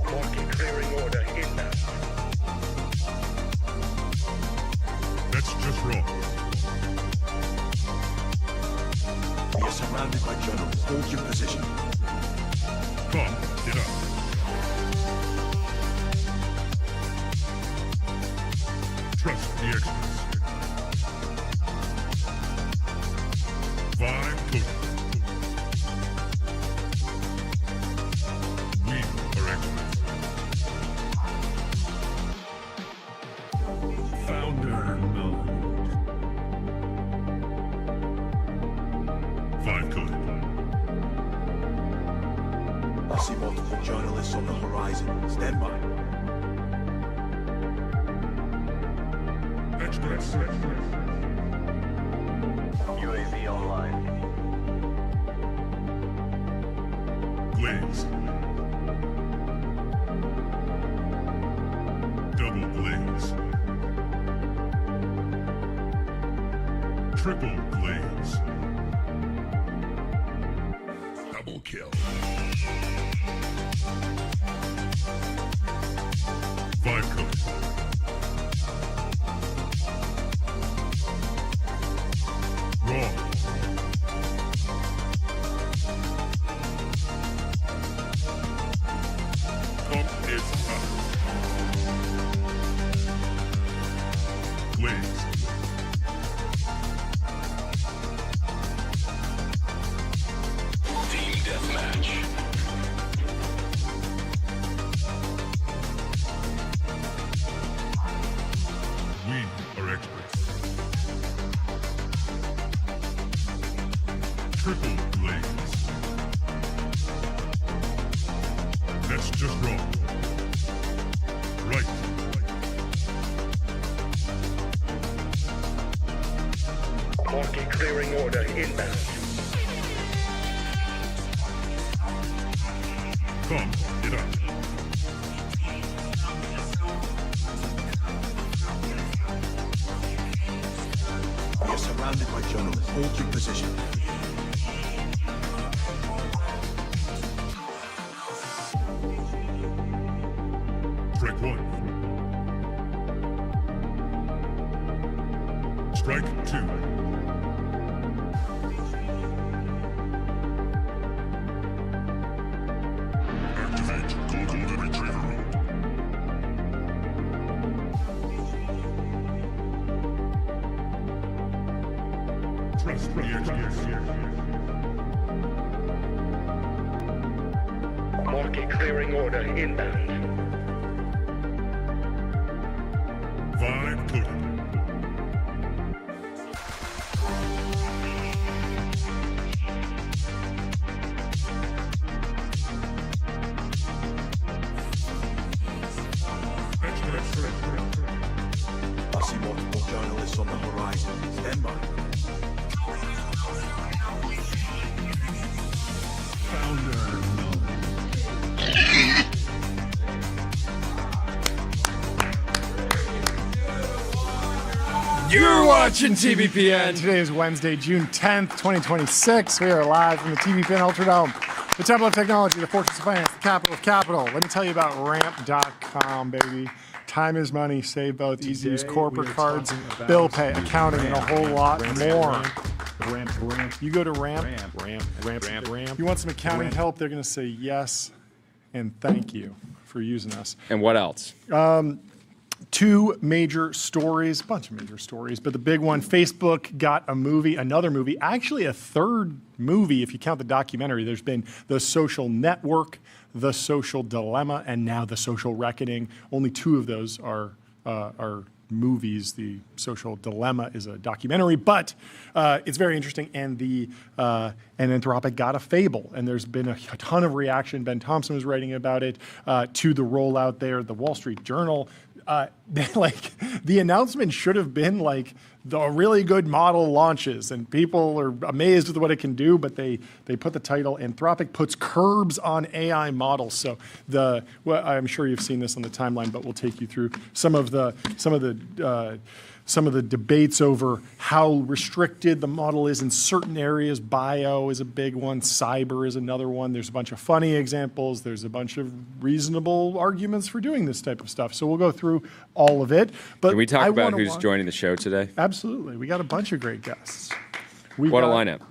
Marking clearing order inbound. That's just wrong. We are surrounded by generals. Hold your position. Come, get up. Trust the experts. Vibe coding. We are experts. Founder mode. Vibe coding. I see multiple journalists on the horizon. Stand by. Experts. UAV online. Glaze. Double glaze. Triple glaze. Double kill. Vibe code. Wrong. Pump is up. Glaze. Team deathmatch. We are experts. Triple glaze. That's just wrong. Right. Marking clearing order inbound. Come, get up. We are surrounded by journalists. Hold your position. Strike one. Strike two. Activate Golden Retriever mode. Trust the experts. Marking clearing order inbound. Vibe coded. I see multiple journalists on the horizon. Stand by. Founder mode. You're watching TVPN. Today is Wednesday, June 10th, 2026. We are live from the TVPN Ultradome, the temple of technology, the fortress of finance, the capital of capital. Let me tell you about ramp.com, baby. Time is money. Save both. Easy to use corporate cards, bill pay, accounting, and a whole lot more. You go to Ramp. You want some accounting help? They're going to say yes and thank you for using us. And what else? Two major stories, a bunch of major stories, but the big one, Facebook got a movie, another movie, actually a third movie if you count the documentary. There's been The Social Network, The Social Dilemma, and now The Social Reckoning. Only two of those are movies. The Social Dilemma is a documentary, but it's very interesting. And Anthropic got a Fable, and there's been a ton of reaction. Ben Thompson was writing about it to the rollout there. The Wall Street Journal. The announcement should have been like the really good model launches, and people are amazed with what it can do. But they put the title Anthropic puts curbs on AI models. So I'm sure you've seen this on the timeline, but we'll take you through some of the some of the debates over how restricted the model is in certain areas. Bio is a big one. Cyber is another one. There's a bunch of funny examples. There's a bunch of reasonable arguments for doing this type of stuff. So we'll go through all of it. But Can we talk about who's joining the show today? Absolutely. We got a bunch of great guests. What a lineup.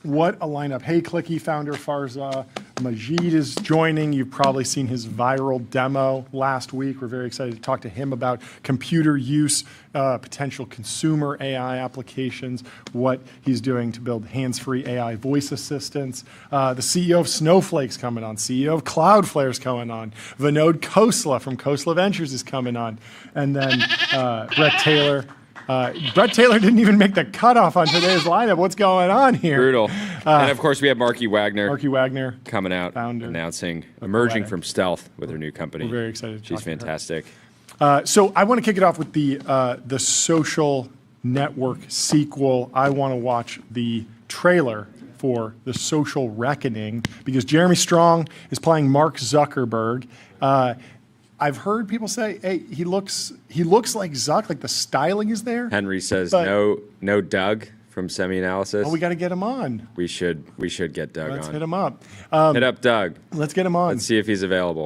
What a lineup. Hey, Clicky founder Farza Majeed is joining. You've probably seen his viral demo last week. We're very excited to talk to him about computer use, potential consumer AI applications, what he's doing to build hands-free AI voice assistants. The CEO of Snowflake's coming on. CEO of Cloudflare's coming on. Vinod Khosla from Khosla Ventures is coming on. And then Bret Taylor. Bret Taylor didn't even make the cutoff on today's lineup. What's going on here? Brutal. And of course, we have Markie Wagner. Markie Wagner coming out, founder, announcing, emerging from stealth with her new company. We're very excited to She's talk to her. fantastic. So I want to kick it off with the social network sequel. I want to watch the trailer for The Social Reckoning because Jeremy Strong is playing Mark Zuckerberg. I've heard people say, "Hey, he looks like Zuck. Like the styling is there." Henry says, But- no Doug from Semi-Analysis. Oh, we got to get him on. We should get Doug Let's on. hit him up. Hit up Doug. Let's get him on. Let's see if he's available.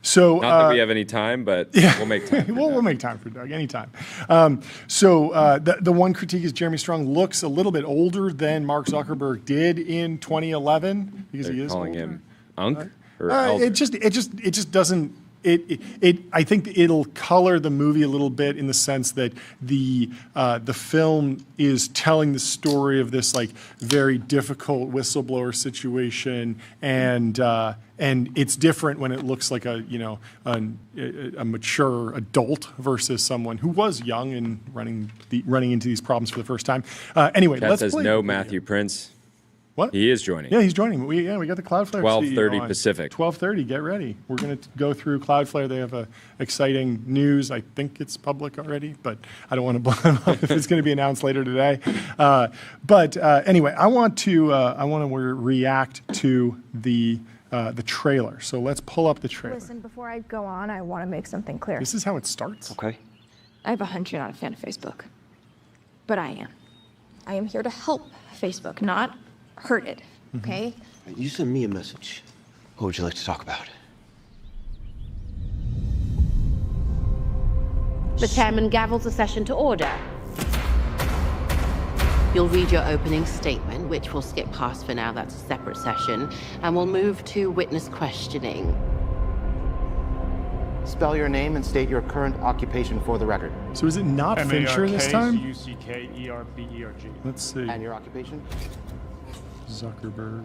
So Not that we have any time, but we'll make time. for we'll Doug. make time for Doug anytime. The one critique is Jeremy Strong looks a little bit older than Mark Zuckerberg did in 2011 because he They're is calling older. him Unk or Elder? It just doesn't. I think it'll color the movie a little bit in the sense that the film is telling the story of this like very difficult whistleblower situation, and it's different when it looks like a mature adult versus someone who was young and running into these problems for the first time. Anyway, Kat let's says play no the video. Matthew Prince. What? He is joining. Yeah, he's joining. We got the Cloudflare 12:30 CEO on. Pacific. 12:30. Get ready. We're going to go through Cloudflare. They have exciting news. I think it's public already, but I don't want to blow them up if it's going to be announced later today. Anyway, I want to react to the trailer. So let's pull up the trailer. Listen, before I go on, I want to make something clear. This is how it starts. Okay. I have a hunch you're not a fan of Facebook. But I am. I am here to help Facebook, not hurt it, okay? You sent me a message. What would you like to talk about? The chairman gavels the session to order. You'll read your opening statement, which we'll skip past for now, that's a separate session, and we'll move to witness questioning. Spell your name and state your current occupation for the record. So is it not Fincher this time? M-A-R-K-Z-U-C-K-E-R-B-E-R-G. Let's see. And your occupation? Zuckerberg.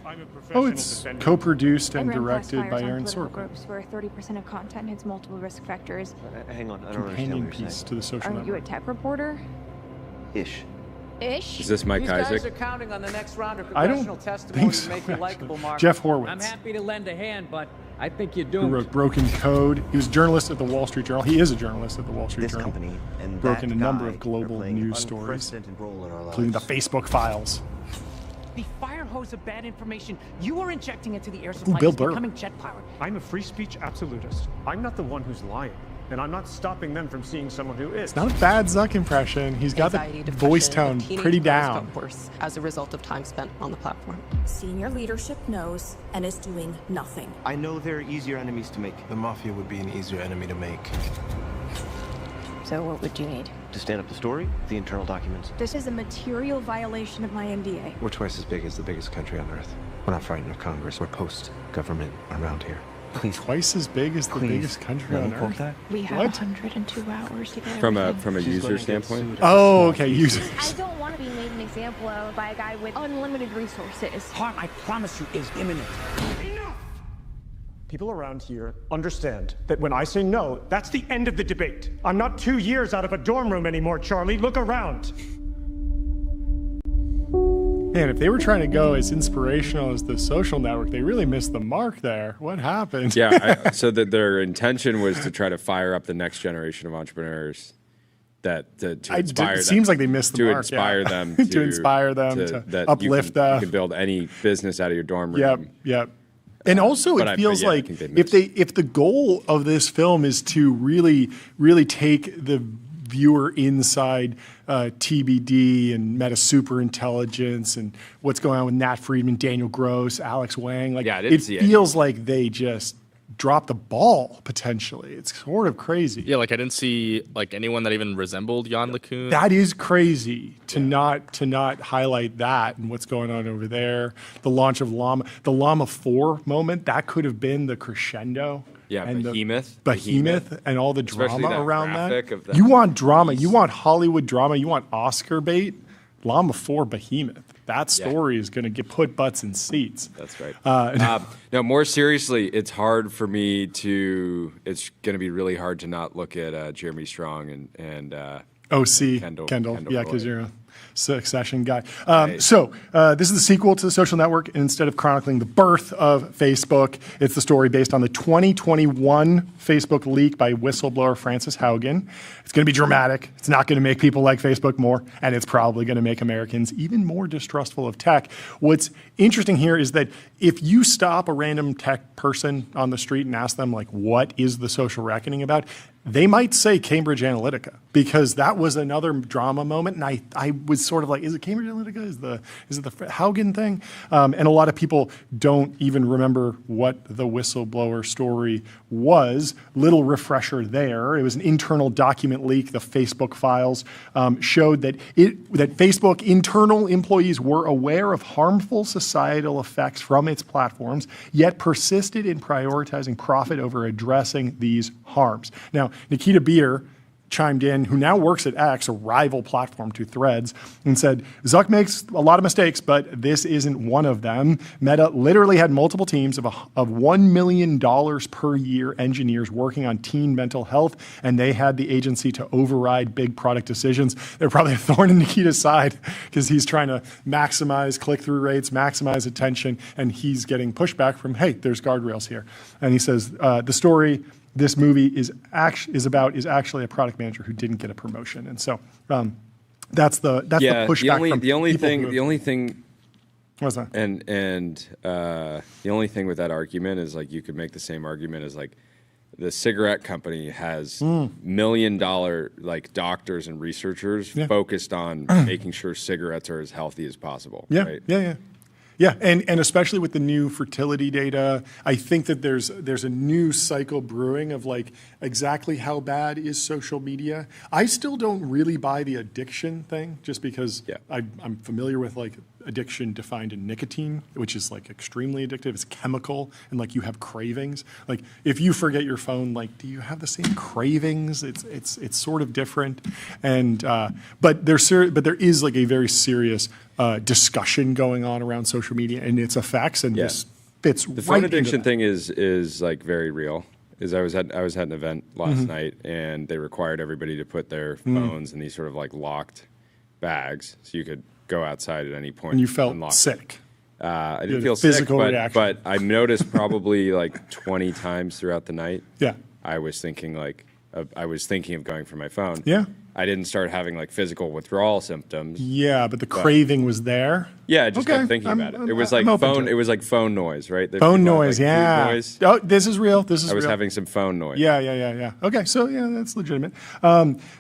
I'm a professional Oh, it's defender. co-produced and I ran directed by crossfires on Aaron political Sorkin. groups where 30% of content hits multiple risk factors. Hang on, I don't understand Companion what you're piece saying. to the social Are you a network. tech reporter? Ish. Ish? Is this Mike These guys Isaac? are counting on the next round of I congressional don't testimony think to so. make you likable, Mark. Jeff I'm Horowitz, happy to lend a hand, but I think you're who doomed. wrote Broken Code. He was a journalist at the Wall Street Journal. He is a journalist at the Wall Street This Journal. company and Broken that a number guy of global are playing news an stories, unprecedented role in our lives. including the Facebook files. The fire hose of bad information you are injecting into the air Ooh, supply Bill is Burr. becoming jet powered. I'm a free speech absolutist. I'm not the one who's lying, and I'm not stopping them from seeing someone who is. Not a bad Zuck impression. He's got the voice tone pretty down. Worse as a result of time spent on the platform. Senior leadership knows and is doing nothing. I know there are easier enemies to make. The Mafia would be an easier enemy to make. So what would you need? To stand up the story, the internal documents. This is a material violation of my NDA. We're twice as big as the biggest country on Earth. We're not fighting with Congress. We're post-government around here. Please. Twice as big as the biggest country Let on me quote Earth. that. We have What? 102 hours to get From a everything. user standpoint? Oh, okay. Users. I don't want to be made an example of by a guy with unlimited resources. Harm, I promise you, is imminent. People around here understand that when I say no, that's the end of the debate. I'm not 2 years out of a dorm room anymore, Charlie. Look around. Man, if they were trying to go as inspirational as The Social Network, they really missed the mark there. What happened? Yeah, so that their intention was to try to fire up the next generation of entrepreneurs. To inspire them. It seems like they missed the to mark. inspire yeah. them to inspire them, to that uplift you them. can build any business out of your dorm room. Yep. And also, it feels I like think they if the goal of this film is to really take the viewer inside TBD and Meta Superintelligence and what's going on with Nat Friedman, Daniel Gross, Alex Wang. Like, Yeah, I didn't it see feels like they just dropped the ball potentially. It's sort of crazy. Yeah, like I didn't see like anyone that even resembled Jan LeCun. That is crazy to not highlight that and what's going on over there. The launch of the Llama 4 moment, that could have been the crescendo. Yeah, and Behemoth. And all the Especially drama that around graphic that. of that You want drama. You want Hollywood drama. You want Oscar bait. Llama 4 Behemoth. That story is going to put butts in seats. That's right. No, more seriously, it's hard for me to. It's going to be really hard to not look at Jeremy Strong and OC Kendall. Yeah, because you're a Succession guy. So this is the sequel to The Social Network. And instead of chronicling the birth of Facebook, it's the story based on the 2021 Facebook leak by whistleblower Frances Haugen. It's going to be dramatic. It's not going to make people like Facebook more, and it's probably going to make Americans even more distrustful of tech. What's interesting here is that if you stop a random tech person on the street and ask them, like, what is the social reckoning about? They might say Cambridge Analytica, because that was another drama moment. And I was sort of like, is it Cambridge Analytica? Is it the Haugen thing? And a lot of people don't even remember what the whistleblower story was. Little refresher there. It was an internal document leak. The Facebook files showed that Facebook internal employees were aware of harmful societal effects from its platforms, yet persisted in prioritizing profit over addressing these harms. Now, Nikita Beer chimed in, who now works at X, a rival platform to Threads, and said, Zuck makes a lot of mistakes, but this isn't one of them. Meta literally had multiple teams of $1 million per year engineers working on teen mental health, and they had the agency to override big product decisions. They're probably a thorn in Nikita's side because he's trying to maximize click-through rates, maximize attention, and he's getting pushback from, hey, there's guardrails here. And he says, the story this movie is actually a product manager who didn't get a promotion, and so that's the pushback. The only thing. What's that? And the only thing with that argument is, like, you could make the same argument as, like, the cigarette company has $1 million like doctors and researchers focused on making sure cigarettes are as healthy as possible. Yeah, right? Yeah, and especially with the new fertility data, I think that there's a new cycle brewing of, like, exactly how bad is social media. I still don't really buy the addiction thing, just because I'm familiar with, like, addiction defined in nicotine, which is, like, extremely addictive. It's chemical, and, like, you have cravings. Like, if you forget your phone, like, do you have the same cravings? It's sort of different, and but there is, like, a very serious discussion going on around social media and its effects, and this fits the right phone into addiction that. thing is like very real. I was at an event last night, and they required everybody to put their phones in these sort of, like, locked bags, so you could go outside at any point. And you felt sick. I didn't feel sick, but I noticed probably like 20 times throughout the night. Yeah, I was thinking of going for my phone. Yeah. I didn't start having, like, physical withdrawal symptoms. Yeah, but the craving was there. Yeah, I just kept thinking about it. It was like phone. It was like phone noise, right? Phone noise, like, yeah. Noise. Oh, this is real. I was having some phone noise. Yeah. Okay, so yeah, that's legitimate.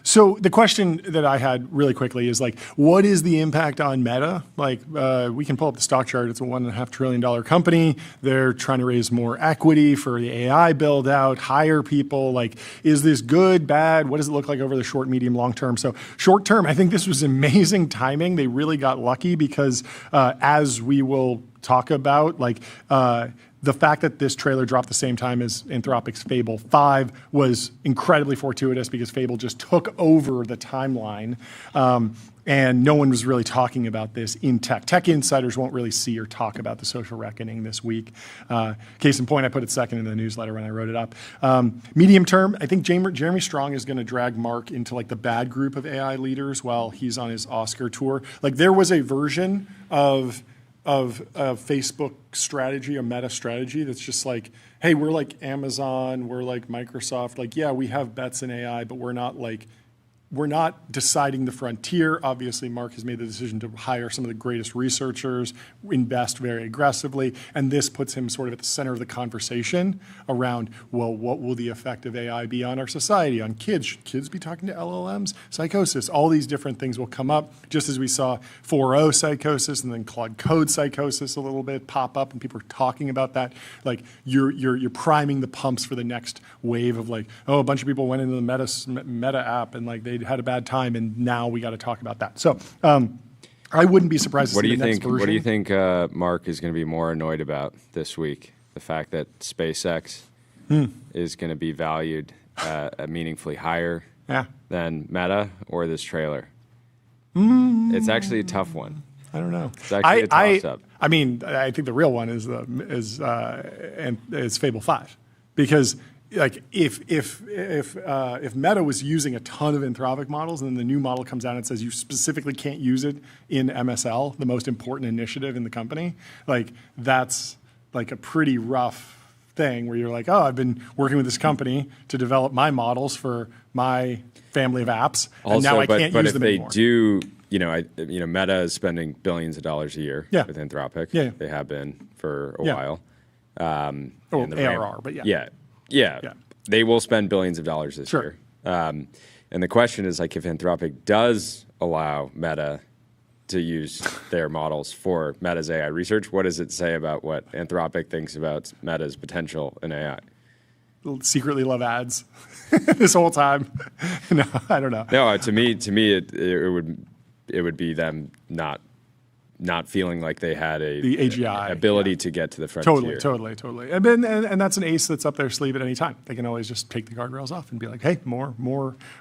So the question that I had really quickly is, like, what is the impact on Meta? Like, we can pull up the stock chart. It's a $1.5 trillion company. They're trying to raise more equity for the AI build out, hire people. Like, is this good, bad? What does it look like over the short, medium, long term? So short term, I think this was amazing timing. They really got lucky because, as we will talk about, like, the fact that this trailer dropped the same time as Anthropic's Fable 5 was incredibly fortuitous, because Fable just took over the timeline. And no one was really talking about this in tech. Tech insiders won't really see or talk about the social reckoning this week. Case in point, I put it second in the newsletter when I wrote it up. Medium term, I think Jeremy Strong is going to drag Mark into, like, the bad group of AI leaders while he's on his Oscar tour. Like, there was a version of Facebook strategy, a Meta strategy, that's just like, hey, we're like Amazon, we're like Microsoft. Like, yeah, we have bets in AI, but we're not, like, we're not deciding the frontier. Obviously, Mark has made the decision to hire some of the greatest researchers, invest very aggressively, and this puts him sort of at the center of the conversation around, well, what will the effect of AI be on our society, on kids? Should kids be talking to LLMs? Psychosis, all these different things will come up, just as we saw 4.0 psychosis and then Claude Code psychosis a little bit pop up, and people are talking about that. Like, you're priming the pumps for the next wave of like, oh, a bunch of people went into the Meta app and like they had a bad time, and now we got to talk about that. So I wouldn't be surprised to see the next version. What do you think Mark is going to be more annoyed about this week? The fact that SpaceX is going to be valued meaningfully higher than Meta, or this trailer? It's actually a tough one. I don't know. It's actually a toss-up. I mean, I think the real one is Fable 5, because like if Meta was using a ton of Anthropic models, and then the new model comes out and says you specifically can't use it in MSL, the most important initiative in the company, like that's like a pretty rough thing where you're like, oh, I've been working with this company to develop my models for my family of apps, and now I can't use them anymore. But if they do, Meta is spending billions of dollars a year with Anthropic. Yeah. They have been for a while. ARR, but Yeah, they will spend billions of dollars this year. And the question is, like, if Anthropic does allow Meta to use their models for Meta's AI research, what does it say about what Anthropic thinks about Meta's potential in AI? Secretly love ads this whole time. No, I don't know. No, to me, it would be them not feeling like they had the AGI ability to get to the frontier. Totally. And that's an ace that's up their sleeve at any time. They can always just take the guardrails off and be like, hey, more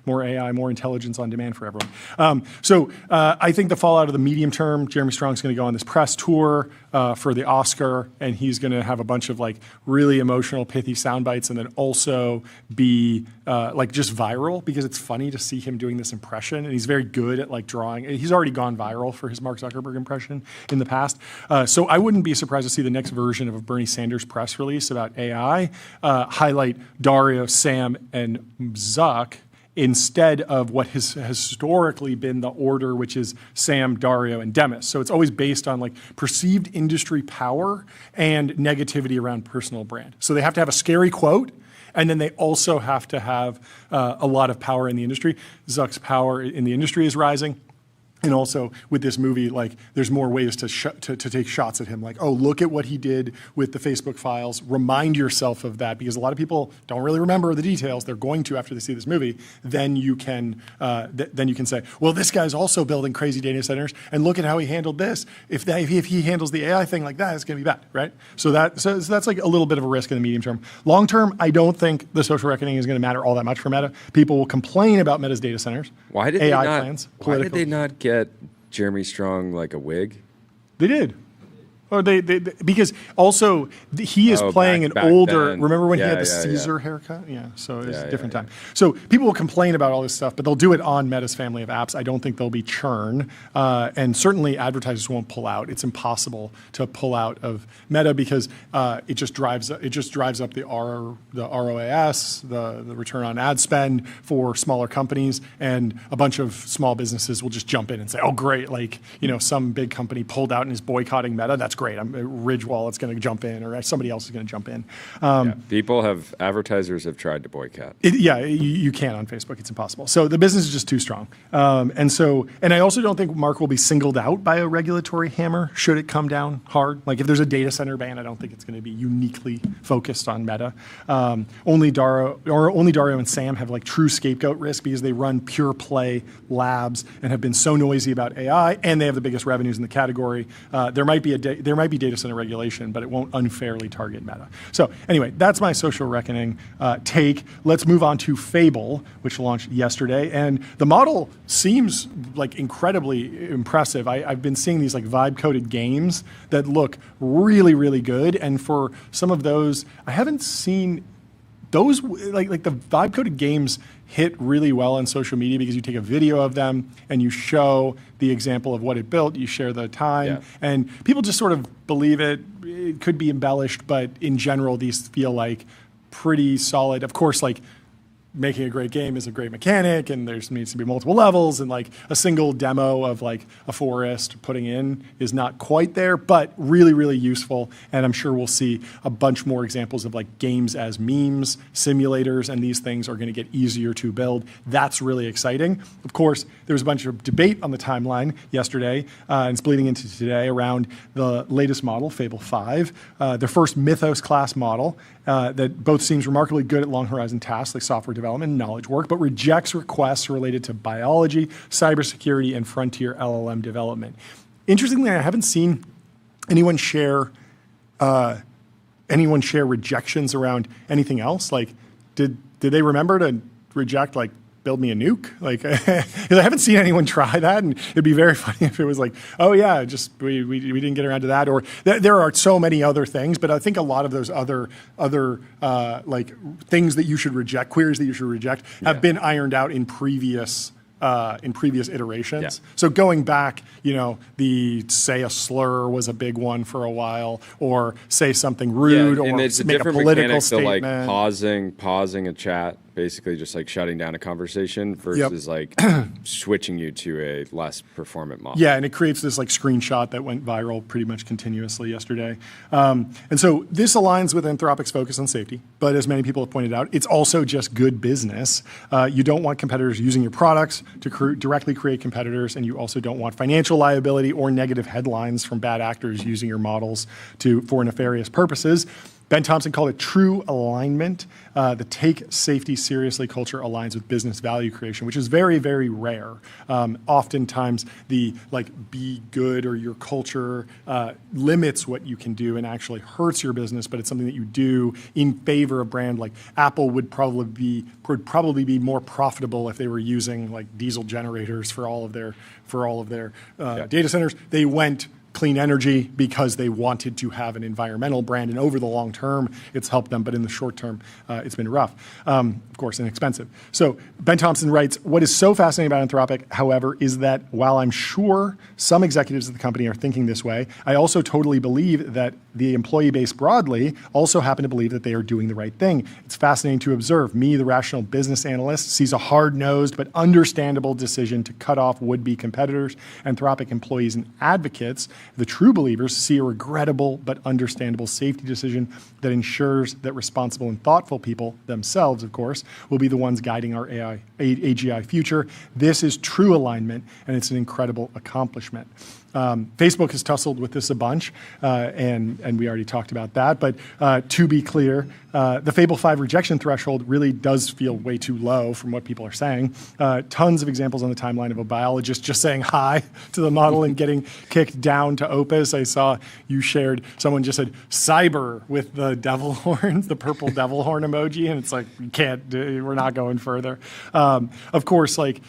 AI, more intelligence on demand for everyone. So I think the fallout of the medium term, Jeremy Strong's going to go on this press tour for the Oscar, and he's going to have a bunch of like really emotional, pithy sound bites, and then also be like just viral, because it's funny to see him doing this impression, and he's very good at like drawing. He's already gone viral for his Mark Zuckerberg impression in the past. So I wouldn't be surprised to see the next version of a Bernie Sanders press release about AI highlight Dario, Sam, and Zuck instead of what has historically been the order, which is Sam, Dario, and Demis. So it's always based on like perceived industry power and negativity around personal brand. So they have to have a scary quote, and then they also have to have a lot of power in the industry. Zuck's power in the industry is rising. And also with this movie, like there's more ways to take shots at him. Like, oh, look at what he did with the Facebook files. Remind yourself of that, because a lot of people don't really remember the details. They're going to after they see this movie. Then you can say, well, this guy's also building crazy data centers, and look at how he handled this. If he handles the AI thing like that, it's going to be bad, right? So that's like a little bit of a risk in the medium term. Long term, I don't think the social reckoning is going to matter all that much for Meta. People will complain about Meta's data centers. Why did they not get Jeremy Strong like a wig? They did. Or they because also he is playing an older. Then. Remember when he had the Caesar haircut? Yeah, so it's a different time. So people will complain about all this stuff, but they'll do it on Meta's family of apps. I don't think there'll be churn, and certainly advertisers won't pull out. It's impossible to pull out of Meta because it just drives up the ROAS, the return on ad spend for smaller companies, and a bunch of small businesses will just jump in and say, "Oh, great! Like some big company pulled out and is boycotting Meta. That's great. Ridge Wallet's going to jump in, or somebody else is going to jump in." Advertisers have tried to boycott. You can't on Facebook. It's impossible. So the business is just too strong. And I also don't think Mark will be singled out by a regulatory hammer should it come down hard. Like if there's a data center ban, I don't think it's going to be uniquely focused on Meta. Only Dario and Sam have like true scapegoat risk because they run pure play labs and have been so noisy about AI, and they have the biggest revenues in the category. There might be data center regulation, but it won't unfairly target Meta. So anyway, that's my social reckoning take. Let's move on to Fable, which launched yesterday, and the model seems like incredibly impressive. I've been seeing these like vibe-coded games that look really, really good, and for some of those, I haven't seen those like the vibe-coded games hit really well on social media because you take a video of them and you show the example of what it built, you share the time, and people just sort of believe it. It could be embellished, but in general, these feel like pretty solid. Of course, like making a great game is a great mechanic, and there needs to be multiple levels, and like a single demo of like a forest putting in is not quite there, but really, really useful. And I'm sure we'll see a bunch more examples of like games as memes, simulators, and these things are going to get easier to build. That's really exciting. Of course, there was a bunch of debate on the timeline yesterday, and it's bleeding into today around the latest model, Fable 5, their first Mythos class model that both seems remarkably good at long horizon tasks like software development and knowledge work, but rejects requests related to biology, cybersecurity, and frontier LLM development. Interestingly, I haven't seen anyone share rejections around anything else. Like, did they remember to reject like build me a nuke? Like, 'cause I haven't seen anyone try that, and it'd be very funny if it was like, oh yeah, just we didn't get around to that. Or there are so many other things, but I think a lot of those other like things that you should reject, queries that you should reject, have been ironed out in previous iterations. Yeah. So going back, the say a slur was a big one for a while, or say something rude, or and it's make a different political statement. To like pausing a chat, basically just like shutting down a conversation versus like switching you to a less performant model. Yeah, and it creates this like screenshot that went viral pretty much continuously yesterday. And so this aligns with Anthropic's focus on safety, but as many people have pointed out, it's also just good business. You don't want competitors using your products to directly create competitors, and you also don't want financial liability or negative headlines from bad actors using your models for nefarious purposes. Ben Thompson called it true alignment. The take safety seriously culture aligns with business value creation, which is very, very rare. Oftentimes, the like be good or your culture limits what you can do and actually hurts your business, but it's something that you do in favor of brand. Like Apple would probably be more profitable if they were using like diesel generators for all of their data centers. They went clean energy because they wanted to have an environmental brand, and over the long term, it's helped them, but in the short term, it's been rough, of course, and expensive. So Ben Thompson writes, what is so fascinating about Anthropic, however, is that while I'm sure some executives of the company are thinking this way, I also totally believe that the employee base broadly also happen to believe that they are doing the right thing. It's fascinating to observe. Me, the rational business analyst, sees a hard-nosed but understandable decision to cut off would-be competitors. Anthropic employees and advocates, the true believers, see a regrettable but understandable safety decision that ensures that responsible and thoughtful people, themselves, of course, will be the ones guiding our AGI future. This is true alignment, and it's an incredible accomplishment. Facebook has tussled with this a bunch, and we already talked about that. But to be clear, the Fable 5 rejection threshold really does feel way too low from what people are saying. Tons of examples on the timeline of a biologist just saying hi to the model and getting kicked down to Opus. I saw you shared, someone just said cyber with the devil horns, the purple devil horn emoji, and it's like, we're not going further. Of course, like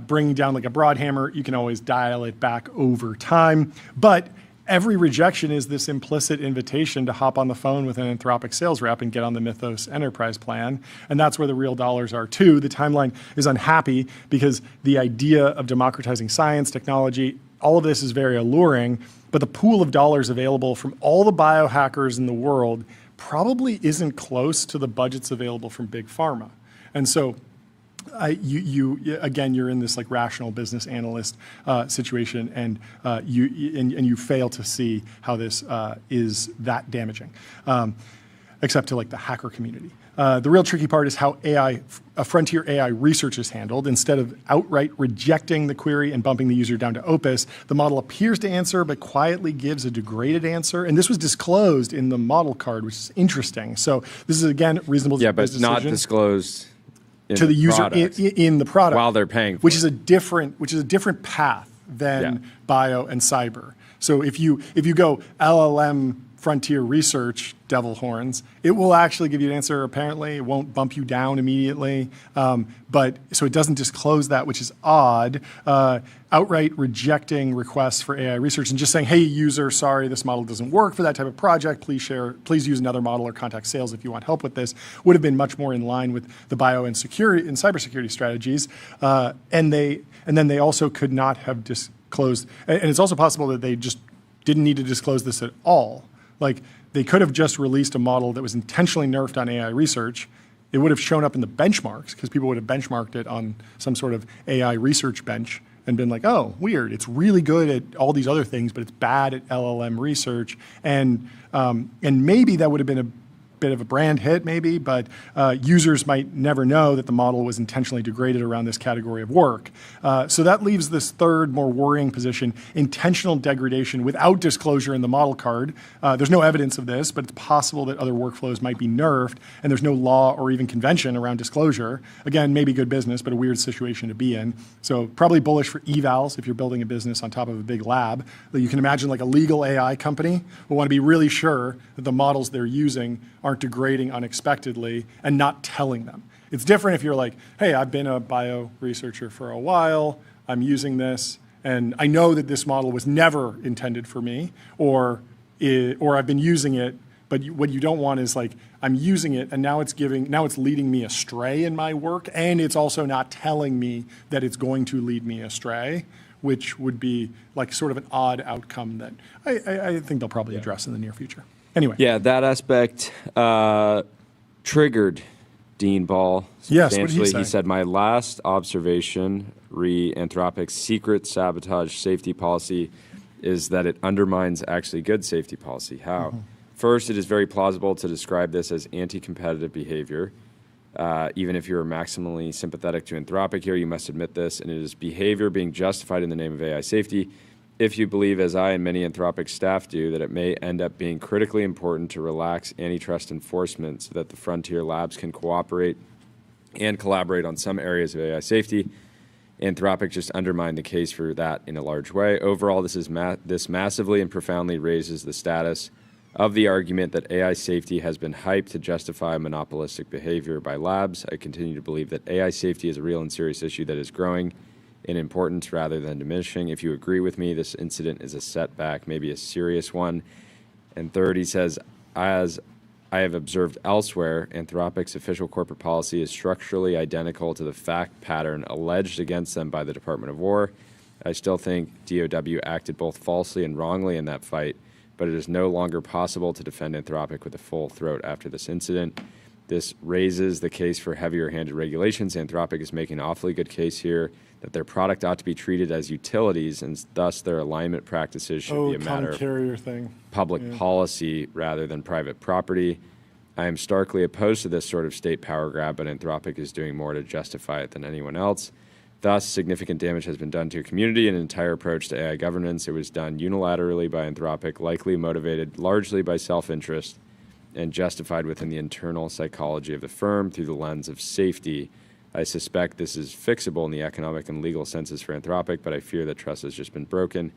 bringing down like a broad hammer, you can always dial it back over time, but every rejection is this implicit invitation to hop on the phone with an Anthropic sales rep and get on the Mythos enterprise plan. And that's where the real dollars are too. The timeline is unhappy because the idea of democratizing science, technology, all of this is very alluring, but the pool of dollars available from all the biohackers in the world probably isn't close to the budgets available from big pharma. And so again, you're in this like rational business analyst situation, and you fail to see how this is that damaging, except to like the hacker community. The real tricky part is how frontier AI research is handled. Instead of outright rejecting the query and bumping the user down to Opus, the model appears to answer but quietly gives a degraded answer. And this was disclosed in the model card, which is interesting. So this is again reasonable. Yeah, but not disclosed to the user in the product while they're paying for which is a different path than bio and cyber. So if you go LLM frontier research devil horns, it will actually give you an answer. Apparently, it won't bump you down immediately, but so it doesn't disclose that, which is odd. Outright rejecting requests for AI research and just saying, "Hey, user, sorry, this model doesn't work for that type of project. Please use another model or contact sales if you want help with this." Would have been much more in line with the bio and security and cybersecurity strategies, and then they also could not have disclosed. And it's also possible that they just didn't need to disclose this at all. Like, they could have just released a model that was intentionally nerfed on AI research, it would have shown up in the benchmarks because people would have benchmarked it on some sort of AI research bench and been like, oh, weird. It's really good at all these other things, but it's bad at LLM research. And maybe that would have been a bit of a brand hit maybe, but users might never know that the model was intentionally degraded around this category of work. So that leaves this third, more worrying position, intentional degradation without disclosure in the model card. There's no evidence of this, but it's possible that other workflows might be nerfed, and there's no law or even convention around disclosure. Again, maybe good business, but a weird situation to be in. So probably bullish for evals if you're building a business on top of a big lab. You can imagine like a legal AI company will want to be really sure that the models they're using aren't degrading unexpectedly and not telling them. It's different if you're like, hey, I've been a bio researcher for a while, I'm using this, and I know that this model was never intended for me, or I've been using it, but what you don't want is like, I'm using it and now it's leading me astray in my work, and it's also not telling me that it's going to lead me astray, which would be like sort of an odd outcome that I think they'll probably address in the near future. Anyway. Yeah, that aspect triggered Dean Ball Yes, what did he substantially. say? He said, my last observation re Anthropic's secret sabotage safety policy is that it undermines actually good safety policy. How? First, it is very plausible to describe this as anti-competitive behavior. Even if you're maximally sympathetic to Anthropic here, you must admit this, and it is behavior being justified in the name of AI safety. If you believe, as I and many Anthropic staff do, that it may end up being critically important to relax antitrust enforcement so that the frontier labs can cooperate and collaborate on some areas of AI safety, Anthropic just undermined the case for that in a large way. Overall, this massively and profoundly raises the status of the argument that AI safety has been hyped to justify monopolistic behavior by labs. I continue to believe that AI safety is a real and serious issue that is growing in importance rather than diminishing. If you agree with me, this incident is a setback, maybe a serious one. And third, he says, as I have observed elsewhere, Anthropic's official corporate policy is structurally identical to the fact pattern alleged against them by the Department of War. I still think DOW acted both falsely and wrongly in that fight, but it is no longer possible to defend Anthropic with a full throat after this incident. This raises the case for heavier-handed regulations. Anthropic is making an awfully good case here that their product ought to be treated as utilities, and thus their alignment practices should be a matter of public policy rather than private property. I am starkly opposed to this sort of state power grab, but Anthropic is doing more to justify it than anyone else. Thus, significant damage has been done to your community and an entire approach to AI governance. It was done unilaterally by Anthropic, likely motivated largely by self-interest, and justified within the internal psychology of the firm through the lens of safety. I suspect this is fixable in the economic and legal senses for Anthropic, but I fear that trust has just been broken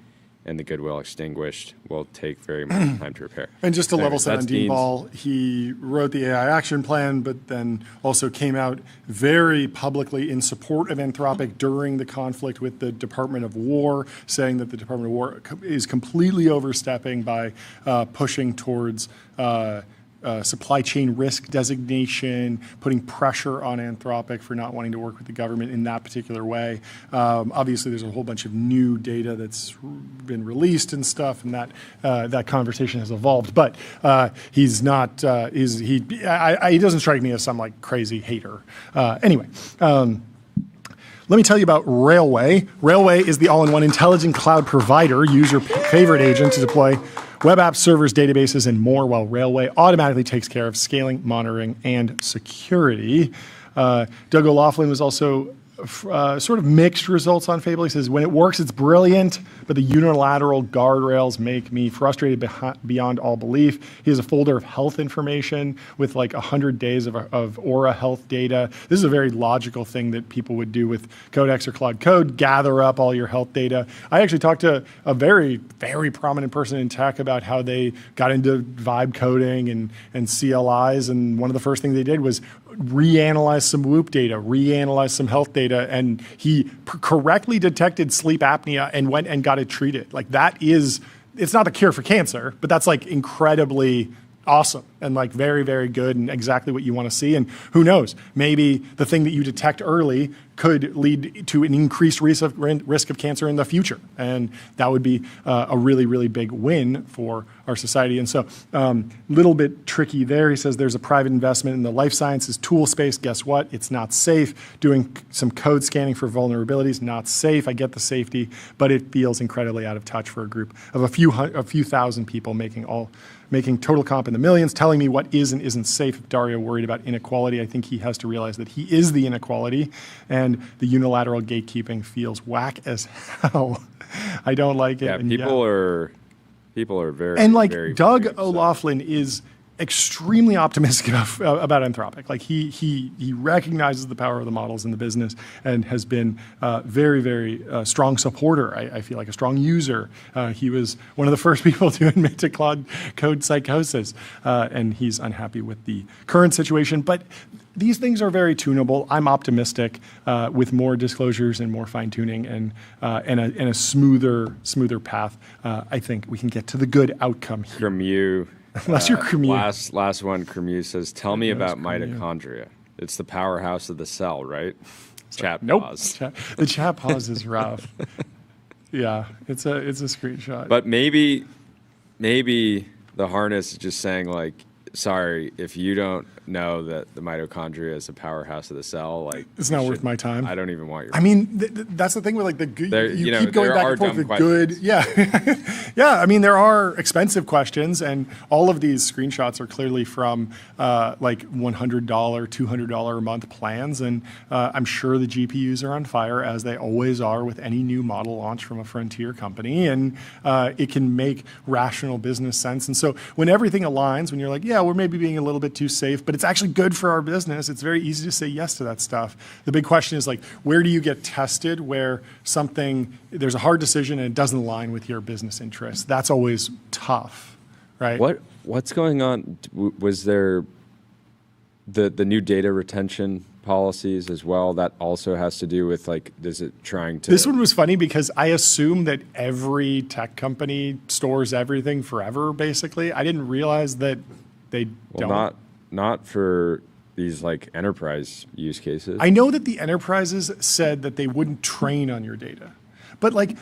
and the goodwill extinguished. Will take very much time to repair. And just to Anyways, level set on that's Dean Dean's. Ball, he wrote the AI action plan, but then also came out very publicly in support of Anthropic during the conflict with the Department of War, saying that the Department of War is completely overstepping by pushing towards supply chain risk designation, putting pressure on Anthropic for not wanting to work with the government in that particular way. Obviously, there's a whole bunch of new data that's been released and stuff, and that conversation has evolved. But he's not. He doesn't strike me as some like crazy hater. Anyway. Let me tell you about Railway. Railway is the all-in-one intelligent cloud provider. Use your favorite agent to deploy web apps, servers, databases, and more, while Railway automatically takes care of scaling, monitoring, and security. Doug O'Loughlin was also sort of mixed results on Fable. He says, when it works, it's brilliant, but the unilateral guardrails make me frustrated beyond all belief. He has a folder of health information with like 100 days of Aura health data. This is a very logical thing that people would do with Codex or Cloud Code, gather up all your health data. I actually talked to a very, very prominent person in tech about how they got into vibe coding and CLIs, and one of the first things they did was reanalyze some Whoop data, reanalyze some health data, and he correctly detected sleep apnea and went and got it treated. Like that is, it's not the cure for cancer, but that's like incredibly awesome and like very, very good and exactly what you want to see. And who knows, maybe the thing that you detect early could lead to an increased risk of cancer in the future. And that would be a really, really big win for our society. And so little bit tricky there. He says there's a private investment in the life sciences tool space. Guess what? It's not safe. Doing some code scanning for vulnerabilities, not safe. I get the safety, but it feels incredibly out of touch for a group of a few thousand people making total comp in the millions, telling me what is and isn't safe. If Dario worried about inequality, I think he has to realize that he is the inequality, and the unilateral gatekeeping feels whack as hell. I don't like it. Yeah, and people are very, and like very, Doug very O'Loughlin is extremely optimistic about Anthropic. Like he recognizes the power of the models in the business and has been very, very strong supporter. I feel like a strong user. He was one of the first people to admit to Claude Code psychosis, and he's unhappy with the current situation. But these things are very tunable. I'm optimistic with more disclosures and more fine tuning and a smoother path. I think we can get to the good outcome here. From you. Unless you're Cremieux. Last one, Cremieux says, tell me about mitochondria. It's the powerhouse of the cell, right? Chat pause. The chat pause is rough. Yeah, it's a screenshot. But maybe the harness is just saying like, sorry, if you don't know that the mitochondria is a powerhouse of the cell, like it's not worth my time. I don't even want your. I mean, that's the thing with like the good. You keep going back and forth with good. Yeah, yeah. I mean, there are expensive questions, and all of these screenshots are clearly from like $100, $200 a month plans, and I'm sure the GPUs are on fire as they always are with any new model launch from a frontier company, and it can make rational business sense. And so when everything aligns, when you're like, yeah, we're maybe being a little bit too safe, but it's actually good for our business, it's very easy to say yes to that stuff. The big question is like, where do you get tested where there's a hard decision and it doesn't align with your business interests? That's always tough, right? What's going on? Was there the new data retention policies as well? That also has to do with like, is it trying to... This one was funny because I assume that every tech company stores everything forever, basically. I didn't realize that they don't. Not for these like enterprise use cases. I know that the enterprises said that they wouldn't train on your data. But like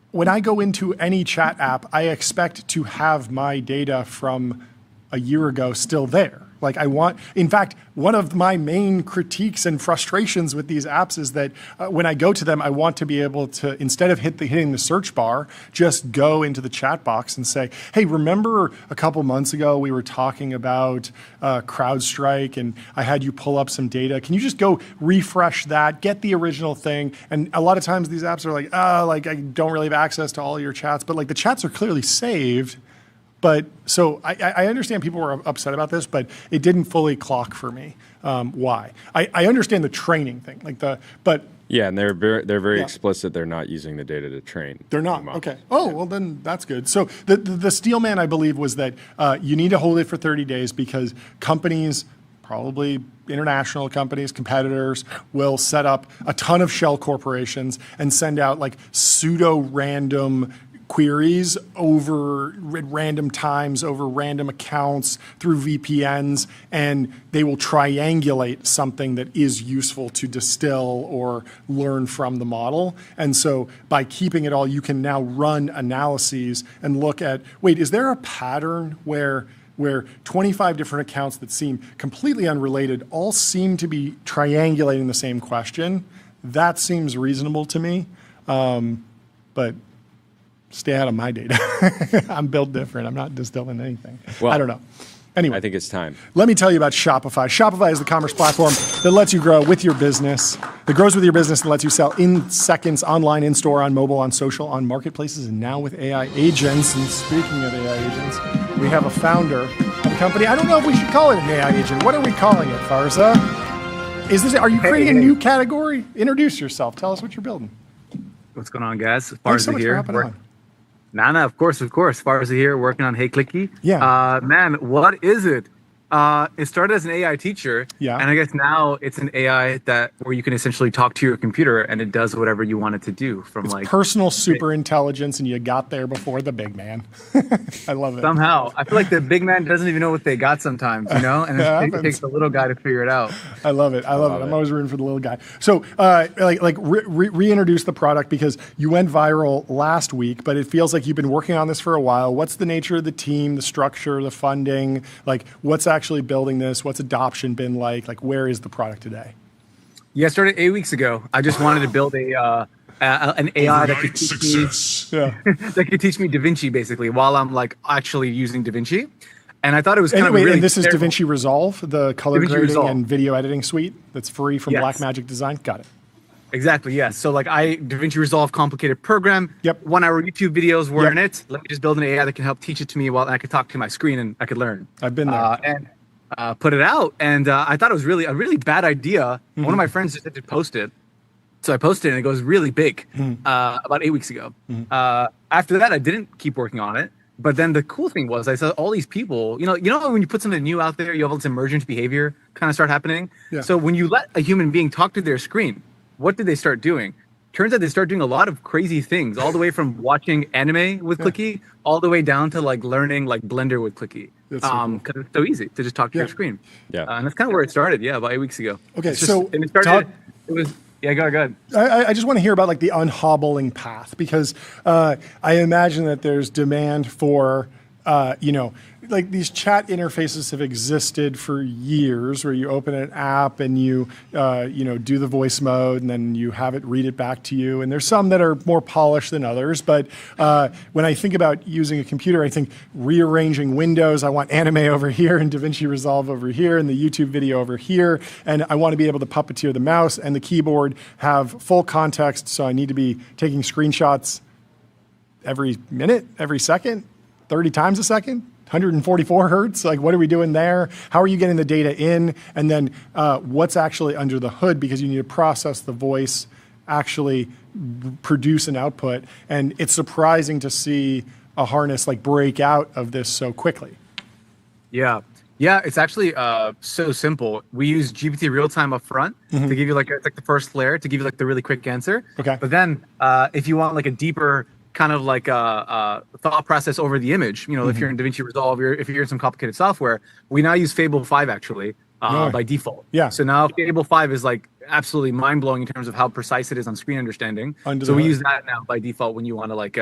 when I go into any chat app, I expect to have my data from a year ago still there. Like in fact, one of my main critiques and frustrations with these apps is that when I go to them, I want to be able to, instead of hitting the search bar, just go into the chat box and say, hey, remember a couple months ago we were talking about CrowdStrike and I had you pull up some data. Can you just go refresh that, get the original thing? And a lot of times these apps are like, like I don't really have access to all your chats, but like the chats are clearly saved. But so I understand people were upset about this, but it didn't fully clock for me. Why? I understand the training thing, but yeah, and they're very explicit. They're not using the data to train. They're not. Okay. Oh, well then that's good. So the steel man, I believe, was that you need to hold it for 30 days because companies, probably international companies, competitors, will set up a ton of shell corporations and send out like pseudo-random queries over random times, over random accounts through VPNs, and they will triangulate something that is useful to distill or learn from the model. And so by keeping it all, you can now run analyses and look at, wait, is there a pattern where 25 different accounts that seem completely unrelated all seem to be triangulating the same question? That seems reasonable to me, but stay out of my data. I'm built different. I'm not distilling anything. Well, I don't know. Anyway, I think it's time. Let me tell you about Shopify. Shopify is the commerce platform that lets you grow with your business, that grows with your business, that lets you sell in seconds, online, in store, on mobile, on social, on marketplaces, and now with AI agents. And speaking of AI agents, we have a founder of a company. I don't know if we should call it an AI agent. What are we calling it, Farza? Are you creating a new category? Introduce yourself. Tell us what you're building. What's going on, guys? Thanks so much for hopping on. Nana, of course. Farza here, working on Hey Clicky. Yeah. Man, what is it? It started as an AI teacher, Yeah. and I guess now it's an AI where you can essentially talk to your computer and it does whatever you want it to do. From It's like personal super intelligence, and you got there before the big man. I love it. somehow, I feel like the big man doesn't even know what they got sometimes, you know, and it takes the little guy to figure it out. I love it. I love it. I'm always rooting for the little guy. So, reintroduce the product because you went viral last week, but it feels like you've been working on this for a while. What's the nature of the team, the structure, the funding? Like, what's actually building this? What's adoption been like? Like, where is the product today? Yeah, I started 8 weeks ago. I just wanted to build an AI that could teach me that could teach me DaVinci basically while I'm like actually using DaVinci. And I thought it was kind of really and this is terrible. DaVinci Resolve, the color DaVinci grading Resolve. and video editing suite that's free from Yes. Blackmagic Design. Got it. Exactly, yes. So like DaVinci Resolve complicated program. Yep. 1 hour YouTube videos were Yep. in it. Let me just build an AI that can help teach it to me while I could talk to my screen and I could learn. I've been there. And put it out. And I thought it was really a really bad idea. Mm-hmm. One of my friends just had to post it. So I posted it and it goes really big Mm-hmm. about 8 weeks ago. After that, I didn't keep working on it. But then the cool thing was I saw all these people, you know when you put something new out there, you have all this emergent behavior kind of start happening. Yeah. So when you let a human being talk to their screen, what did they start doing? Turns out they start doing a lot of crazy things, all the way from watching anime with Clicky, all the way down to like learning like Blender with Clicky. That's so cool. Because it's so easy to just talk to your screen. Yeah. And that's kind of where it started. Yeah, about 8 weeks ago. Okay, It's just- so and it started. It was go ahead. I just want to hear about like the unhobbling path because I imagine that there's demand for, like these chat interfaces have existed for years where you open an app and you do the voice mode and then you have it read it back to you. And there's some that are more polished than others. But when I think about using a computer, I think rearranging windows. I want anime over here and DaVinci Resolve over here and the YouTube video over here. And I want to be able to puppeteer the mouse and the keyboard, have full context. So I need to be taking screenshots every minute, every second, 30 times a second. 144 hertz, like what are we doing there? How are you getting the data in? And then what's actually under the hood because you need to process the voice, actually produce an output. And it's surprising to see a harness like break out of this so quickly. Yeah, it's actually so simple. We use GPT real time up front to give you it's like the first layer to give you like the really quick answer. Okay. But then if you want like a deeper kind of like a thought process over the image, if you're in DaVinci Resolve, if you're in some complicated software, we now use Fable 5 actually by default. Yeah. So now Fable 5 is like absolutely mind blowing in terms of how precise it is on screen understanding. So we use that now by default when you want to like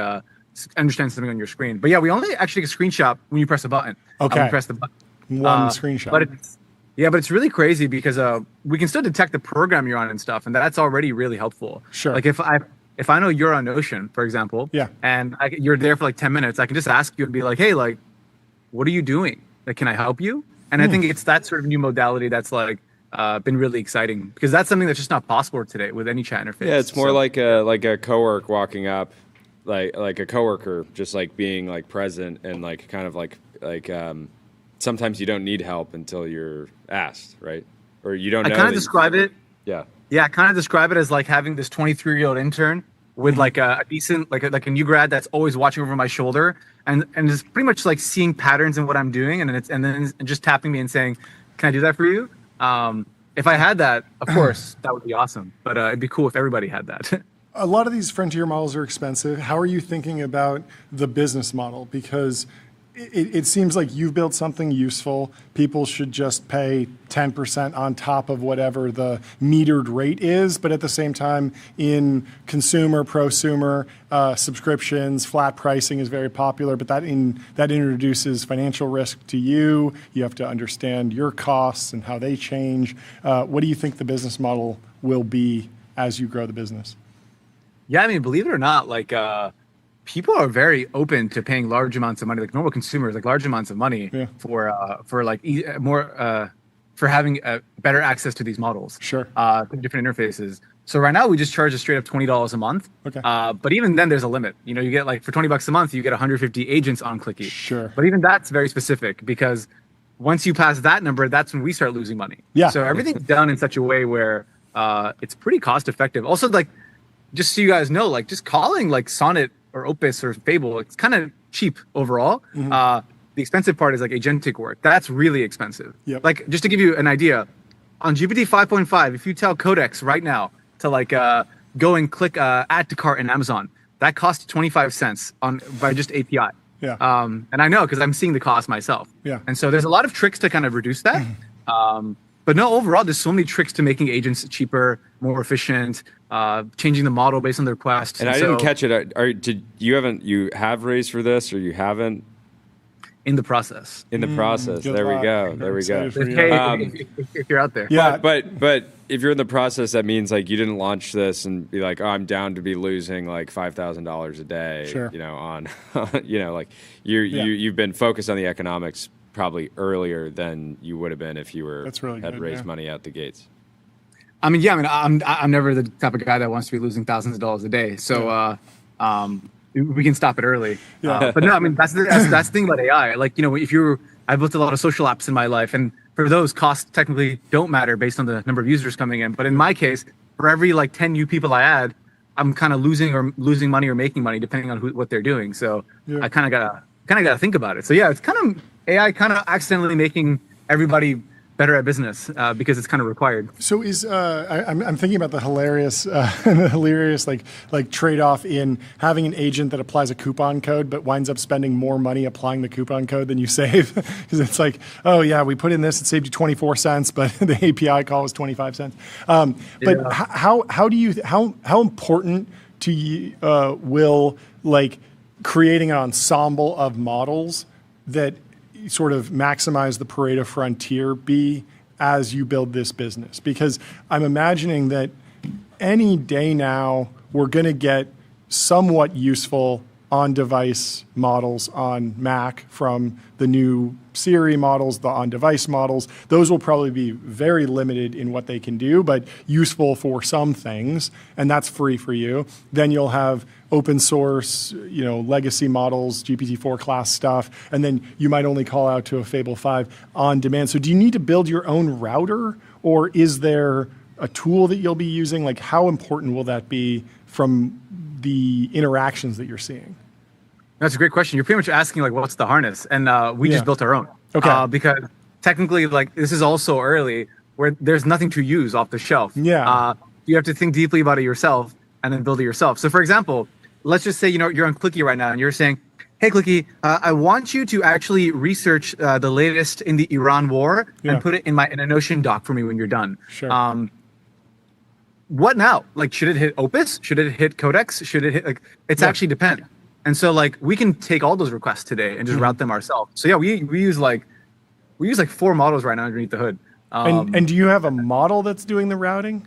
understand something on your screen. But yeah, we only actually get a screenshot when you press a button. Okay. When you press the button. One screenshot. But it's really crazy because we can still detect the program you're on and stuff, and that's already really helpful. Sure. Like if I know you're on Notion, for example, and you're there for like 10 minutes, I can just ask you and be like, hey, like, what are you doing? Like, can I help you? And I think it's that sort of new modality that's like been really exciting because that's something that's just not possible today with any chat interface. Yeah, it's more like a coworker walking up, like a coworker just like being like present and like kind of like sometimes you don't need help until you're asked, right? Or you don't know. I kind of describe it. Yeah. Yeah, I kind of describe it as like having this 23-year-old intern with like a decent, like a new grad that's always watching over my shoulder and is pretty much like seeing patterns in what I'm doing and then just tapping me and saying, "Can I do that for you?" If I had that, of course, that would be awesome. But it'd be cool if everybody had that. A lot of these frontier models are expensive. How are you thinking about the business model? Because it seems like you've built something useful. People should just pay 10% on top of whatever the metered rate is. But at the same time, in consumer, prosumer, subscriptions, flat pricing is very popular. But that introduces financial risk to you. You have to understand your costs and how they change. What do you think the business model will be as you grow the business? Yeah, I mean, believe it or not, like people are very open to paying large amounts of money, like normal consumers, like large amounts of money for like more for having better access to these models. Sure. To different interfaces. So right now we just charge a straight up $20 a month. Okay. But even then there's a limit. You get like for $20 a month you get 150 agents on Clicky. Sure. But even that's very specific because once you pass that number, that's when we start losing money. Yeah. So everything's done in such a way where it's pretty cost effective. Also, like, just so you guys know, like just calling like Sonnet or Opus or Fable, it's kind of cheap overall. The expensive part is like agentic work. That's really expensive. Yep. Like, just to give you an idea, on GPT 5.5, if you tell Codex right now to like go and click add to cart in Amazon, that costs 25 cents by just API. Yeah. And I know because I'm seeing the cost myself. Yeah. And so there's a lot of tricks to kind of reduce that. But no, overall, there's so many tricks to making agents cheaper, more efficient, changing the model based on the request. And I didn't catch it. You have raised for this, or you haven't? In the process. In the process. There we go. There we go. If you're out there. Yeah. But if you're in the process, that means like you didn't launch this and be like, oh, I'm down to be losing like $5,000 a day. Sure. You know, on like you've been focused on the economics probably earlier than you would have been if you had raised money out the gates. I mean, I'm never the type of guy that wants to be losing thousands of dollars a day. So we can stop it early. Yeah. But no, I mean that's the thing about AI. Like, I built a lot of social apps in my life, and for those, costs technically don't matter based on the number of users coming in. But in my case, for every like 10 new people I add, I'm kind of losing money or making money depending on what they're doing. So I kind of gotta think about it. So yeah, it's kind of AI kind of accidentally making everybody better at business because it's kind of required. So I'm thinking about the hilarious like trade-off in having an agent that applies a coupon code but winds up spending more money applying the coupon code than you save, because it's like, oh yeah, we put in this, it saved you 24 cents, but the API call was 25 cents. But how important to you will like creating an ensemble of models that sort of maximize the Pareto frontier be as you build this business? Because I'm imagining that any day now we're going to get somewhat useful on-device models on Mac from the new Siri models, the on-device models. Those will probably be very limited in what they can do, but useful for some things, and that's free for you. Then you'll have open source, legacy models, GPT-4 class stuff, and then you might only call out to a Fable 5 on demand. So do you need to build your own router, or is there a tool that you'll be using? Like, how important will that be from the interactions that you're seeing? That's a great question. You're pretty much asking like, what's the harness? And we just built our own. Okay. Because technically, like, this is all so early where there's nothing to use off the shelf. Yeah. You have to think deeply about it yourself and then build it yourself. So for example, let's just say, you're on Clicky right now and you're saying, hey, Clicky, I want you to actually research the latest in the Iran war and put it in a Notion doc for me when you're done. Sure. What now? Like, should it hit Opus? Should it hit Codex? Should it hit, like, it's actually depend. And so like we can take all those requests today and just route them ourselves. So yeah, we use like 4 models right now underneath the hood. And do you have a model that's doing the routing?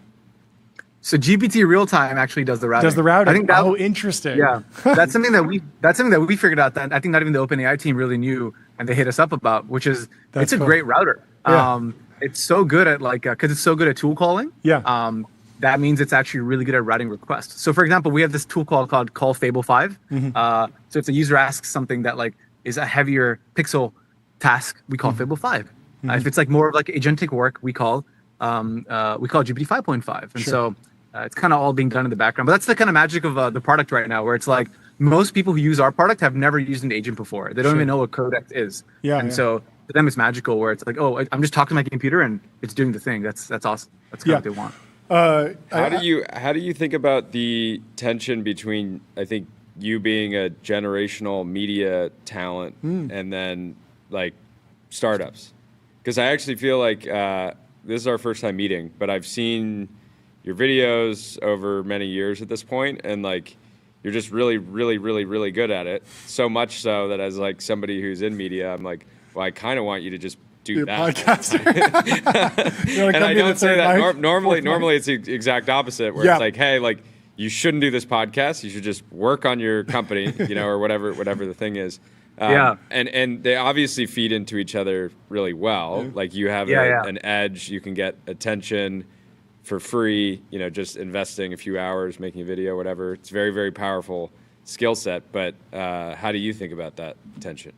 So GPT Real-Time actually does the routing. Does the routing? I think interesting. Yeah, that's something that we figured out that I think not even the OpenAI team really knew, and they hit us up about, which is it's a great router. Yeah. It's so good at because it's so good at tool calling. Yeah. That means it's actually really good at routing requests. So for example, we have this tool called Call Fable 5. So if the user asks something that like is a heavier pixel task, we call Fable 5. If it's like more of like agentic work, we call GPT 5.5. And so it's kind of all being done in the background. But that's the kind of magic of the product right now, where it's like most people who use our product have never used an agent before. They don't even know what Codex is. So for them, it's magical, where it's like, oh, I'm just talking to my computer and it's doing the thing. That's awesome. That's kind of what they want. How do you think about the tension between, I think, you being a generational media talent and then like startups? Because I actually feel like this is our first time meeting, but I've seen your videos over many years at this point, and like you're just really, really, really, really good at it. So much so that as like somebody who's in media, I'm like, well, I kind of want you to just do that. Podcaster. And I don't say that normally it's the exact opposite, where it's like, hey, like you shouldn't do this podcast. You should just work on your company, or whatever the thing is. And they obviously feed into each other really well. Like you have an edge. You can get attention for free, just investing a few hours, making a video, whatever. It's very, very powerful skill set. But how do you think about that tension?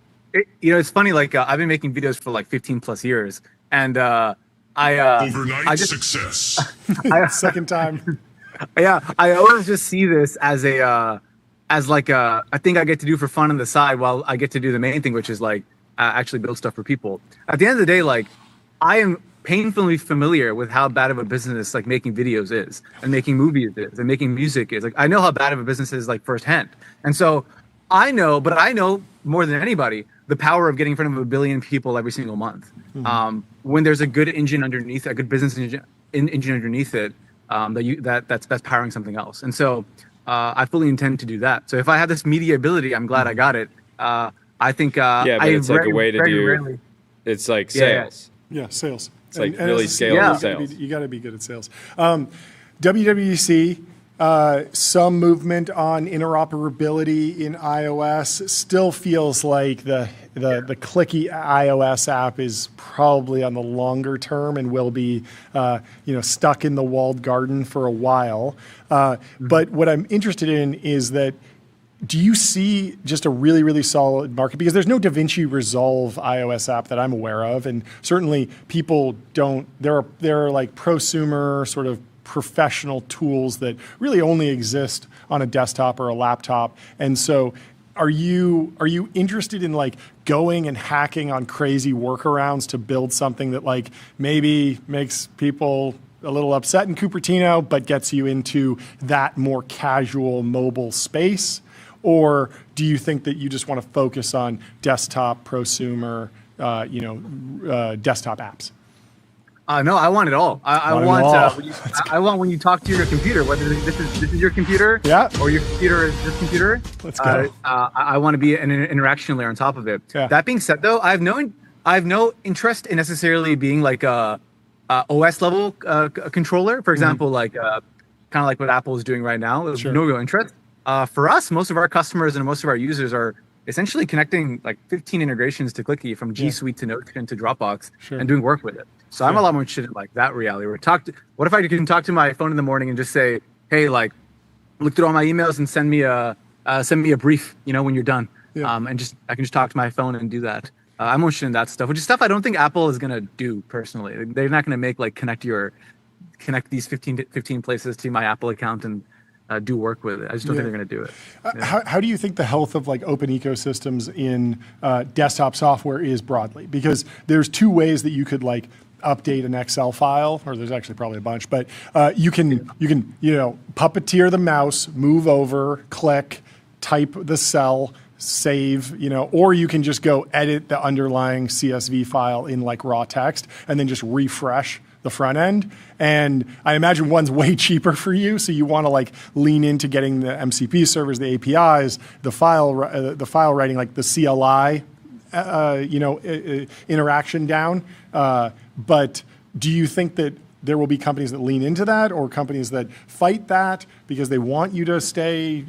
It's funny. Like I've been making videos for like 15 plus years, and overnight success. Second time. Yeah, I always just see this as a thing I get to do for fun on the side while I get to do the main thing, which is like actually build stuff for people. At the end of the day, like I am painfully familiar with how bad of a business like making videos is and making movies is and making music is. Like I know how bad of a business is like firsthand. And so I know more than anybody the power of getting in front of 1 billion people every single month. When there's a good engine underneath, a good business engine underneath it, that's powering something else. And so I fully intend to do that. So if I have this media ability, I'm glad I got it. I think but it's like a way to do. Rarely, it's like sales. Yeah, sales. It's like really scalable sales. You got to be good at sales. WWDC, some movement on interoperability in iOS. Still feels like the Clicky iOS app is probably on the longer term and will be stuck in the walled garden for a while. But what I'm interested in is that, do you see just a really, really solid market? Because there's no DaVinci Resolve iOS app that I'm aware of, and certainly people don't. There are like prosumer sort of professional tools that really only exist on a desktop or a laptop. And so, are you interested in like going and hacking on crazy workarounds to build something that like maybe makes people a little upset in Cupertino, but gets you into that more casual mobile space? Or do you think that you just want to focus on desktop, prosumer, desktop apps? No, I want it all. I want when you talk to your computer, whether this is your computer, or your computer is this computer. Let's go. I want to be an interaction layer on top of it. Yeah. That being said, though, I have no interest in necessarily being like a OS level controller. For example, like kind of like what Apple is doing right now. There's no real interest. For us, most of our customers and most of our users are essentially connecting like 15 integrations to Clicky from G Suite to Notion to Dropbox and doing work with it. So I'm a lot more interested in like that reality. What if I can talk to my phone in the morning and just say, hey, like look through all my emails and send me a brief, when you're done. And I can just talk to my phone and do that. I'm more interested in that stuff, which is stuff I don't think Apple is gonna do personally. They're not gonna make like connect these 15 places to my Apple account and do work with it. I just don't think they're going to do it. How do you think the health of like open ecosystems in desktop software is broadly? Because there's two ways that you could like update an Excel file, or there's actually probably a bunch, but you can puppeteer the mouse, move over, click, type the cell, save, or you can just go edit the underlying CSV file in like raw text and then just refresh the front end. And I imagine one's way cheaper for you, so you want to like lean into getting the MCP servers, the APIs, the file writing, like the CLI, interaction down. But do you think that there will be companies that lean into that, or companies that fight that because they want you to stay,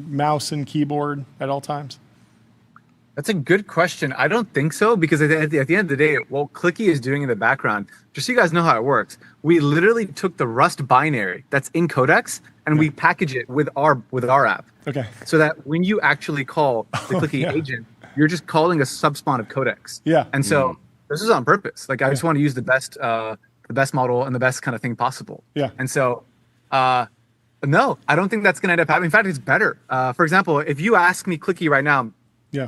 mouse and keyboard at all times? That's a good question. I don't think so, because at the end of the day, what Clicky is doing in the background, just so you guys know how it works, we literally took the Rust binary that's in Codex and we package it with our app. Okay. So that when you actually call the Clicky agent, you're just calling a subspawn of Codex. Yeah. And so this is on purpose. Like I just want to use the best model and the best kind of thing possible. Yeah. And so, no, I don't think that's going to end up happening. In fact, it's better. For example, if you ask me Clicky right now,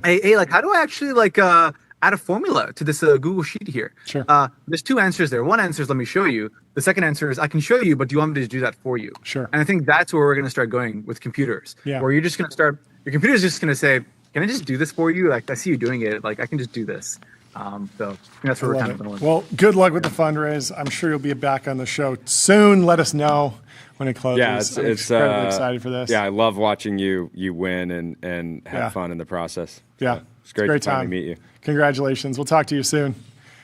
hey, like, how do I actually like add a formula to this Google sheet here? Sure. There's two answers there. One answer is let me show you. The second answer is I can show you, but do you want me to do that for you? Sure. And I think that's where we're going to start going with computers. Yeah. Where you're just going to start. Your computer's just going to say, "Can I just do this for you? Like I see you doing it. Like I can just do this." So I think that's where we're kind of going. Well, good luck with the fundraise. I'm sure you'll be back on the show soon. Let us know when it closes. Yeah, I'm incredibly excited for this. Yeah, I love watching you win and have fun in the process. Yeah. It's great to time. finally meet you. Congratulations. We'll talk to you soon.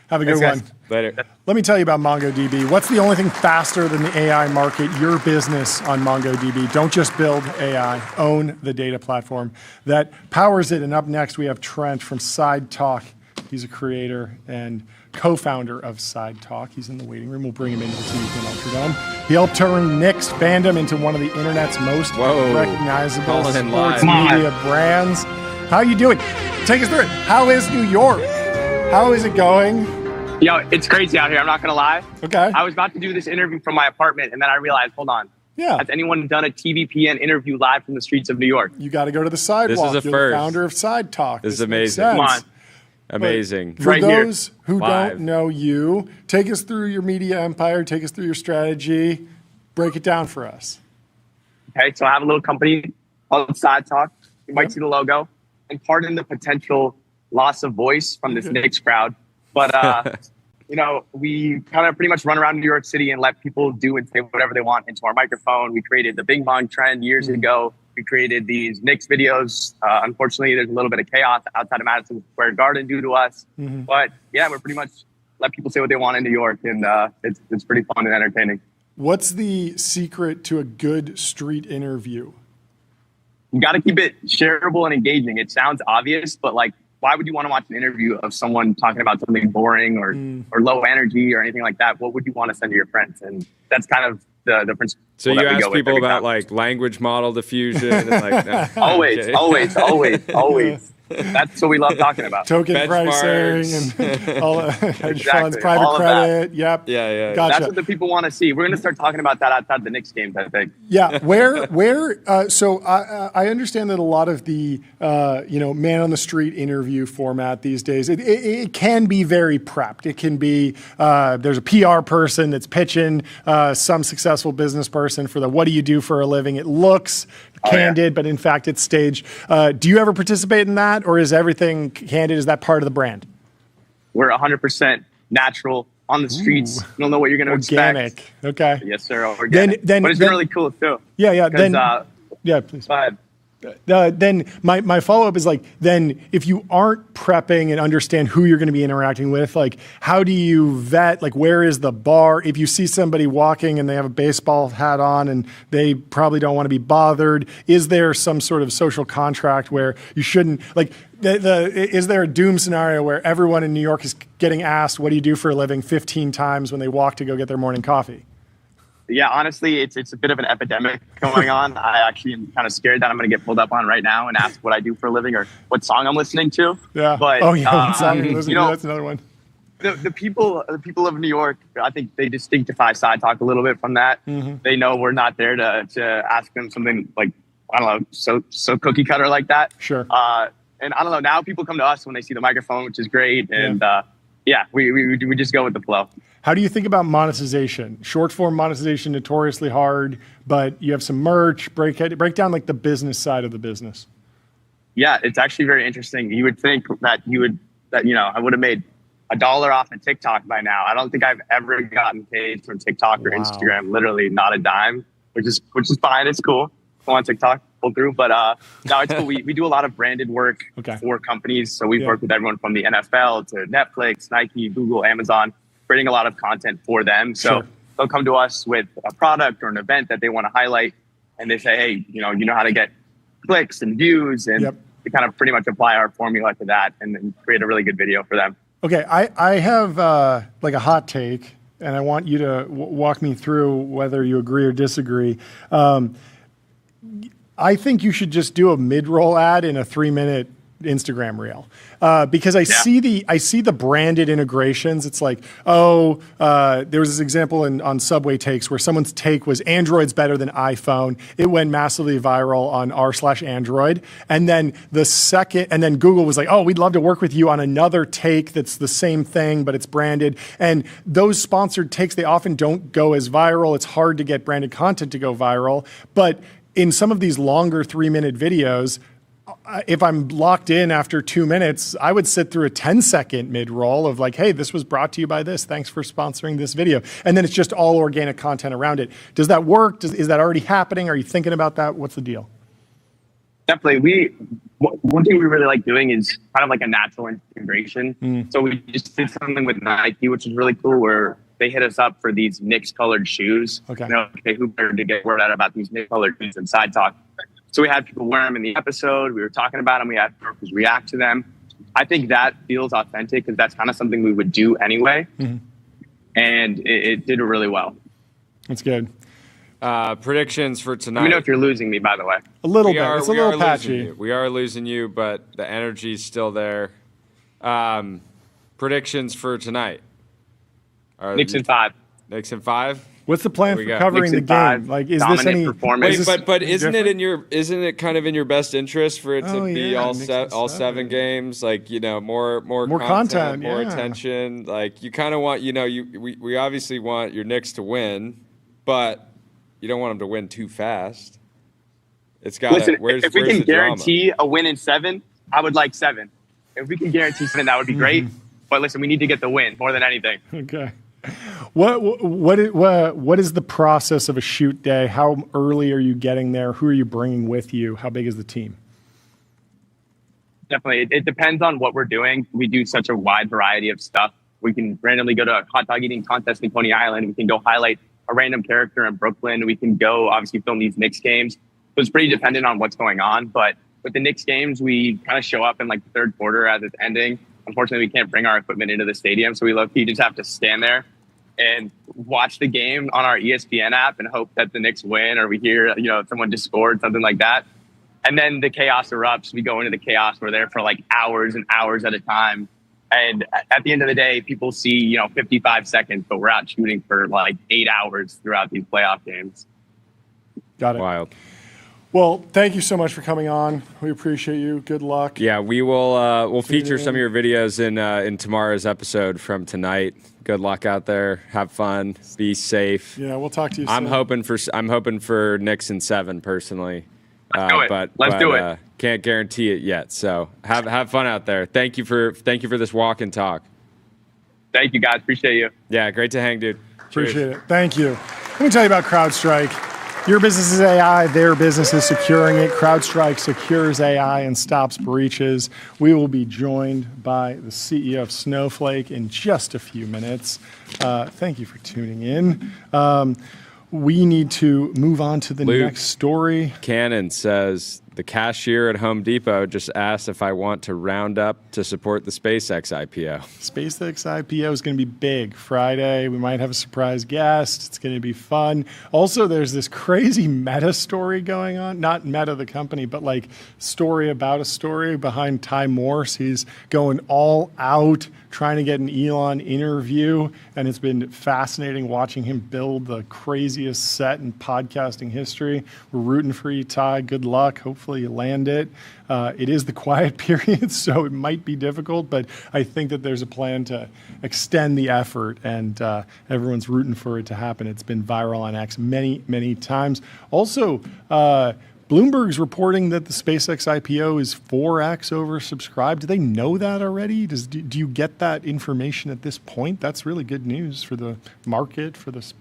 Have a good one. Later. Let me tell you about MongoDB. What's the only thing faster than the AI market? Your business on MongoDB. Don't just build AI. Own the data platform that powers it. And up next, we have Trent from Sidetalk. He's a creator and co-founder of Sidetalk. He's in the waiting room. We'll bring him into the TV in Ultradome. He helped turn Knicks fandom into one of the internet's most recognizable sports media brands. How you doing? Take us through it. How is New York? How is it going? Yo, it's crazy out here. I'm not going to lie. Okay. I was about to do this interview from my apartment, and then I realized, hold on. Yeah. Has anyone done a TVPN interview live from the streets of New York? You got to go to the sidewalk. This is a You're first. The founder of Sidetalk. This is amazing. Come on. Amazing. For Right those here. who Live. don't know you, take us through your media empire, take us through your strategy, break it down for us. Okay, so I have a little company called Sidetalk. You might see the logo. And pardon the potential loss of voice from this Knicks crowd. But, you know, we kind of pretty much run around New York City and let people do and say whatever they want into our microphone. We created the Bing Bong trend years ago. We created these Knicks videos. Unfortunately, there's a little bit of chaos outside of Madison Square Garden due to us. But yeah, we're pretty much let people say what they want in New York. And it's pretty fun and entertaining. What's the secret to a good street interview? You got to keep it shareable and engaging. It sounds obvious, but like, why would you want to watch an interview of someone talking about something boring or low energy or anything like that? What would you want to send to your friends? And that's kind of the principle. So you ask people about like language model diffusion and like no. always. That's what we love talking about. Token pricing and all hedge funds, private all credit. Yep. Yeah. Gotcha. That's what the people want to see. We're going to start talking about that outside the Knicks games, I think. Yeah, so I understand that a lot of the, man on the street interview format these days, it can be very prepped. It can be, there's a PR person that's pitching some successful business person for the what do you do for a living. It looks candid, but in fact it's staged. Do you ever participate in that, or is everything candid? Is that part of the brand? We're 100% natural. On the streets, you don't know what you're going to expect. Organic. Okay. Yes, sir. Organic. But it's been really cool too. Yeah. Please. Go ahead. Then my follow-up is like, then if you aren't prepping and understand who you're going to be interacting with, like how do you vet, like where is the bar? If you see somebody walking and they have a baseball hat on and they probably don't want to be bothered, is there some sort of social contract where you shouldn't, like is there a doom scenario where everyone in New York is getting asked, what do you do for a living 15 times when they walk to go get their morning coffee? Yeah, honestly, it's a bit of an epidemic going on. I actually am kind of scared that I'm going to get pulled up on right now and asked what I do for a living or what song I'm listening to. Yeah. But, what song you're listening to? That's another one. The people of New York, I think they distinctify Sidetalk a little bit from that. They know we're not there to ask them something like, I don't know, so cookie cutter like that. Sure. And I don't know, now people come to us when they see the microphone, which is great. And we just go with the flow. How do you think about monetization? Short form monetization, notoriously hard, but you have some merch. Break down like the business side of the business. Yeah, it's actually very interesting. You would think that I would have made $1 off of TikTok by now. I don't think I've ever gotten paid from TikTok or Instagram. Literally not a dime, which is fine. It's cool. Go on TikTok, pull through. But no, it's cool. We do a lot of branded work for companies. So we've worked with everyone from the NFL to Netflix, Nike, Google, Amazon, creating a lot of content for them. So they'll come to us with a product or an event that they want to highlight. And they say, hey, you know how to get clicks and views. And we kind of pretty much apply our formula to that and then create a really good video for them. Okay, I have like a hot take, and I want you to walk me through whether you agree or disagree. I think you should just do a mid-roll ad in a 3-minute Instagram reel because I see the branded integrations. It's like, there was this example on Subway Takes where someone's take was Android's better than iPhone. It went massively viral on r/Android, and then Google was like, oh, we'd love to work with you on another take that's the same thing but it's branded. And those sponsored takes, they often don't go as viral. It's hard to get branded content to go viral, but in some of these longer 3-minute videos, if I'm locked in after 2 minutes, I would sit through a 10-second mid-roll of like, hey, this was brought to you by this. Thanks for sponsoring this video. And then it's just all organic content around it. Does that work? Is that already happening? Are you thinking about that? What's the deal? Definitely. One thing we really like doing is kind of like a natural integration. So we just did something with Nike, which is really cool, where they hit us up for these Knicks-colored shoes. Okay, who better to get word out about these Knicks-colored shoes than Sidetalk? So we had people wear them in the episode. We were talking about them. We had workers react to them. I think that feels authentic because that's kind of something we would do anyway. And it did really well. That's good. Predictions for tonight. Let me know if you're losing me, by the way. A little bit. It's a little patchy. We are losing you, but the energy's still there. Predictions for tonight. Knicks in 5. Knicks in 5? What's the plan we for go. covering the Nixon five, game? Like, is this dominant any performance. is Wait, this but isn't it different? isn't it kind of in your best interest for it to Oh, be yeah, all Nixon all seven. 7 games? Like, more content, more yeah. attention. Like, you kind of want, we obviously want your Knicks to win, but you don't want them to win too fast. It's got Listen, where's if we can the drama? guarantee a win in 7, I would like 7. If we can guarantee 7, that would be great. But listen, we need to get the win more than anything. Okay. What is the process of a shoot day? How early are you getting there? Who are you bringing with you? How big is the team? Definitely. It depends on what we're doing. We do such a wide variety of stuff. We can randomly go to a hot dog eating contest in Coney Island. We can go highlight a random character in Brooklyn. We can go obviously film these Knicks games. So it's pretty dependent on what's going on. But with the Knicks games, we kind of show up in like the third quarter as it's ending. Unfortunately, we can't bring our equipment into the stadium. So we low-key just have to stand there and watch the game on our ESPN app and hope that the Knicks win, or we hear, someone just scored, something like that. And then the chaos erupts. We go into the chaos. We're there for like hours and hours at a time. And at the end of the day, people see, 55 seconds, but we're out shooting for like 8 hours throughout these playoff games. Got it. Wild. Well, thank you so much for coming on. We appreciate you. Good luck. Yeah, we will. We'll feature some of your videos in tomorrow's episode from tonight. Good luck out there. Have fun. Be safe. Yeah, we'll talk to you I'm soon. hoping for Knicks in 7 personally. Let's do it. But Let's do it. Can't guarantee it yet. So have fun out there. Thank you for this walk and talk. Thank you, guys. Appreciate you. Yeah, great to hang, dude. Appreciate it. Thank you. Let me tell you about CrowdStrike. Your business is AI, their business is securing it. CrowdStrike secures AI and stops breaches. We will be joined by the CEO of Snowflake in just a few minutes. Thank you for tuning in. We need to move on to the next story. Cannon says, the cashier at Home Depot just asked if I want to round up to support the SpaceX IPO. SpaceX IPO is going to be big. Friday, we might have a surprise guest. It's going to be fun. Also, there's this crazy meta story going on. Not Meta, the company, but like story about a story behind Ty Morse. He's going all out, trying to get an Elon interview. And it's been fascinating watching him build the craziest set in podcasting history. We're rooting for you, Ty. Good luck. Hopefully you land it. It is the quiet period, so it might be difficult, but I think that there's a plan to extend the effort, and everyone's rooting for it to happen. It's been viral on X many, many times. Also, Bloomberg's reporting that the SpaceX IPO is 4x oversubscribed. Do they know that already? Do you get that information at this point? That's really good news for the market, for the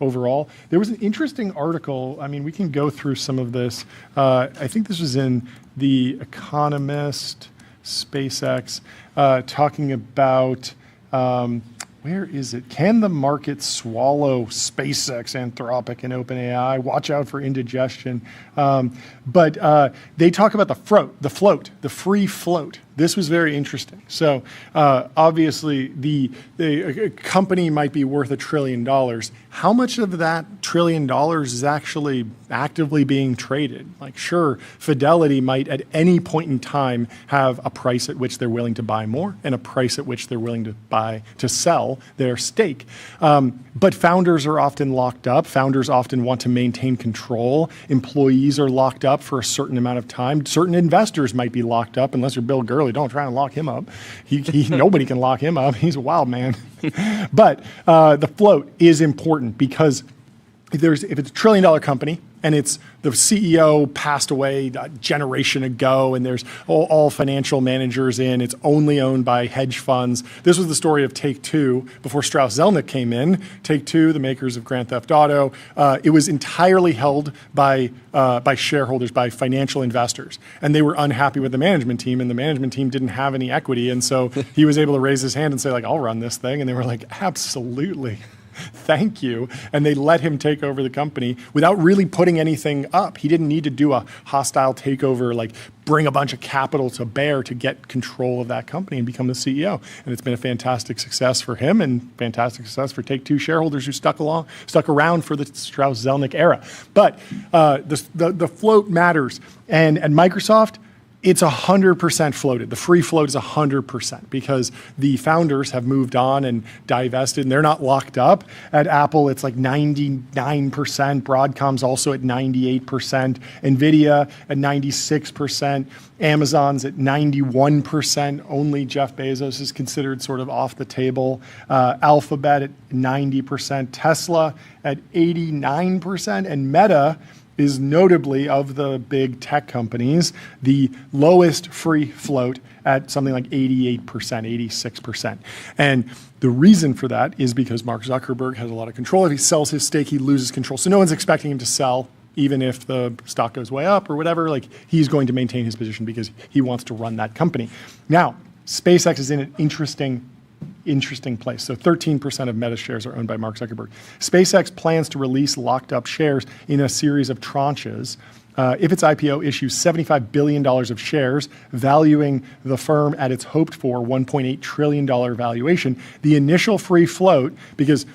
overall. There was an interesting article. I mean, we can go through some of this. I think this was in The Economist, SpaceX, talking about, where is it? Can the market swallow SpaceX, Anthropic, and OpenAI? Watch out for indigestion. But they talk about the free float. This was very interesting. So obviously, the company might be worth $1 trillion. How much of that $1 trillion is actually actively being traded? Like, sure, Fidelity might at any point in time have a price at which they're willing to buy more and a price at which they're willing to sell their stake. But founders are often locked up. Founders often want to maintain control. Employees are locked up for a certain amount of time. Certain investors might be locked up, unless you're Bill Gurley. Don't try and lock him up. Nobody can lock him up. He's a wild man. But the float is important because if it's $1 trillion company and it's the CEO passed away a generation ago and there's all financial managers in, it's only owned by hedge funds. This was the story of Take-Two before Strauss Zelnick came in. Take-Two, the makers of Grand Theft Auto, it was entirely held by shareholders, by financial investors. And they were unhappy with the management team, and the management team didn't have any equity. And so he was able to raise his hand and say, like, I'll run this thing. And they were like, absolutely. Thank you. And they let him take over the company without really putting anything up. He didn't need to do a hostile takeover, like bring a bunch of capital to bear to get control of that company and become the CEO. And it's been a fantastic success for him and fantastic success for Take-Two shareholders who stuck around for the Strauss Zelnick era. But the float matters. And at Microsoft, It's 100% floated. The free float is 100% because the founders have moved on and divested, and they're not locked up. At Apple, it's like 99%. Broadcom's also at 98%. NVIDIA at 96%. Amazon's at 91%. Only Jeff Bezos is considered sort of off the table. Alphabet at 90%. Tesla at 89%. And Meta is notably, of the big tech companies, the lowest free float at something like 88%, 86%. And the reason for that is because Mark Zuckerberg has a lot of control. If he sells his stake, he loses control. So no one's expecting him to sell, even if the stock goes way up or whatever. Like, he's going to maintain his position because he wants to run that company. Now, SpaceX is in an interesting place. So 13% of Meta shares are owned by Mark Zuckerberg. SpaceX plans to release locked up shares in a series of tranches. If its IPO issues $75 billion of shares, valuing the firm at its hoped for $1.8 trillion valuation, the initial free float, because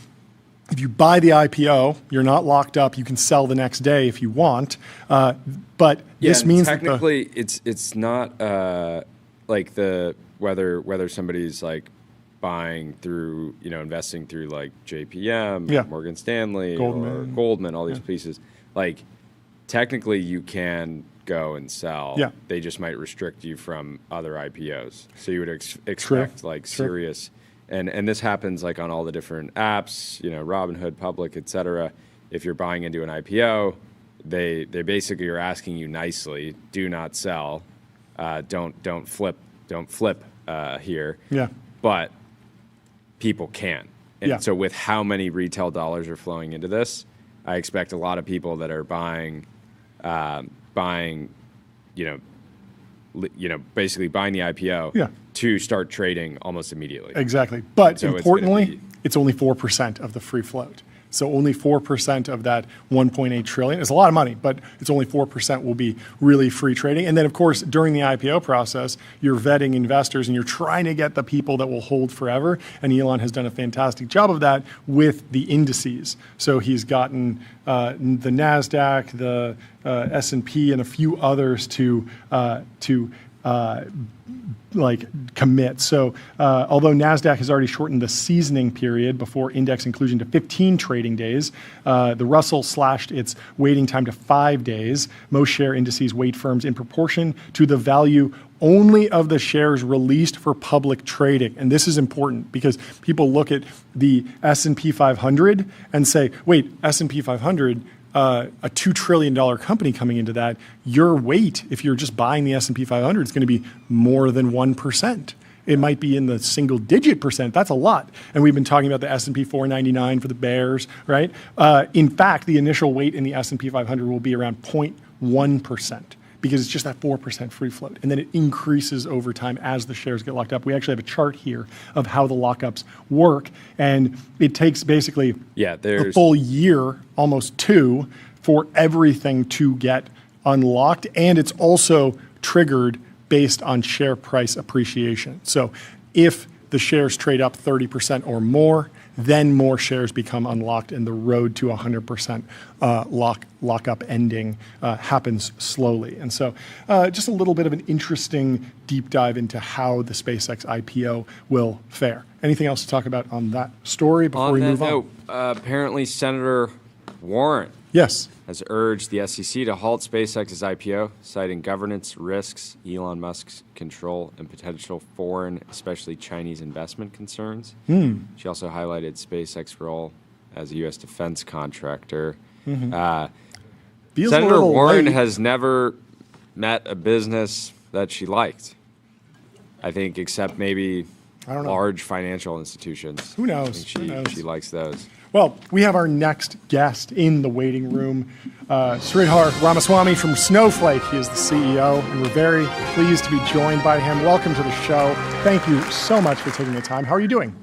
if you buy the IPO, you're not locked up. You can sell the next day if you want. But this means technically it's not like the whether somebody's like buying through, investing through like JPM, Morgan Stanley, or Goldman, all these pieces. Like, technically you can go and sell. Yeah. They just might restrict you from other IPOs. So you would expect like serious, and this happens like on all the different apps, Robinhood, Public, et cetera. If you're buying into an IPO, they basically are asking you nicely, do not sell, don't flip here. Yeah. But people can. And so with how many retail dollars are flowing into this, I expect a lot of people that are buying, basically buying the IPO to start trading almost immediately. Exactly. But so importantly, it's only 4% of the free float. So only 4% of that 1.8 trillion. It's a lot of money, but it's only 4% will be really free trading. And then, of course, during the IPO process, you're vetting investors and you're trying to get the people that will hold forever. And Elon has done a fantastic job of that with the indices. So he's gotten the NASDAQ, the S&P, and a few others to commit. So although NASDAQ has already shortened the seasoning period before index inclusion to 15 trading days, the Russell slashed its waiting time to 5 days. Most share indices weight firms in proportion to the value only of the shares released for public trading. And this is important because people look at the S&P 500 and say, wait, S&P 500, a $2 trillion company coming into that, your weight, if you're just buying the S&P 500, is going to be more than 1%. It might be in the single-digit percent. That's a lot. And we've been talking about the S&P 499 for the bears, right? In fact, the initial weight in the S&P 500 will be around 0.1%. because it's just that 4% free float. And then it increases over time as the shares get locked up. We actually have a chart here of how the lockups work. And it takes basically a full year, almost 2, for everything to get unlocked. And it's also triggered based on share price appreciation. So if the shares trade up 30% or more, then more shares become unlocked and the road to 100% lockup ending happens slowly. And so just a little bit of an interesting deep dive into how the SpaceX IPO will fare. Anything else to talk about on that story before we move on? Apparently Senator Warren has urged the SEC to halt SpaceX's IPO, citing governance risks, Elon Musk's control, and potential foreign, especially Chinese investment concerns. She also highlighted SpaceX's role as a U.S. defense contractor. Senator Warren has never met a business that she liked, I think, except maybe large financial institutions. Who knows? I think she likes those. Well, we have our next guest in the waiting room, Sridhar Ramaswamy from Snowflake. He is the CEO, and we're very pleased to be joined by him. Welcome to the show. Thank you so much for taking the time. How are you doing?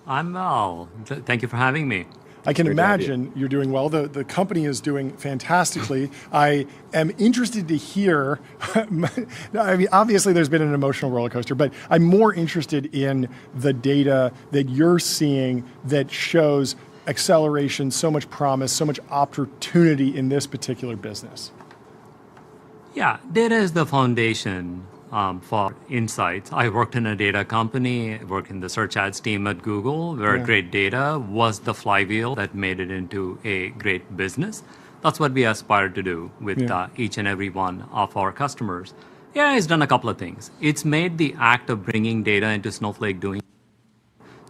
I'm well. Thank you for having me. I can imagine you're doing well. The company is doing fantastically. I am interested to hear, I mean, obviously there's been an emotional roller coaster, but I'm more interested in the data that you're seeing that shows acceleration, so much promise, so much opportunity in this particular business. Yeah, data is the foundation for insights. I worked in a data company, I worked in the search ads team at Google, where great data was the flywheel that made it into a great business. That's what we aspire to do with each and every one of our customers. AI has done a couple of things. It's made the act of bringing data into Snowflake doing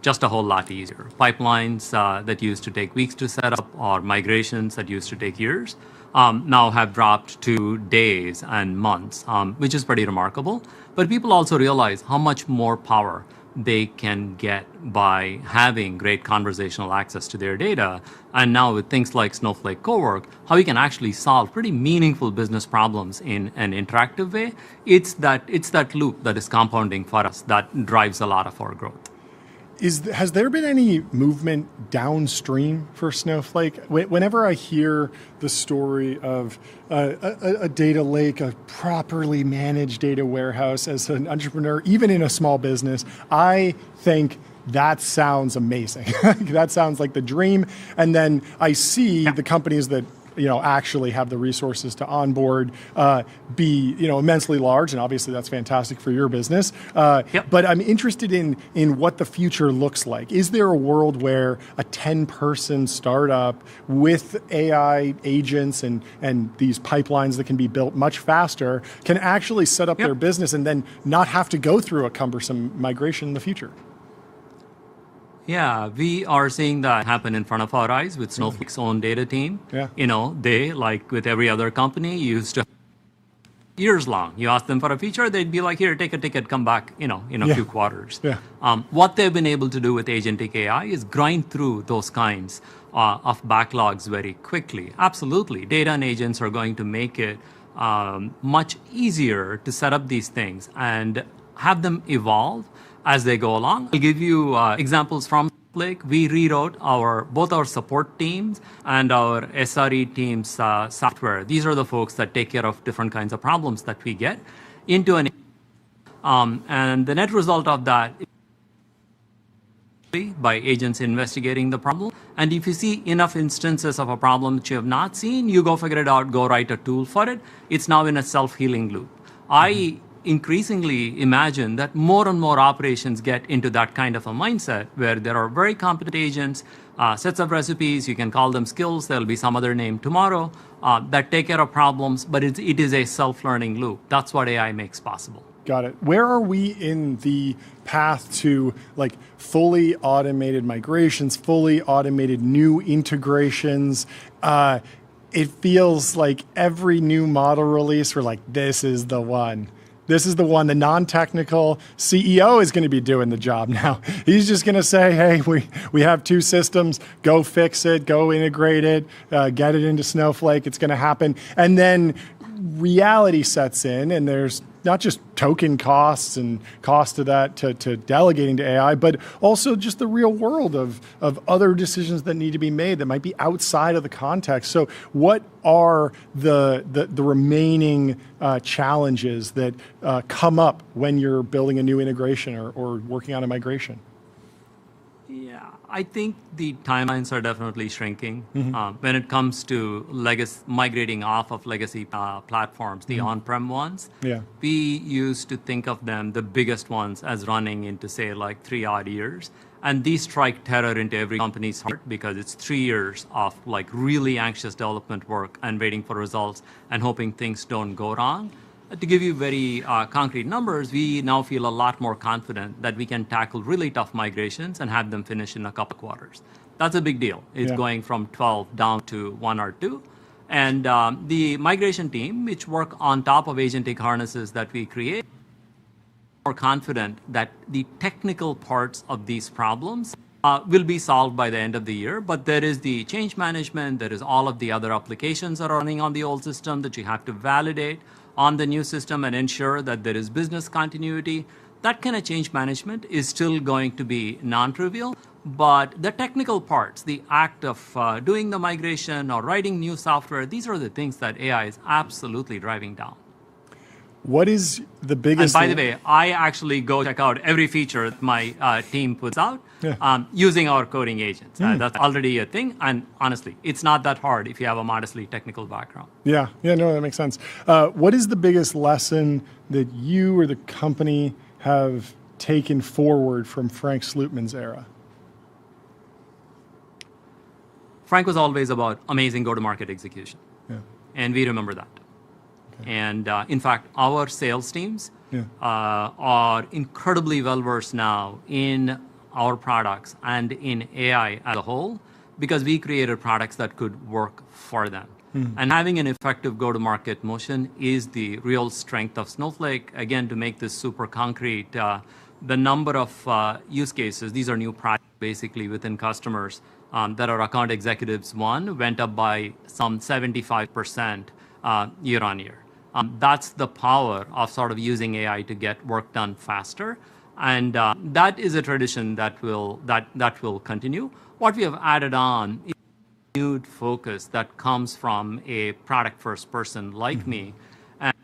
just a whole lot easier. Pipelines that used to take weeks to set up or migrations that used to take years now have dropped to days and months, which is pretty remarkable. But people also realize how much more power they can get by having great conversational access to their data. And now with things like Snowflake Cowork, how we can actually solve pretty meaningful business problems in an interactive way. It's that loop that is compounding for us that drives a lot of our growth. Has there been any movement downstream for Snowflake? Whenever I hear the story of a data lake, a properly managed data warehouse as an entrepreneur, even in a small business, I think that sounds amazing. That sounds like the dream. And then I see the companies that actually have the resources to onboard, be immensely large, and obviously that's fantastic for your business. But I'm interested in what the future looks like. Is there a world where a 10-person startup with AI agents and these pipelines that can be built much faster can actually set up their business and then not have to go through a cumbersome migration in the future? Yeah, we are seeing that happen in front of our eyes with Snowflake's own data team. They, like with every other company, used to years long. You ask them for a feature, they'd be like, here, take a ticket, come back, in a few quarters. What they've been able to do with agentic AI is grind through those kinds of backlogs very quickly. Absolutely. Data and agents are going to make it much easier to set up these things and have them evolve as they go along. I'll give you examples from Snowflake. We rewrote both our support teams and our SRE teams' software. These are the folks that take care of different kinds of problems that we get into an and the net result of that is by agents investigating the problem. And if you see enough instances of a problem that you have not seen, you go figure it out, go write a tool for it. It's now in a self-healing loop. I increasingly imagine that more and more operations get into that kind of a mindset where there are very competent agents, sets of recipes, you can call them skills, there'll be some other name tomorrow, that take care of problems, but it is a self-learning loop. That's what AI makes possible. Got it. Where are we in the path to fully automated migrations, fully automated new integrations? It feels like every new model release, we're like, this is the one. This is the one. The non-technical CEO is going to be doing the job now. He's just going to say, hey, we have two systems. Go fix it. Go integrate it. Get it into Snowflake. It's going to happen. And then reality sets in, and there's not just token costs and cost to that to delegating to AI, but also just the real world of other decisions that need to be made that might be outside of the context. So what are the remaining challenges that come up when you're building a new integration or working on a migration? Yeah, I think the timelines are definitely shrinking when it comes to migrating off of legacy platforms, the on-prem ones. We used to think of them, the biggest ones, as running into, say, 3 odd years. And these strike terror into every company's heart because it's 3 years of really anxious development work and waiting for results and hoping things don't go wrong. To give you very concrete numbers, we now feel a lot more confident that we can tackle really tough migrations and have them finish in a couple of quarters. That's a big deal. It's going from 12 down to 1 or 2. And the migration team, which work on top of agentic harnesses that we create, more confident that the technical parts of these problems will be solved by the end of the year. But there is the change management, there is all of the other applications that are running on the old system that you have to validate on the new system and ensure that there is business continuity. That kind of change management is still going to be non-trivial, but the technical parts, the act of doing the migration or writing new software, these are the things that AI is absolutely driving down. What is the And biggest? by the way, I actually go check out every feature that my team puts out using our coding agents. That's already a thing. And honestly, it's not that hard if you have a modestly technical background. Yeah, no, that makes sense. What is the biggest lesson that you or the company have taken forward from Frank Slootman's era? Frank was always about amazing go-to-market execution. Yeah. And we remember that. Okay. And in fact, our sales teams are incredibly well-versed now in our products and in AI as a whole, because we created products that could work for them. And having an effective go-to-market motion is the real strength of Snowflake. Again, to make this super concrete, the number of use cases, these are new products basically within customers that our account executives went up by some 75% year on year. That's the power of sort of using AI to get work done faster. And that is a tradition that will continue. What we have added on is renewed focus that comes from a product-first person like me. And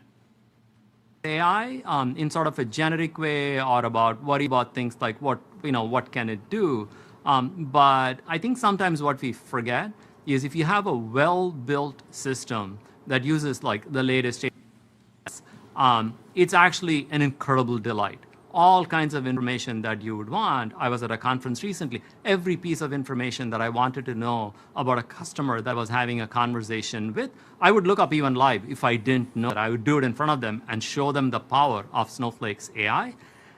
AI in sort of a generic way, or worry about things like what can it do. But I think sometimes what we forget is if you have a well-built system that uses like the latest, it's actually an incredible delight. All kinds of information that you would want. I was at a conference recently. Every piece of information that I wanted to know about a customer that I was having a conversation with, I would look up even live. If I didn't know that, I would do it in front of them and show them the power of Snowflake's AI.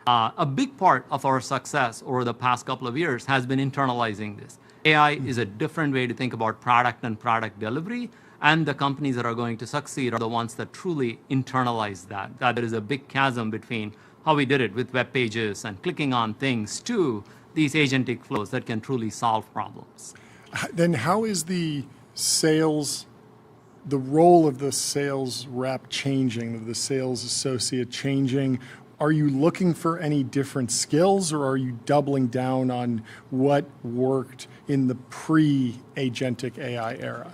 A big part of our success over the past couple of years has been internalizing this. AI is a different way to think about product and product delivery, and the companies that are going to succeed are the ones that truly internalize that. That there is a big chasm between how we did it with web pages and clicking on things to these agentic flows that can truly solve problems. Then how is the role of the sales rep changing, of the sales associate changing? Are you looking for any different skills, or are you doubling down on what worked in the pre-agentic AI era?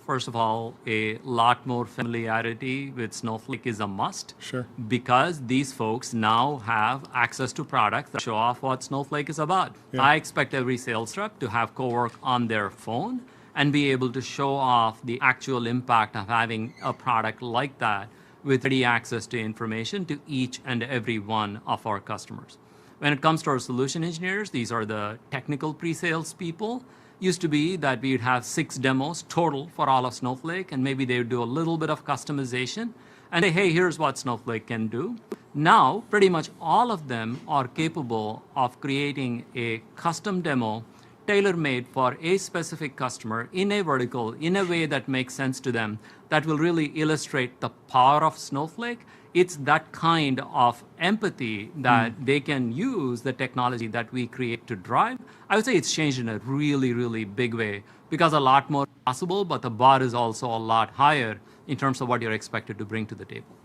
First of all, a lot more familiarity with Snowflake is a must. Sure. Because these folks now have access to products that show off what Snowflake is about. Yeah. I expect every sales rep to have Cowork on their phone and be able to show off the actual impact of having a product like that with ready access to information to each and every one of our customers. When it comes to our solution engineers, these are the technical pre-sales people. Used to be that we'd have 6 demos total for all of Snowflake, and maybe they would do a little bit of customization and say, hey, here's what Snowflake can do. Now, pretty much all of them are capable of creating a custom demo tailor-made for a specific customer in a vertical, in a way that makes sense to them, that will really illustrate the power of Snowflake. It's that kind of empathy that they can use the technology that we create to drive. I would say it's changed in a really, really big way, because a lot more possible, but the bar is also a lot higher in terms of what you're expected to bring to the table.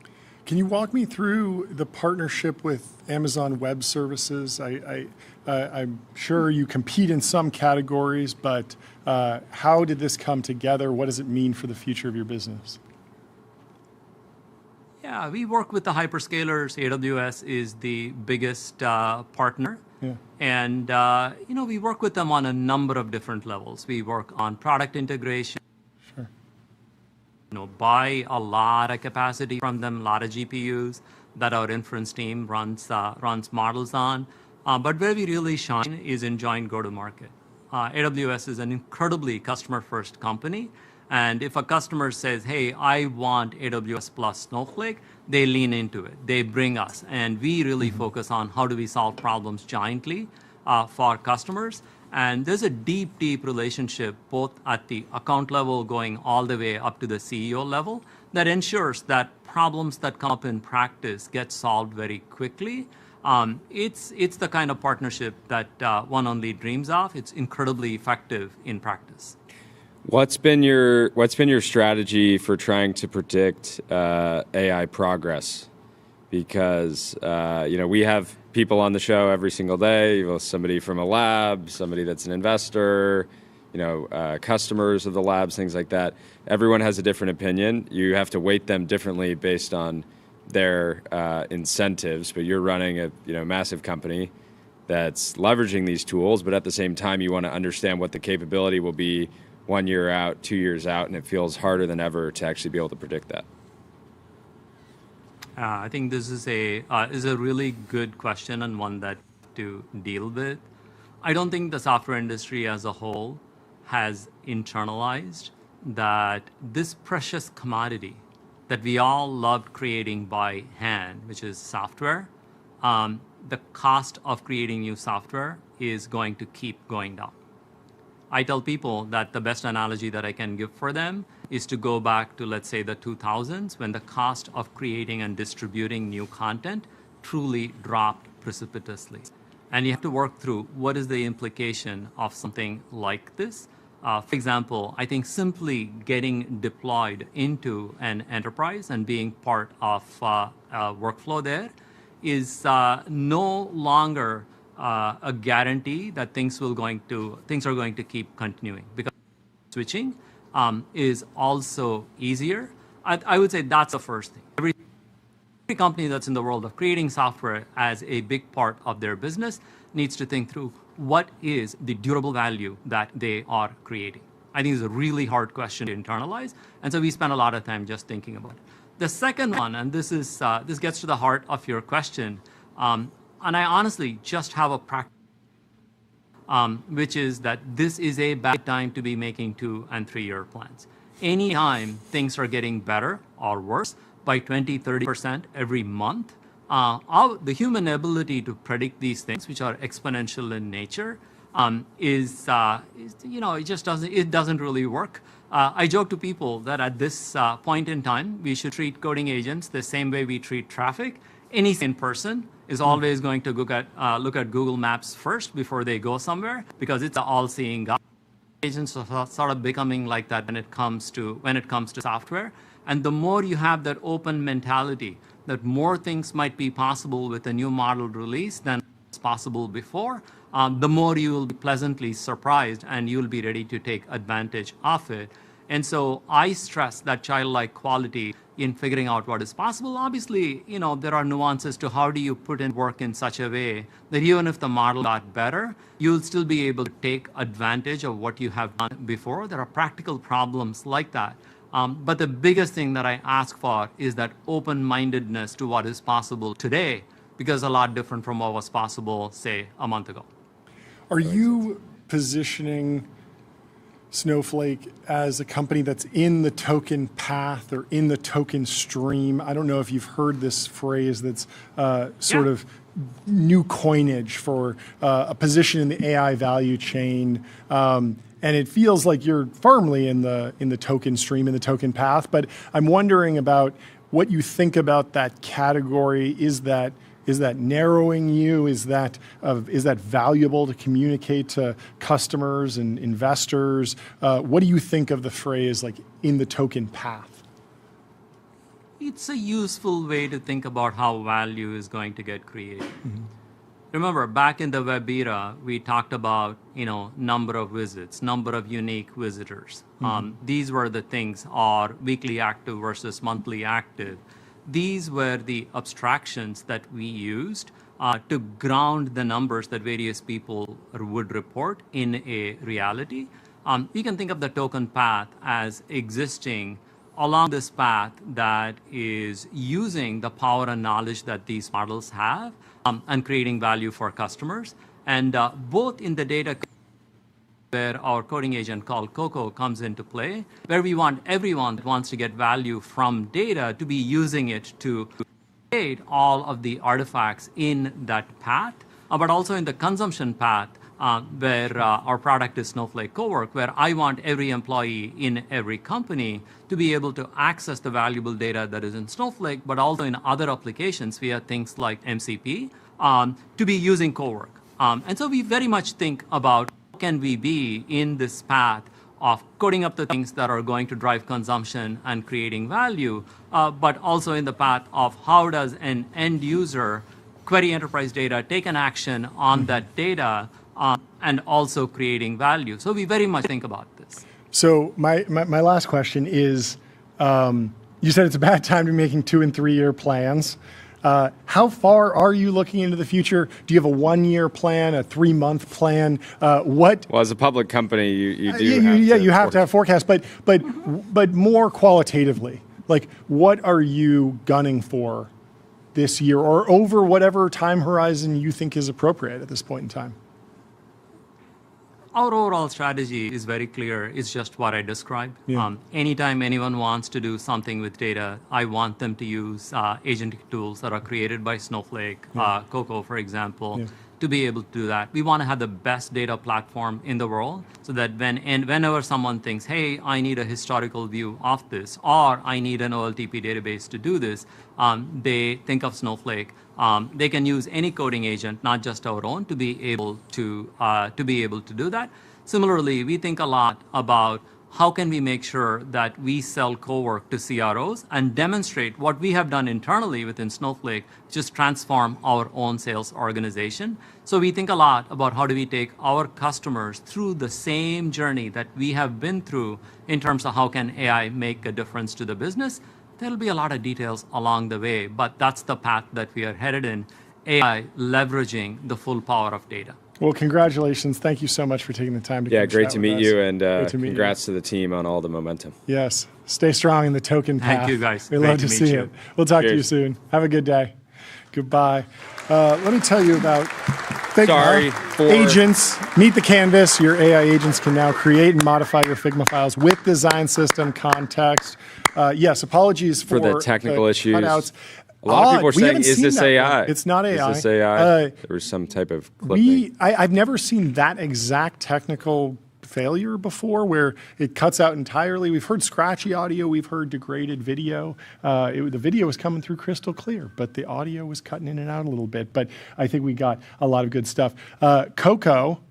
Can you walk me through the partnership with Amazon Web Services? I'm sure you compete in some categories, but how did this come together? What does it mean for the future of your business? Yeah, we work with the hyperscalers. AWS is the biggest partner. Yeah. And we work with them on a number of different levels. We work on product integration. Sure. Buy a lot of capacity from them, a lot of GPUs that our inference team runs models on. But where we really shine is in joint go-to-market. AWS is an incredibly customer-first company. And if a customer says, hey, I want AWS plus Snowflake, they lean into it. They bring us. And we really focus on how do we solve problems jointly for customers. And there's a deep, deep relationship, both at the account level going all the way up to the CEO level, that ensures that problems that come up in practice get solved very quickly. It's the kind of partnership that one only dreams of. It's incredibly effective in practice. What's been your strategy for trying to predict AI progress? Because we have people on the show every single day. Somebody from a lab, somebody that's an investor. customers of the labs, things like that. Everyone has a different opinion. You have to weight them differently based on their incentives. But you're running a massive company that's leveraging these tools, but at the same time, you want to understand what the capability will be 1 year out, 2 years out, and it feels harder than ever to actually be able to predict that. I think this is a really good question and one that to deal with. I don't think the software industry as a whole has internalized that this precious commodity that we all loved creating by hand, which is software, the cost of creating new software is going to keep going down. I tell people that the best analogy that I can give for them is to go back to, let's say, the 2000s, when the cost of creating and distributing new content truly dropped precipitously. And you have to work through what is the implication of something like this. For example, I think simply getting deployed into an enterprise and being part of a workflow there is no longer a guarantee that things are going to keep continuing, because switching is also easier. I would say that's the first thing. Every company that's in the world of creating software as a big part of their business needs to think through what is the durable value that they are creating. I think it's a really hard question to internalize, and so we spend a lot of time just thinking about it. The second one, and this gets to the heart of your question, and I honestly just have a practice, which is that this is a bad time to be making 2- and 3-year plans. Anytime things are getting better or worse by 20-30% every month, the human ability to predict these things, which are exponential in nature, it doesn't really work. I joke to people that at this point in time, we should treat coding agents the same way we treat traffic. Any sane person is always going to look at Google Maps first before they go somewhere, because it's an all-seeing God. Agents are sort of becoming like that when it comes to software. And the more you have that open mentality, that more things might be possible with a new model release than was possible before, the more you will be pleasantly surprised and you'll be ready to take advantage of it. And so I stress that childlike quality in figuring out what is possible. Obviously, there are nuances to how do you put in work in such a way that even if the model got better, you'll still be able to take advantage of what you have done before. There are practical problems like that. But the biggest thing that I ask for is that open-mindedness to what is possible today, because a lot different from what was possible, say, a month ago. Are you positioning Snowflake as a company that's in the token path or in the token stream? I don't know if you've heard this phrase that's sort of new coinage for a position in the AI value chain. And it feels like you're firmly in the token stream, in the token path. But I'm wondering about what you think about that category. Is that narrowing you? Is that valuable to communicate to customers and investors? What do you think of the phrase like in the token path? It's a useful way to think about how value is going to get created. Mm-hmm. Remember, back in the web era, we talked about number of visits, number of unique visitors. Mm-hmm. These were the things, or weekly active versus monthly active. These were the abstractions that we used to ground the numbers that various people would report in a reality. You can think of the token path as existing along this path that is using the power and knowledge that these models have and creating value for customers. And both in the data where our coding agent called Coco comes into play, where we want everyone that wants to get value from data to be using it to create all of the artifacts in that path, but also in the consumption path, where our product is Snowflake Cowork, where I want every employee in every company to be able to access the valuable data that is in Snowflake, but also in other applications via things like MCP, to be using Cowork. And so we very much think about how can we be in this path of coding up the things that are going to drive consumption and creating value, but also in the path of how does an end user query enterprise data, take an action on that data, and also creating value. So we very much think about this. So my last question is, you said it's a bad time to be making 2 and 3 year plans. How far are you looking into the future? Do you have a 1 year plan, a 3 month plan? Well, as a public company, you do you have to have forecasts, but more qualitatively, like what are you gunning for this year or over whatever time horizon you think is appropriate at this point in time? Our overall strategy is very clear. It's just what I described. Yeah. Anytime anyone wants to do something with data, I want them to use agentic tools that are created by Snowflake, Coco, for example, to be able to do that. We want to have the best data platform in the world so that whenever someone thinks, hey, I need a historical view of this, or I need an OLTP database to do this, they think of Snowflake. They can use any coding agent, not just our own, to be able to do that. Similarly, we think a lot about how can we make sure that we sell Cowork to CROs and demonstrate what we have done internally within Snowflake, just transform our own sales organization. So we think a lot about how do we take our customers through the same journey that we have been through in terms of how can AI make a difference to the business. There'll be a lot of details along the way, but that's the path that we are headed in, AI leveraging the full power of data. Well, congratulations. Thank you so much for taking the time to Yeah, come great chat to with meet us. you, and Great to meet congrats to the team on all the momentum. Yes. Stay strong in the token path. Thank you, guys. We Great love to to meet see you. it. We'll talk to you Cheers. soon. Have a good day. Goodbye. Let me tell you about Figma. Agents. Meet the canvas. Your AI agents can now create and modify your Figma files with design system context. Yes, apologies for the technical issues. Cutouts. A lot of people are We saying, haven't is seen this that AI? yet. It's not AI. Is this AI? There was some type of clipping. I've never seen that exact technical failure before where it cuts out entirely. We've heard scratchy audio. We've heard degraded video. The video was coming through crystal clear, but the audio was cutting in and out a little bit. But I think we got a lot of good stuff. Coco,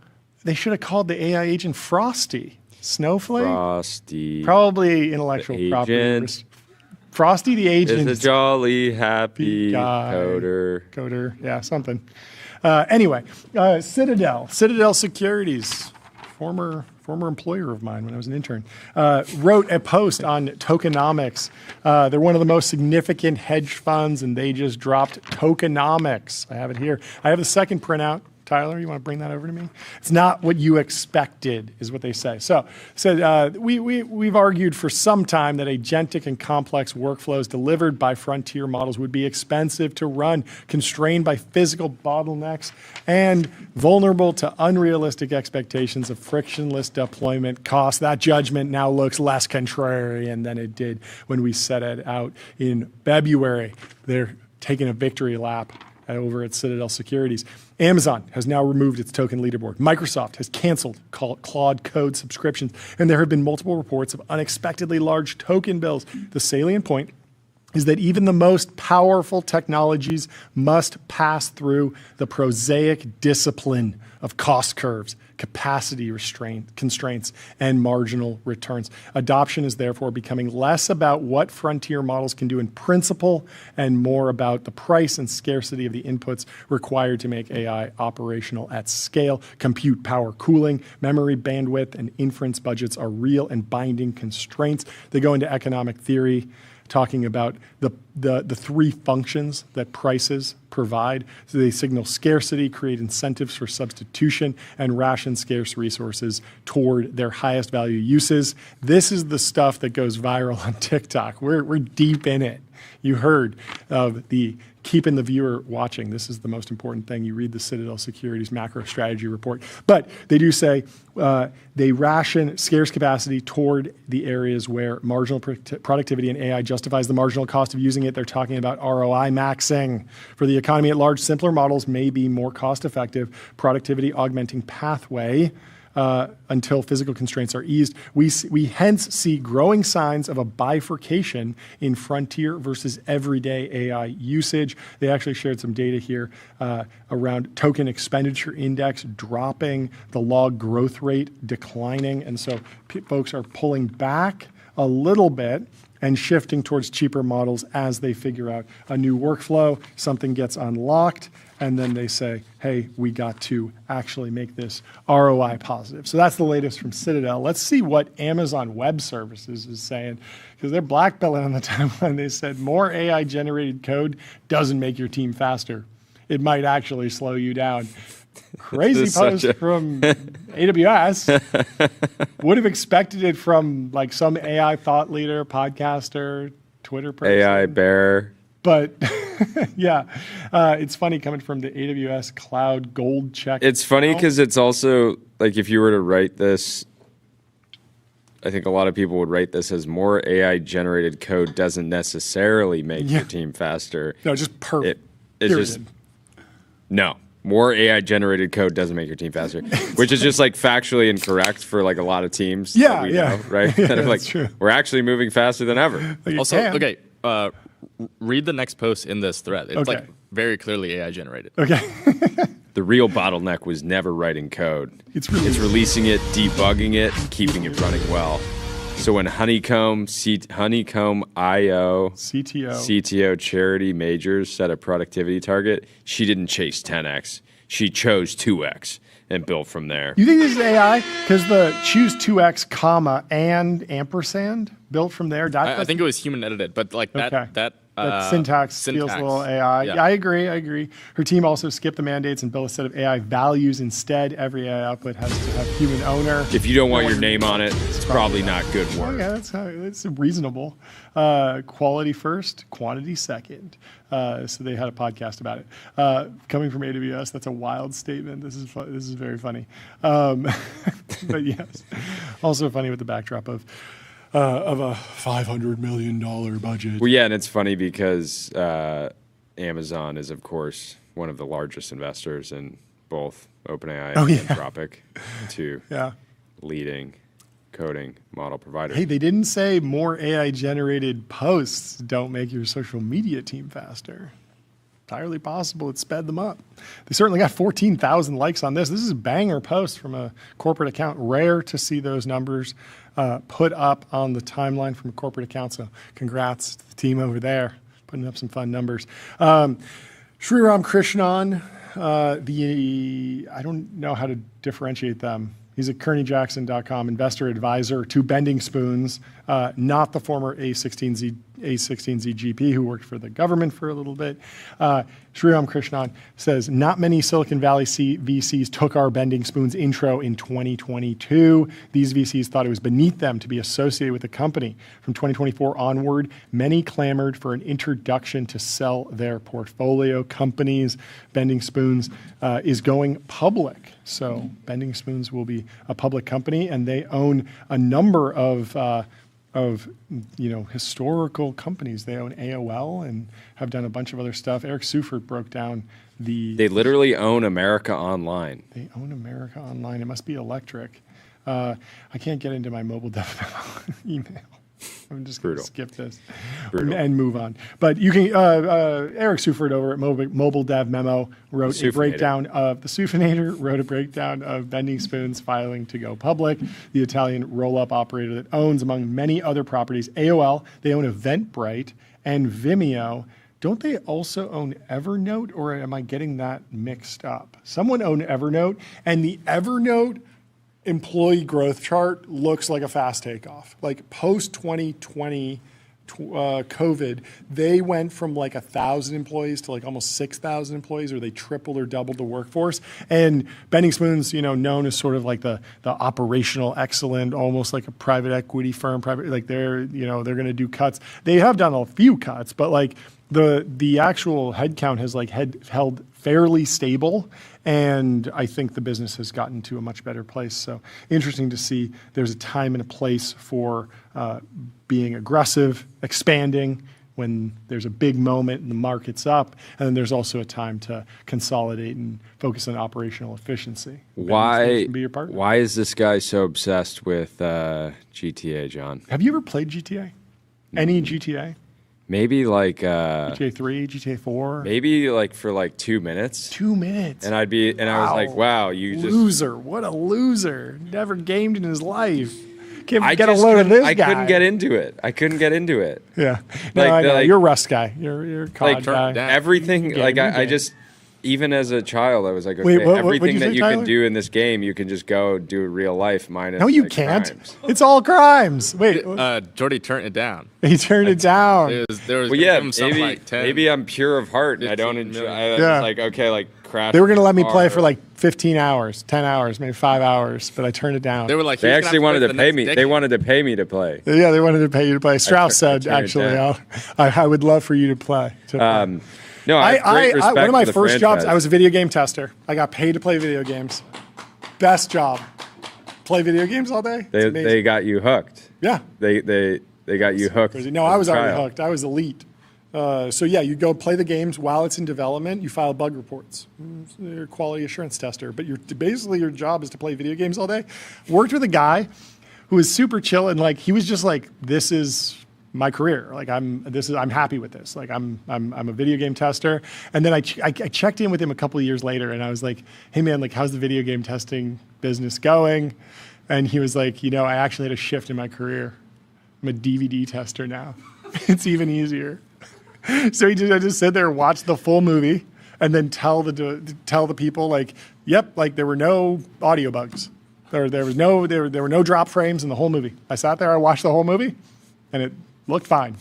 they should have called the AI agent Frosty. Snowflake? Frosty. Probably intellectual property. Frosty the agent. Is a jolly, happy coder. Yeah, something. Anyway, Citadel Securities, former employer of mine when I was an intern, wrote a post on tokenomics. They're one of the most significant hedge funds, and they just dropped tokenomics. I have it here. I have the second printout. Tyler, you want to bring that over to me? It's not what you expected, is what they say. So we've argued for some time that agentic and complex workflows delivered by frontier models would be expensive to run, constrained by physical bottlenecks, and vulnerable to unrealistic expectations of frictionless deployment costs. That judgment now looks less contrarian than it did when we set it out in February. They're taking a victory lap over at Citadel Securities. Amazon has now removed its token leaderboard. Microsoft has canceled Claude Code subscriptions, and there have been multiple reports of unexpectedly large token bills. The salient point is that even the most powerful technologies must pass through the prosaic discipline of cost curves, capacity constraints, and marginal returns. Adoption is therefore becoming less about what frontier models can do in principle and more about the price and scarcity of the inputs required to make AI operational at scale. Compute power, cooling, memory bandwidth, and inference budgets are real and binding constraints. They go into economic theory, talking about the three functions that prices provide. So they signal scarcity, create incentives for substitution, and ration scarce resources toward their highest value uses. This is the stuff that goes viral on TikTok. We're deep in it. You heard of the keeping the viewer watching. This is the most important thing. You read the Citadel Securities macro strategy report. But they do say they ration scarce capacity toward the areas where marginal productivity and AI justifies the marginal cost of using it. They're talking about ROI maxing. For the economy at large, simpler models may be more cost-effective, productivity augmenting pathway until physical constraints are eased. We hence see growing signs of a bifurcation in frontier versus everyday AI usage. They actually shared some data here around token expenditure index dropping, the log growth rate declining. And so folks are pulling back a little bit and shifting towards cheaper models as they figure out a new workflow, something gets unlocked. and then they say, hey, we got to actually make this ROI positive. So that's the latest from Citadel. Let's see what Amazon Web Services is saying, because they're blackbelling on the timeline. They said more AI-generated code doesn't make your team faster. It might actually slow you down. Crazy post from AWS. Would have expected it from like some AI thought leader, podcaster, Twitter person. AI bear. But yeah, it's funny coming from the AWS Cloud Gold Check. It's funny because it's also like if you were to write this, I think a lot of people would write this as more AI generated code doesn't necessarily make your team faster. No, just perfect. It's just no. More AI generated code doesn't make your team faster, which is just like factually incorrect for like a lot of teams. Yeah, know, right? Yeah, kind of like true. we're actually moving faster than ever. Also, okay, read the next post in this thread. It's like very clearly AI generated. Okay. The real bottleneck was never writing code. It's releasing it, debugging it, and keeping it running well. So when Honeycomb IO CTO Charity Majors set a productivity target, she didn't chase 10x. She chose 2x and built from there. You think this is AI? Because the choose 2x comma and ampersand built from there. I think it was human edited, but like that syntax feels a little AI. Yeah, I agree. Her team also skipped the mandates and built a set of AI values instead. Every AI output has to have human owner. If you don't want your name on it, it's probably not good work. Yeah, that's reasonable. Quality first, quantity second. So they had a podcast about it. Coming from AWS, that's a wild statement. This is very funny. But yes, also funny with the backdrop of a $500 million budget. Well, yeah, and it's funny because Amazon is, of course, one of the largest investors in both OpenAI and Anthropic, two leading coding model providers. Hey, they didn't say more AI-generated posts don't make your social media team faster. Entirely possible it sped them up. They certainly got 14,000 likes on this. This is a banger post from a corporate account. Rare to see those numbers put up on the timeline from a corporate account. So congrats to the team over there, putting up some fun numbers. Sridhar Ramaswamy, I don't know how to differentiate them. He's at kearneyjackson.com, investor advisor to Bending Spoons, not the former A16Z GP who worked for the government for a little bit. Sridhar Ramaswamy says, not many Silicon Valley VCs took our Bending Spoons intro in 2022. These VCs thought it was beneath them to be associated with the company. From 2024 onward, many clamored for an introduction to sell their portfolio companies. Bending Spoons is going public. So Bending Spoons will be a public company, and they own a number of historical companies. They own AOL and have done a bunch of other stuff. Eric Seufert broke down They literally own America Online. They own America Online. It must be electric. I can't get into my mobile dev email. I'm just going to skip this and move on. But you can, Eric Seufert over at Mobile Dev Memo wrote a breakdown of the Sufinator, wrote a breakdown of Bending Spoons filing to go public, the Italian roll-up operator that owns, among many other properties, AOL. They own Eventbrite and Vimeo. Don't they also own Evernote, or am I getting that mixed up? Someone owned Evernote, and the Evernote employee growth chart looks like a fast takeoff. Like post 2020 COVID, they went from like 1,000 employees to like almost 6,000 employees, or they tripled or doubled the workforce. And Bending Spoons, known as sort of like the operational excellent, almost like a private equity firm. Like they're going to do cuts. They have done a few cuts, but like the actual headcount has like held fairly stable, and I think the business has gotten to a much better place. So interesting to see there's a time and a place for being aggressive, expanding when there's a big moment and the market's up, and then there's also a time to consolidate and focus on operational efficiency. Why is this guy so obsessed with GTA, John? Have you ever played GTA? Any GTA? Maybe like GTA 3, GTA 4. Maybe like for like 2 minutes. 2 minutes. And I was like, wow, you just loser. What a loser. Never gamed in his life. Can't get a load of this guy. I couldn't get into it. Yeah. No, I know. You're a Rust guy. You're a COD guy. Everything. Like I just even as a child, I was like, okay, Wait, what'd everything you that say, you Tyler? can do in this game, you can just go do in real life minus. No, you like, can't. crimes. It's all crimes. Wait, Jordy turned it down. he turned it down. There was Well, yeah, something maybe like 10. maybe I'm pure of heart and I don't enjoy. I was Yeah. like, okay, like crash. They were going to let me car. play for like 15 hours, 10 hours, maybe 5 hours, but I turned it down. They were like, They actually wanted to pay me. They wanted to pay me to play. Yeah, they wanted to pay you to play. Strauss said, turned it actually, down. I would love for you to play. No, I have great respect one of my for the first jobs, franchise. I was a video game tester. I got paid to play video games. Best job. Play video games all day. It's amazing. They got you hooked. Yeah. They got you hooked. Crazy. No, as I a was already child. hooked. I was elite. So yeah, you go play the games while it's in development. You file bug reports. You're a quality assurance tester, but basically your job is to play video games all day. Worked with a guy who was super chill and like he was just like, this is my career. Like I'm happy with this. Like I'm a video game tester. And then I checked in with him a couple of years later and I was like, hey man, like how's the video game testing business going? And he was like, I actually had a shift in my career. I'm a DVD tester now. It's even easier. So I just sit there and watch the full movie and then tell the people like, yep, like there were no audio bugs. There were no drop frames in the whole movie. I sat there, I watched the whole movie and it looked fine.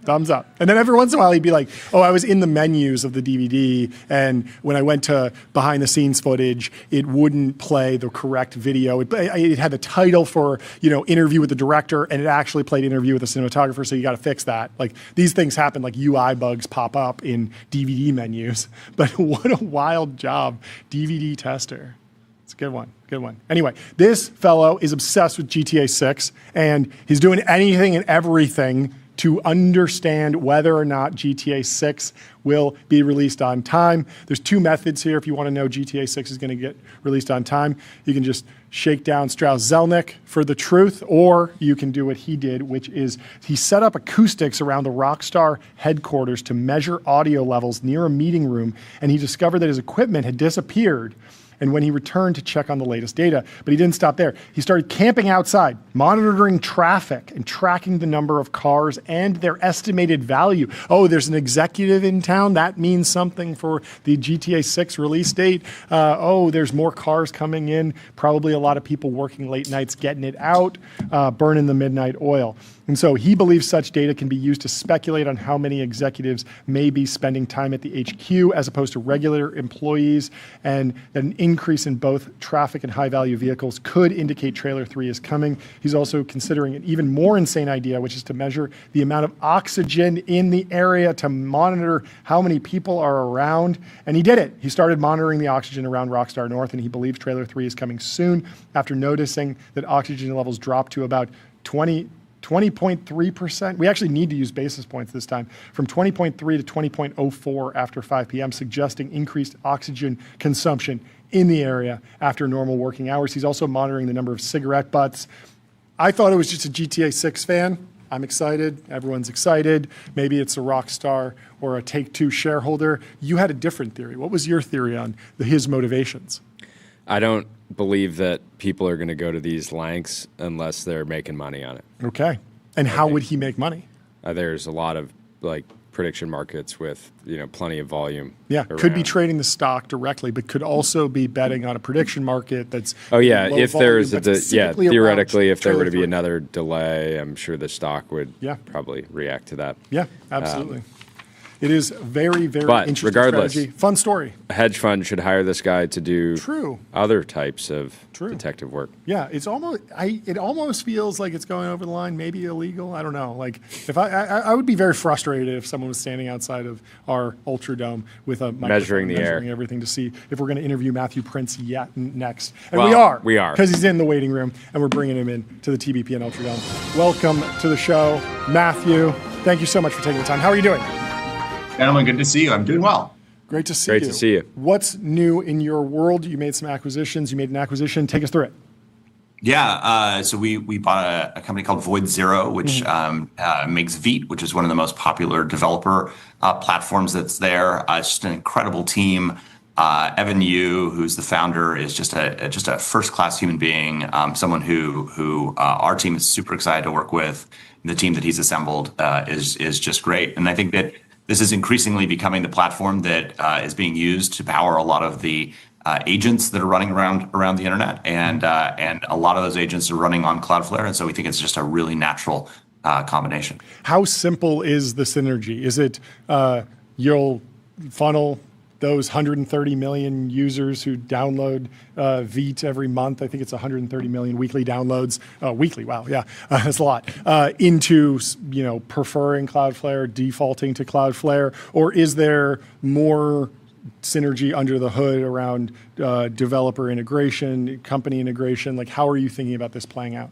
Thumbs up. And then every once in a while he'd be like, oh, I was in the menus of the DVD and when I went to behind the scenes footage, it wouldn't play the correct video. It had the title for, interview with the director and it actually played interview with the cinematographer, so you got to fix that. Like these things happen, like UI bugs pop up in DVD menus. But what a wild job, DVD tester. It's a good one. Good one. Anyway, this fellow is obsessed with GTA 6 and he's doing anything and everything to understand whether or not GTA 6 will be released on time. There's two methods here if you want to know GTA 6 is going to get released on time. You can just shake down Strauss-Zelnick for the truth, or you can do what he did, which is he set up acoustics around the Rockstar headquarters to measure audio levels near a meeting room, and he discovered that his equipment had disappeared. And when he returned to check on the latest data, but he didn't stop there. He started camping outside, monitoring traffic and tracking the number of cars and their estimated value. Oh, there's an executive in town. That means something for the GTA 6 release date. Oh, there's more cars coming in. Probably a lot of people working late nights getting it out, burning the midnight oil. And so he believes such data can be used to speculate on how many executives may be spending time at the HQ as opposed to regular employees, and that an increase in both traffic and high-value vehicles could indicate Trailer 3 is coming. He's also considering an even more insane idea, which is to measure the amount of oxygen in the area to monitor how many people are around. And he did it. He started monitoring the oxygen around Rockstar North, and he believes Trailer 3 is coming soon after noticing that oxygen levels dropped to about 20.3%. We actually need to use basis points this time. From 20.3 to 20.04 after 5 p.m., suggesting increased oxygen consumption in the area after normal working hours. He's also monitoring the number of cigarette butts. I thought it was just a GTA 6 fan. I'm excited. Everyone's excited. Maybe it's a Rockstar or a Take-Two shareholder. You had a different theory. What was your theory on his motivations? I don't believe that people are going to go to these lengths unless they're making money on it. Okay. And how would he make money? There's a lot of prediction markets with plenty of volume. Yeah, could be trading the stock directly, but could also be betting on a prediction market that's low volume, if there's but specifically theoretically, if there were Trailer to be 3. another delay, I'm sure the stock would probably react to that. Yeah, absolutely. It is very, very But interesting regardless, strategy. Fun story. A hedge fund should hire this guy to do True. other types of detective work. Yeah, it almost feels like it's going over the line, maybe illegal. I don't know. Like if I would be very frustrated if someone was standing outside of our Ultra Dome with a microphone Measuring the air. everything to see if we're going to interview Matthew Prince next. And Well, we are. we are. Because he's in the waiting room and we're bringing him in to the TBP and Ultra Dome. Welcome to the show, Matthew. Thank you so much for taking the time. How are you doing? Gentlemen, good to see you. I'm doing well. Great to see you. Great to see you. What's new in your world? You made some acquisitions. You made an acquisition. Take us through it. Yeah, so we bought a company called Void Zero, which makes Vite, which is one of the most popular developer platforms that's there. It's just an incredible team. Evan Yu, who's the founder, is just a first-class human being. Someone who our team is super excited to work with. The team that he's assembled is just great, and I think that this is increasingly becoming the platform that is being used to power a lot of the agents that are running around the internet, and a lot of those agents are running on Cloudflare, and so we think it's just a really natural combination. How simple is the synergy? Is it you'll funnel those 130 million users who download Vite every month? I think it's 130 million weekly downloads. Weekly, wow, yeah, that's a lot. Into preferring Cloudflare, defaulting to Cloudflare, or is there more synergy under the hood around developer integration, company integration? Like, how are you thinking about this playing out?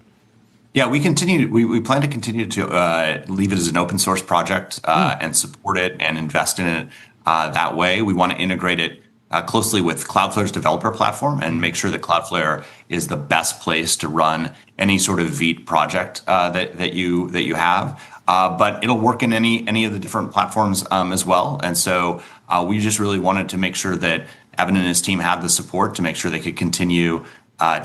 Yeah, we plan to continue to leave it as an open source project and support it and invest in it that way. We want to integrate it closely with Cloudflare's developer platform and make sure that Cloudflare is the best place to run any sort of Vite project that you have. But it'll work in any of the different platforms as well. And so we just really wanted to make sure that Evan and his team had the support to make sure they could continue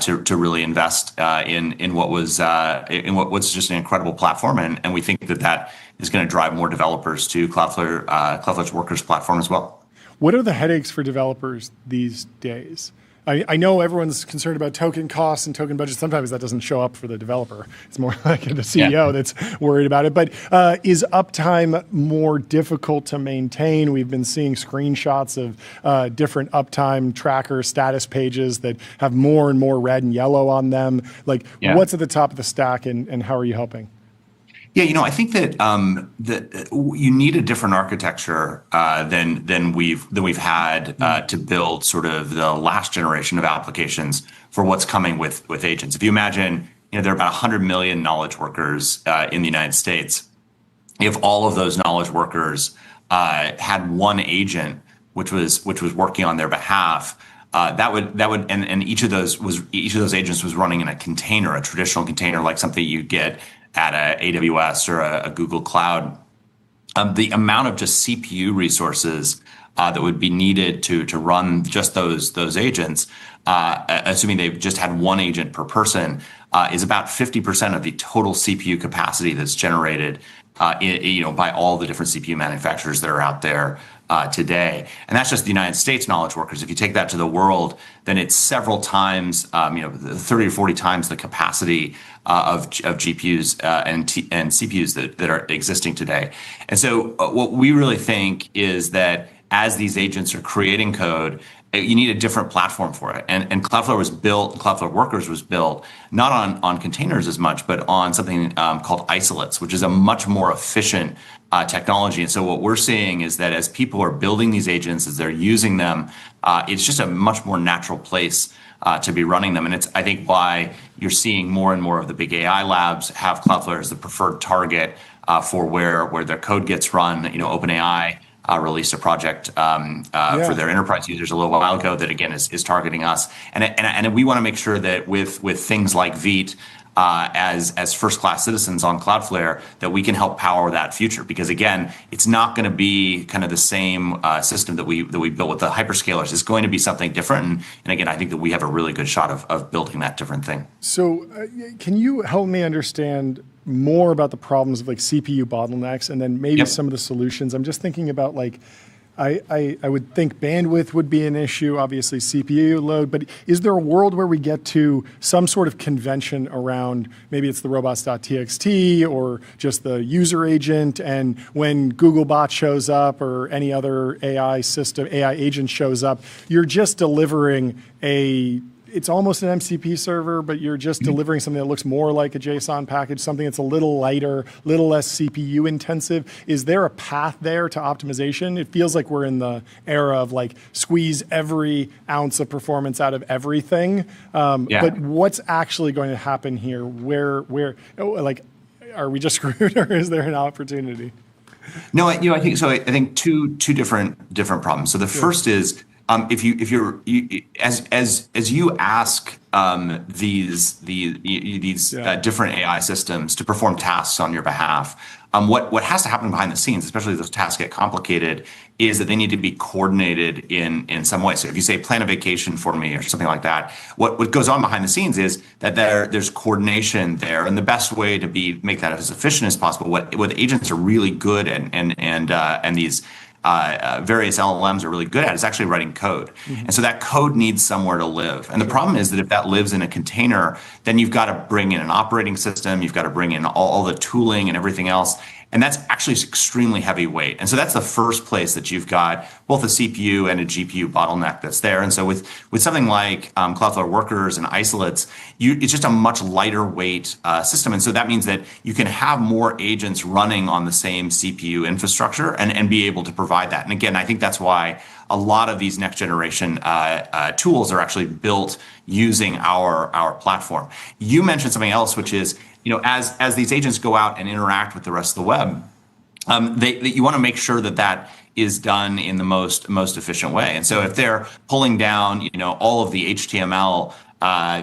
to really invest in what was just an incredible platform, and we think that is going to drive more developers to Cloudflare's Workers platform as well. What are the headaches for developers these days? I know everyone's concerned about token costs and token budgets. Sometimes that doesn't show up for the developer. It's more like the CEO that's worried about it. But is uptime more difficult to maintain? We've been seeing screenshots of different uptime tracker status pages that have more and more red and yellow on them. Like, what's at the top of the stack, and how are you helping? Yeah, I think that you need a different architecture than we've had to build sort of the last generation of applications for what's coming with agents. If you imagine, there are about 100 million knowledge workers in the United States. If all of those knowledge workers had one agent which was working on their behalf, that would and each of those agents was running in a container, a traditional container, like something you get at a AWS or a Google Cloud, the amount of just CPU resources that would be needed to run just those agents, assuming they've just had one agent per person, is about 50% of the total CPU capacity that's generated by all the different CPU manufacturers that are out there today. And that's just the United States knowledge workers. If you take that to the world, then it's several times, 30 or 40 times the capacity of GPUs and CPUs that are existing today. And so what we really think is that as these agents are creating code, you need a different platform for it. And Cloudflare Workers was built not on containers as much, but on something called isolates, which is a much more efficient technology. And so what we're seeing is that as people are building these agents, as they're using them, it's just a much more natural place to be running them. And it's, I think, why you're seeing more and more of the big AI labs have Cloudflare as the preferred target for where their code gets run. OpenAI released a project for their enterprise users a little while ago that, again, is targeting us. And we want to make sure that with things like Vite, as first-class citizens on Cloudflare, that we can help power that future. Because again, it's not going to be kind of the same system that we built with the hyperscalers. It's going to be something different. And again, I think that we have a really good shot of building that different thing. So can you help me understand more about the problems of like CPU bottlenecks and then maybe some of the solutions? I'm just thinking about I would think bandwidth would be an issue, obviously CPU load, but is there a world where we get to some sort of convention around, maybe it's the robots.txt or just the user agent, and when Googlebot shows up or any other AI agent shows up, you're just delivering it's almost an MCP server, but you're just delivering something that looks more like a JSON package, something that's a little lighter, little less CPU intensive. Is there a path there to optimization? It feels like we're in the era of squeeze every ounce of performance out of everything. But what's actually going to happen here? Are we just screwed, or is there an opportunity? No, I think so. I think two different problems. So the first is, if you ask these different AI systems to perform tasks on your behalf, what has to happen behind the scenes, especially as those tasks get complicated, is that they need to be coordinated in some way. So if you say plan a vacation for me or something like that, what goes on behind the scenes is that there's coordination there, and the best way to make that as efficient as possible. What agents are really good at, and these various LLMs are really good at, is actually writing code. And so that code needs somewhere to live. And the problem is that if that lives in a container, then you've got to bring in an operating system, you've got to bring in all the tooling and everything else. And that's actually extremely heavy weight. And so that's the first place that you've got both a CPU and a GPU bottleneck that's there. And so with something like Cloudflare Workers and isolates, it's just a much lighter weight system. And so that means that you can have more agents running on the same CPU infrastructure and be able to provide that. And again, I think that's why a lot of these next generation tools are actually built using our platform. You mentioned something else, which is, as these agents go out and interact with the rest of the web, you want to make sure that is done in the most efficient way. And so if they're pulling down, all of the HTML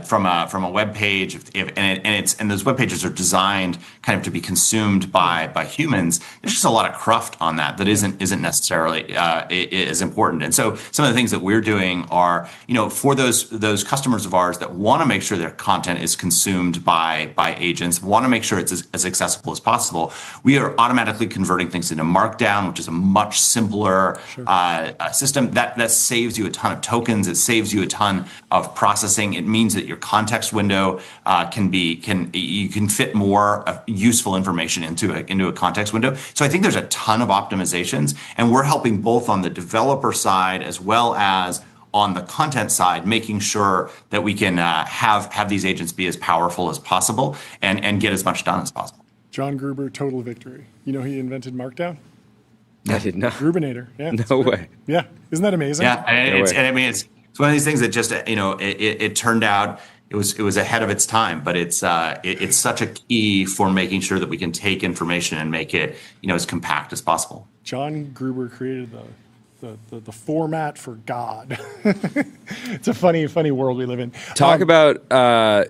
from a web page, and those web pages are designed kind of to be consumed by humans, there's just a lot of cruft on that isn't necessarily is important. And so some of the things that we're doing are, for those customers of ours that want to make sure their content is consumed by agents, want to make sure it's as accessible as possible, we are automatically converting things into Markdown, which is a much simpler system that saves you a ton of tokens. It saves you a ton of processing. It means that your context window you can fit more useful information into a context window. So I think there's a ton of optimizations, and we're helping both on the developer side as well as on the content side, making sure that we can have these agents be as powerful as possible and get as much done as possible. John Gruber, total victory. He invented Markdown? I did not. Grubinator. Yeah. No way. Yeah. Isn't that amazing? Yeah. It's one of these things that just, it turned out it was ahead of its time, but it's such a key for making sure that we can take information and make it, as compact as possible. John Gruber created the format for God. It's a funny world we live in. Talk about,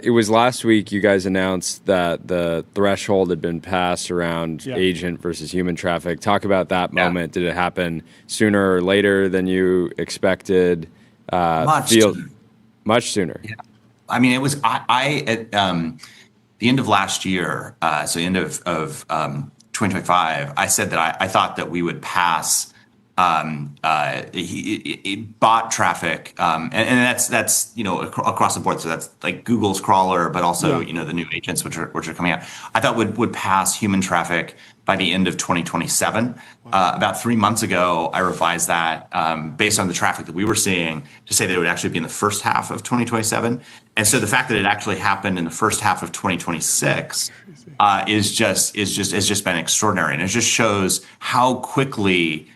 it was last week you guys announced that the threshold had been passed around agent versus human traffic. Talk about that moment. Did it happen sooner or later than you expected? Much sooner. Yeah. I mean, it was at the end of last year, so end of 2025. I said that I thought that we would pass bot traffic, and that's across the board. So that's like Google's crawler, but also the new agents which are coming out. I thought would pass human traffic by the end of 2027. About 3 months ago, I revised that based on the traffic that we were seeing to say that it would actually be in the first half of 2027. And so the fact that it actually happened in the first half of 2026 has just been extraordinary, and it just shows how quickly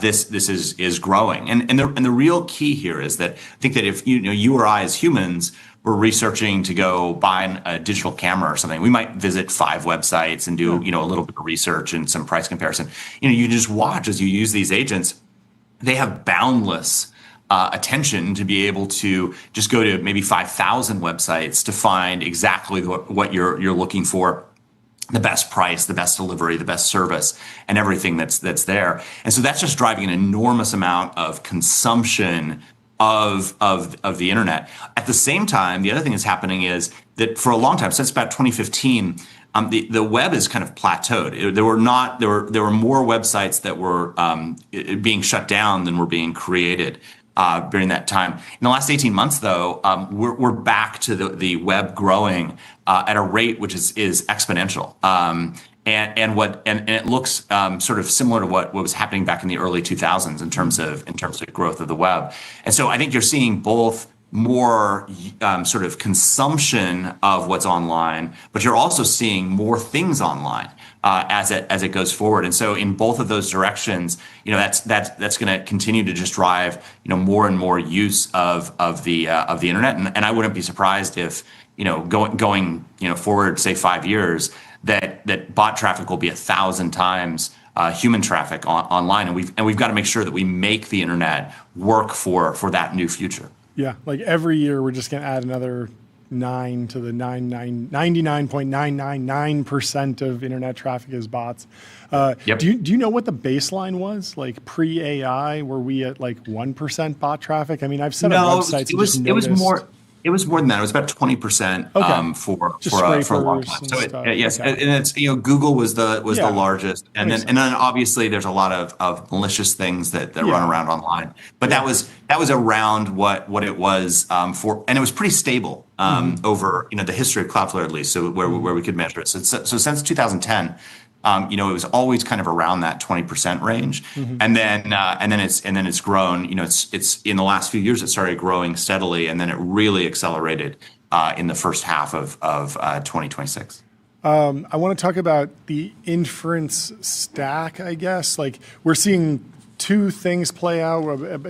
this is growing. And the real key here is that I think that if you or I as humans were researching to go buy a digital camera or something, we might visit 5 websites and do a little bit of research and some price comparison. You just watch as you use these agents. They have boundless attention to be able to just go to maybe 5,000 websites to find exactly what you're looking for. The best price, the best delivery, the best service, and everything that's there. And so that's just driving an enormous amount of consumption of the internet. At the same time, the other thing that's happening is that for a long time, since about 2015, the web is kind of plateaued. There were more websites that were being shut down than were being created during that time. In the last 18 months, though, we're back to the web growing at a rate which is exponential. And it looks sort of similar to what was happening back in the early 2000s in terms of growth of the web. And so I think you're seeing both more sort of consumption of what's online, but you're also seeing more things online as it goes forward. And so in both of those directions, that's going to continue to just drive more and more use of the internet. And I wouldn't be surprised if going forward, say 5 years, that bot traffic will be 1,000 times human traffic online, and we've got to make sure that we make the internet work for that new future. Yeah, like every year we're just going to add another 9 to the 99.999% of internet traffic is bots. Yep. Do you know what the baseline was? Like pre-AI, were we at like 1% bot traffic? I mean, I've set up websites. It was more. It was more than that. It was about 20% for a long time. So yes, and it's Google was the largest, and then obviously there's a lot of malicious things that run around online. But that was around what it was for, and it was pretty stable over the history of Cloudflare at least. So where we could measure it. So since 2010. It was always kind of around that 20% range, and then it's grown. It's in the last few years it started growing steadily, and then it really accelerated in the first half of 2026. I want to talk about the inference stack. I guess like we're seeing two things play out,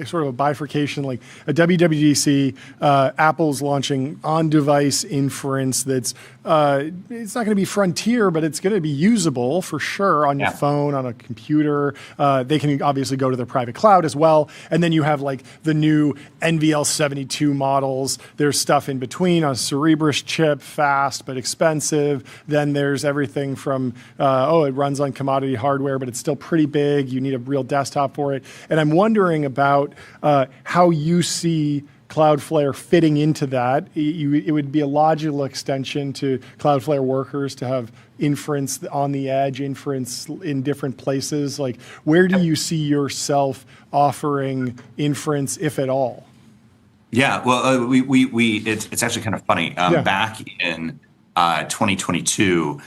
sort of a bifurcation, like a WWDC, Apple's launching on-device inference that's, it's not going to be frontier, but it's going to be usable for sure on your phone, on a computer. They can obviously go to their private cloud as well. And then you have like the new NVL72 models. There's stuff in between, a Cerebrus chip, fast but expensive. Then there's everything from, it runs on commodity hardware, but it's still pretty big. You need a real desktop for it. And I'm wondering about how you see Cloudflare fitting into that. It would be a logical extension to Cloudflare workers to have inference on the edge, inference in different places. Like, where do you see yourself offering inference, if at all? Yeah, well, it's actually kind of funny. Back in 2022,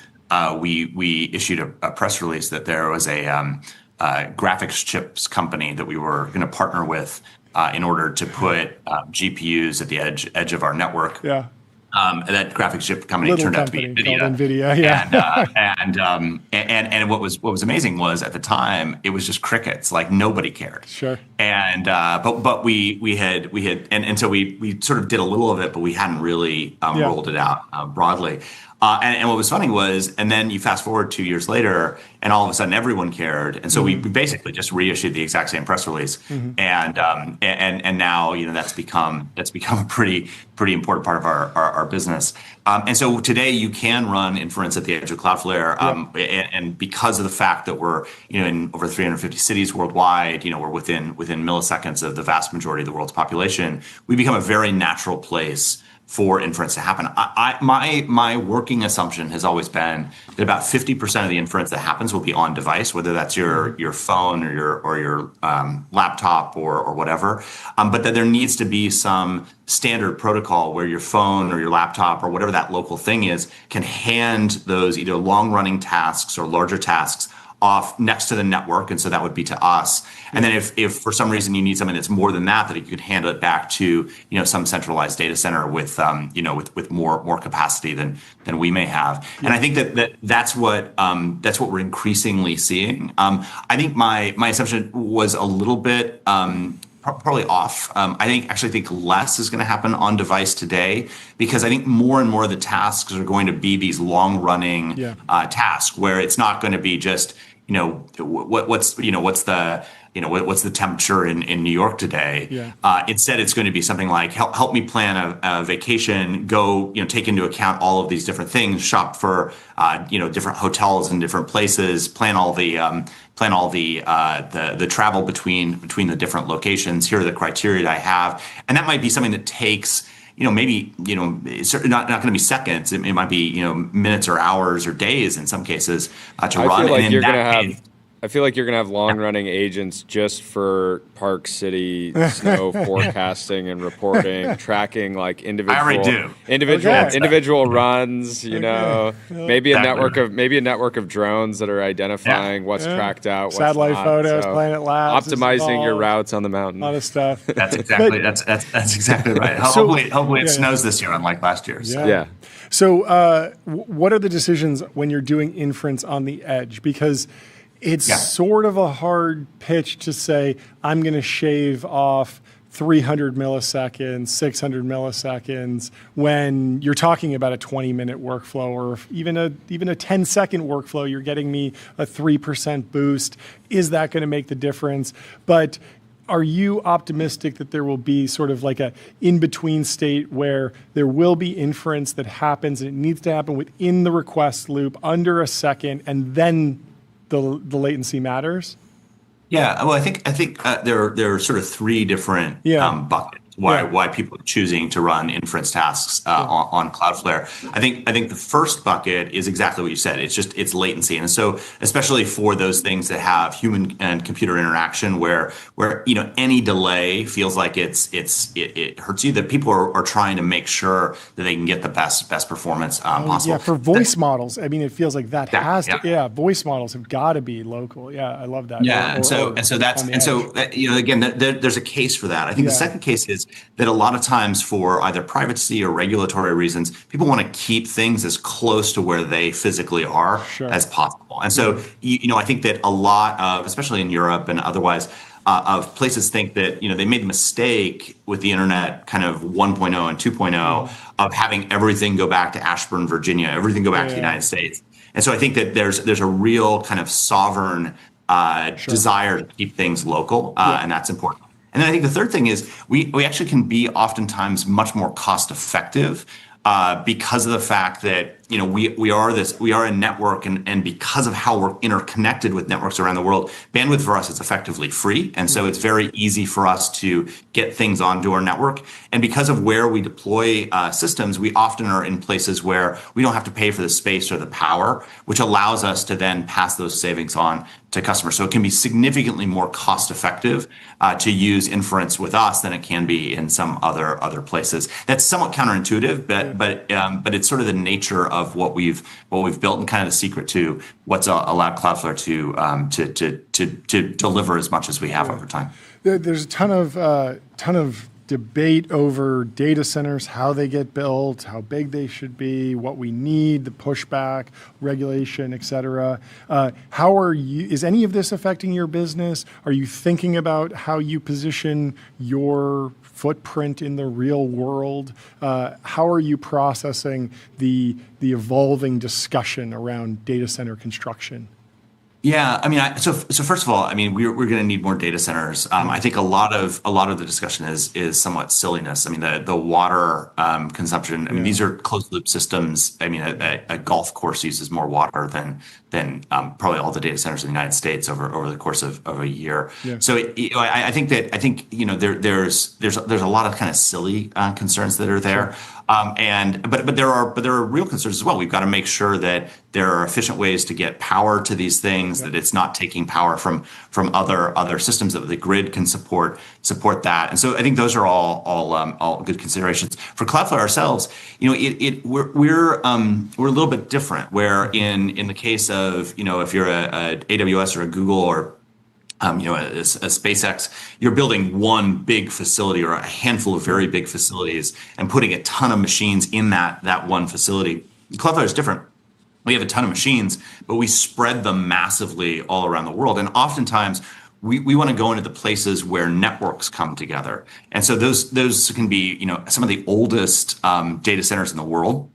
we issued a press release that there was a graphics chips company that we were going to partner with in order to put GPUs at the edge of our network. Yeah. That graphics chip company turned out to be NVIDIA. And what was amazing was at the time it was just crickets, like nobody cared. Sure. And but we had and so we sort of did a little of it, but we hadn't really rolled it out broadly. And what was funny was, and then you fast forward 2 years later, and all of a sudden everyone cared, and so we basically just reissued the exact same press release, and now that's become a pretty important part of our business. And so today you can run inference at the edge of Cloudflare, and because of the fact that we're in over 350 cities worldwide, we're within milliseconds of the vast majority of the world's population, we become a very natural place for inference to happen. My working assumption has always been that about 50% of the inference that happens will be on device, whether that's your phone or your laptop or whatever. But that there needs to be some standard protocol where your phone or your laptop or whatever that local thing is can hand those either long-running tasks or larger tasks off next to the network, and so that would be to us. And then if for some reason you need something that's more than that you could handle it back to some centralized data center with more capacity than we may have. And I think that's what we're increasingly seeing. I think my assumption was a little bit probably off. I think less is going to happen on device today, because I think more and more of the tasks are going to be these long running tasks where it's not going to be just what's the temperature in New York today. Instead, it's going to be something like help me plan a vacation. Go take into account all of these different things. Shop for different hotels in different places. Plan all the travel between the different locations. Here are the criteria that I have, and that might be something that takes maybe it's not going to be seconds. It might be minutes or hours or days in some cases to run. I feel like you're going to have long-running agents just for Park City snow forecasting and reporting, tracking like individual runs. Maybe a network of drones that are identifying what's tracked out, what's satellite not. photos, Planet Labs, optimizing your routes on the mountain. A lot of stuff. That's exactly right. Hopefully it snows this year, unlike last year. So what are the decisions when you're doing inference on the edge? Because it's sort of a hard pitch to say, I'm going to shave off 300 milliseconds, 600 milliseconds, when you're talking about a 20-minute workflow or even a 10-second workflow, you're getting me a 3% boost. Is that going to make the difference? But are you optimistic that there will be sort of like a in-between state where there will be inference that happens and it needs to happen within the request loop under a second, and then the latency matters? Yeah, well, I think there are sort of three different buckets why people are choosing to run inference tasks on Cloudflare. I think the first bucket is exactly what you said. It's latency, and so especially for those things that have human and computer interaction, where any delay feels like it hurts you. That people are trying to make sure that they can get the best performance possible. Yeah, for voice models, I mean, it feels like that has to. Yeah, voice models have got to be local. Yeah, I love that. Yeah, again, there's a case for that. I think the second case is that a lot of times, for either privacy or regulatory reasons, people want to keep things as close to where they physically are as possible. And so, I think that a lot of, especially in Europe and otherwise, of places think that they made the mistake with the internet kind of 1.0 and 2.0 of having everything go back to Ashburn, Virginia, everything go back to the United States. And so I think that there's a real kind of sovereign desire to keep things local, and that's important. And then I think the third thing is we actually can be oftentimes much more cost effective because of the fact that we are a network, and because of how we're interconnected with networks around the world, bandwidth for us is effectively free, and so it's very easy for us to get things onto our network. And because of where we deploy systems, we often are in places where we don't have to pay for the space or the power, which allows us to then pass those savings on to customers. So it can be significantly more cost effective to use inference with us than it can be in some other places. That's somewhat counterintuitive, but it's sort of the nature of what we've built, and kind of the secret to what's allowed Cloudflare to deliver as much as we have over time. There's a ton of debate over data centers, how they get built, how big they should be, what we need, the pushback, regulation, et cetera. Is any of this affecting your business? Are you thinking about how you position your footprint in the real world? How are you processing the evolving discussion around data center construction? Yeah, I mean, so first of all, I mean, we're going to need more data centers. I think a lot of the discussion is somewhat silliness. I mean, the water consumption. I mean, these are closed loop systems. I mean, a golf course uses more water than probably all the data centers in the United States over the course of a year. Yeah. So I think there's a lot of kind of silly concerns that are there. But there are real concerns as well. We've got to make sure that there are efficient ways to get power to these things, that it's not taking power from other systems, that the grid can support that. And so I think those are all good considerations. For Cloudflare ourselves, we're a little bit different. Where in the case of if you're a AWS or a Google or a SpaceX, you're building one big facility or a handful of very big facilities and putting a ton of machines in that one facility. Cloudflare is different. We have a ton of machines, but we spread them massively all around the world. And oftentimes we want to go into the places where networks come together. And so those can be, some of the oldest data centers in the world.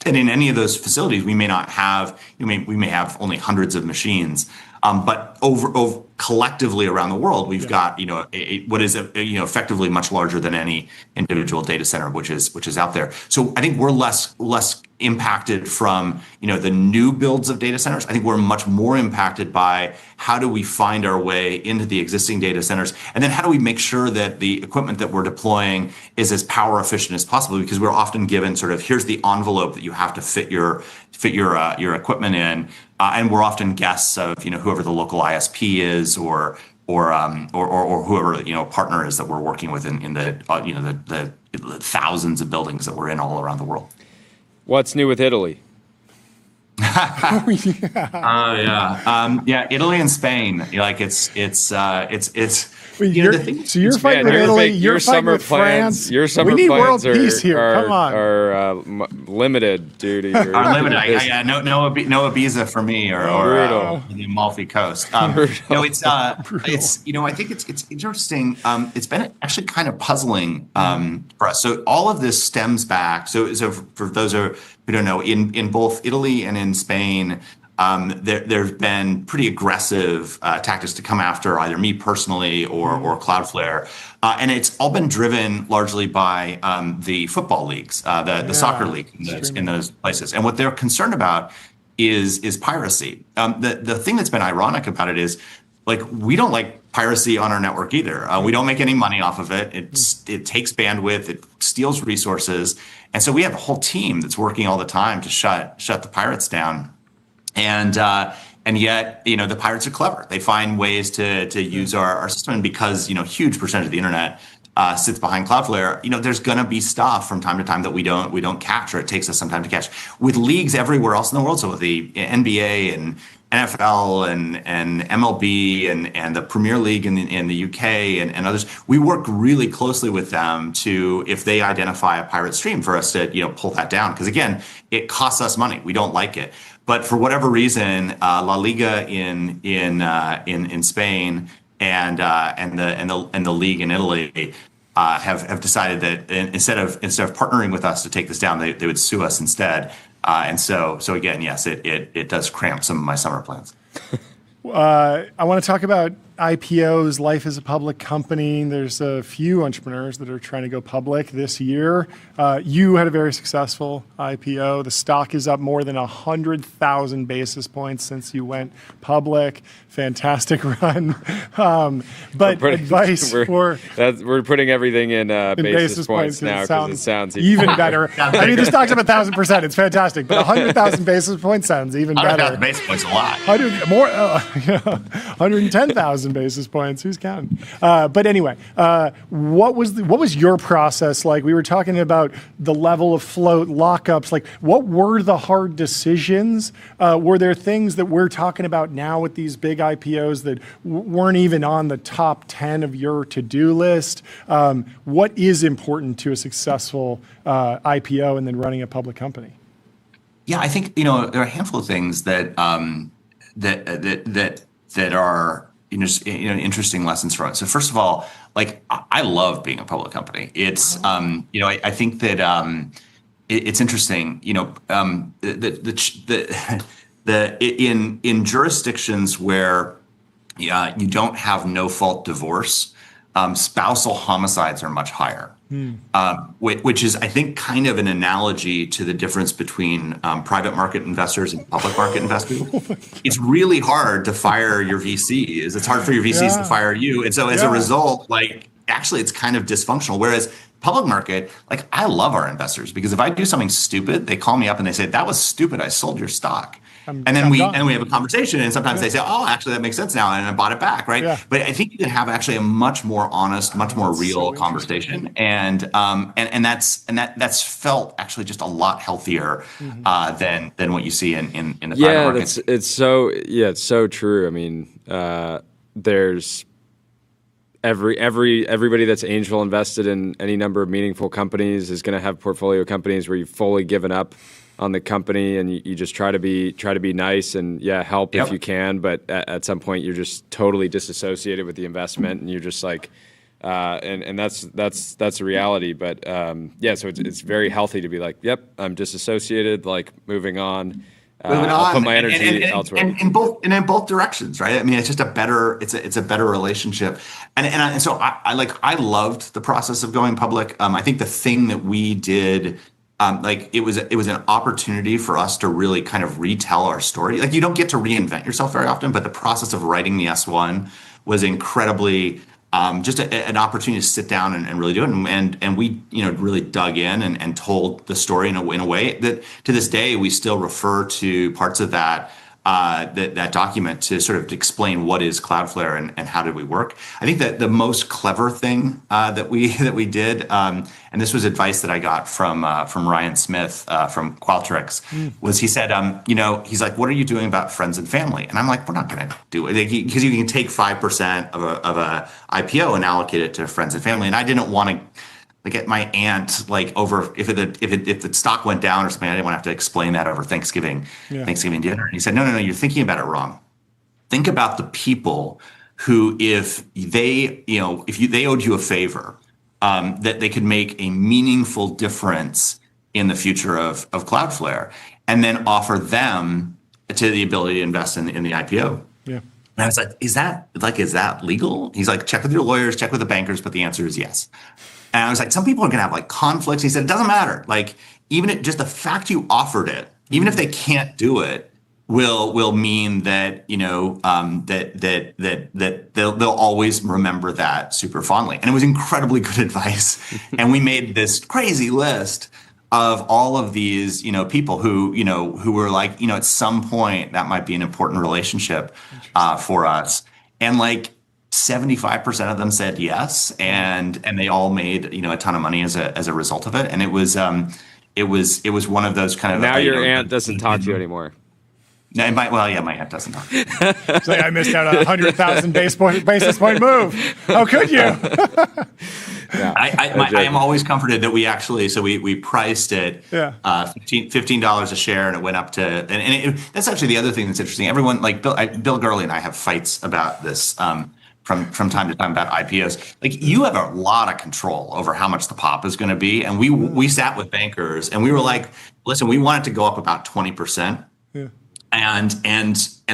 And in any of those facilities, we may not have, we may have only hundreds of machines. But over collectively around the world, we've got what is effectively much larger than any individual data center, which is out there. So I think we're less impacted from the new builds of data centers. I think we're much more impacted by how do we find our way into the existing data centers, and then how do we make sure that the equipment that we're deploying is as power efficient as possible, because we're often given sort of here's the envelope that you have to fit your equipment in. And we're often guests of whoever the local ISP is, or whoever partner is that we're working with in the thousands of buildings that we're in all around the world. What's new with Italy? Italy and Spain. It's You're fighting with Italy. You're fighting with France. Your summer we need plans world peace here. Come on. Are limited due to your. Are limited. No Ibiza for me or the Amalfi Coast. No, it's I think it's interesting. It's been actually kind of puzzling for us. So all of this stems back. So for those who don't know, in both Italy and in Spain. There've been pretty aggressive tactics to come after either me personally or Cloudflare, and it's all been driven largely by the football leagues, the soccer league in those places. And what they're concerned about is piracy. The thing that's been ironic about it is, like, we don't like piracy on our network either. We don't make any money off of it. It takes bandwidth, it steals resources, and so we have a whole team that's working all the time to shut the pirates down. And yet, the pirates are clever. They find ways to use our system. And because, huge percentage of the internet sits behind Cloudflare, there's going to be stuff from time to time that we don't catch, or it takes us some time to catch. With leagues everywhere else in the world, so with the NBA and NFL and MLB and the Premier League in the UK and others, we work really closely with them to, if they identify a pirate stream, for us to pull that down. Because again, it costs us money. We don't like it. But for whatever reason, La Liga in Spain and the league in Italy have decided that instead of partnering with us to take this down, they would sue us instead. And so again, yes, it does cramp some of my summer plans. I want to talk about IPOs, life as a public company. There's a few entrepreneurs that are trying to go public this year. You had a very successful IPO. The stock is up more than 100,000 basis points since you went public. Fantastic run. But advice we're putting everything in basis points now because it sounds even better. I mean, the stock's up 1,000%. It's fantastic. But 100,000 basis points sounds even better. 100,000 basis points is a lot. 110,000 basis points. Who's counting? But anyway, what was your process like? We were talking about the level of float, lockups. Like, what were the hard decisions? Were there things that we're talking about now with these big IPOs that weren't even on the top 10 of your to-do list? What is important to a successful IPO and then running a public company? Yeah, I think there are a handful of things that are interesting lessons for us. So first of all, like, I love being a public company. It's I think that it's interesting. In jurisdictions where you don't have no fault divorce, spousal homicides are much higher. Which is, I think, kind of an analogy to the difference between private market investors and public market investors. It's really hard to fire your VCs. It's hard for your VCs to fire you. And so as a result, like, actually, it's kind of dysfunctional. Whereas public market, like, I love our investors because if I do something stupid, they call me up and they say, "That was stupid. I sold your stock." And then we have a conversation, and sometimes they say, "Oh, actually, that makes sense now," and I bought it back, right? Yeah. But I think you can have actually a much more honest, much more real conversation, and that's felt actually just a lot healthier than what you see in the private market. It's so true. I mean, there's everybody that's angel invested in any number of meaningful companies is going to have portfolio companies where you've fully given up on the company and you just try to be nice and help if you can, but at some point you're just totally disassociated with the investment and you're just like and that's the reality. But so it's very healthy to be like, yep, I'm disassociated, like moving on. I'll put my energy elsewhere. And in both directions, right? I mean, it's just a better relationship. And so I loved the process of going public. I think the thing that we did, it was an opportunity for us to really kind of retell our story. Like, you don't get to reinvent yourself very often, but the process of writing the S1 was incredibly just an opportunity to sit down and really do it. And we really dug in and told the story in a way that to this day we still refer to parts of that that document to sort of explain what is Cloudflare and how did we work. I think that the most clever thing that we did, and this was advice that I got from Ryan Smith from Qualtrics, was he said, he's like, what are you doing about friends and family? And I'm like, we're not going to do it because you can take 5% of a IPO and allocate it to friends and family. And I didn't want to get my aunt over if the stock went down or something. I didn't want to have to explain that over Thanksgiving dinner. And he said, no, you're thinking about it wrong. Think about the people who, if they owed you a favor, that they could make a meaningful difference in the future of Cloudflare, and then offer them to the ability to invest in the IPO. Yeah. And I was like, is that legal? He's like, check with your lawyers, check with the bankers, but the answer is yes. And I was like, some people are going to have conflicts. He said, it doesn't matter. Even just the fact you offered it, even if they can't do it, will mean that that they'll always remember that super fondly. And it was incredibly good advice. And we made this crazy list of all of these people who were at some point that might be an important relationship for us. And 75% of them said yes, and they all made a ton of money as a result of it. And it was one of those kind of now your aunt doesn't talk to you anymore. No, my aunt doesn't talk. So I missed out on 100,000 basis point move. How could you? Yeah. I am always comforted that we actually we priced it $15 a share, and it went up to and that's actually the other thing that's interesting. Everyone Bill Gurley and I have fights about this. From time to time about IPOs, you have a lot of control over how much the pop is going to be, and we sat with bankers and we were like, listen, we want it to go up about 20%, and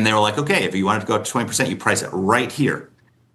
they were like, okay, if you want it to go up to 20%, you price it right here.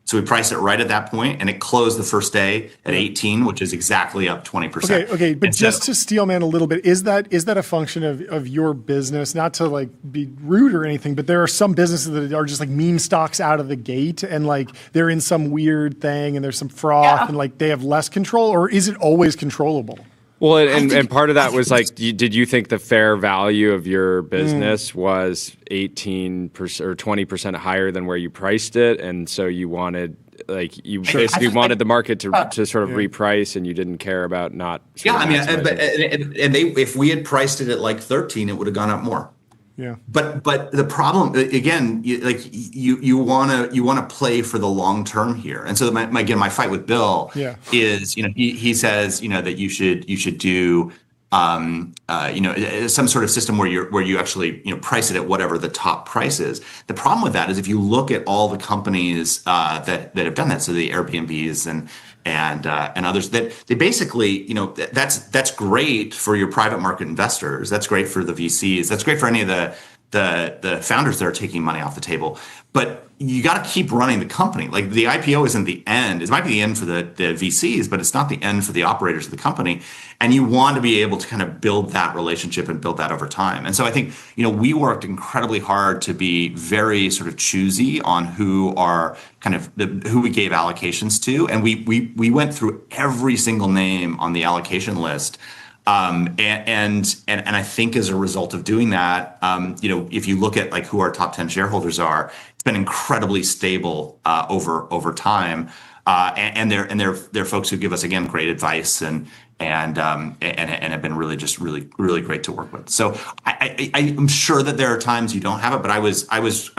So we priced it right at that point, and it closed the first day at 18, which is exactly up 20%. Okay, but just to steel man a little bit, is that a function of your business? Not to be rude or anything, but there are some businesses that are just meme stocks out of the gate, and they're in some weird thing, and there's some froth, and they have less control, or is it always controllable? Well, and part of that was did you think the fair value of your business was 18% or 20% higher than where you priced it, and so you wanted basically wanted the market to sort of reprice, and you didn't care about not. If we had priced it at 13, it would have gone up more. Yeah. But the problem again, you want to play for the long term here, and so my fight with Bill is he says that you should do some sort of system where you actually price it at whatever the top price is. The problem with that is if you look at all the companies that have done that, so the Airbnbs and others, that they basically that's great for your private market investors. That's great for the VCs. That's great for any of the founders that are taking money off the table. But you got to keep running the company. The IPO isn't the end. It might be the end for the VCs, but it's not the end for the operators of the company. And you want to be able to kind of build that relationship and build that over time. And so I think, we worked incredibly hard to be very sort of choosy on who are kind of who we gave allocations to. And we went through every single name on the allocation list. And I think as a result of doing that, if you look at who our top 10 shareholders are, it's been incredibly stable over time, and they're folks who give us again great advice and have been really great to work with. So I'm sure that there are times you don't have it, but I was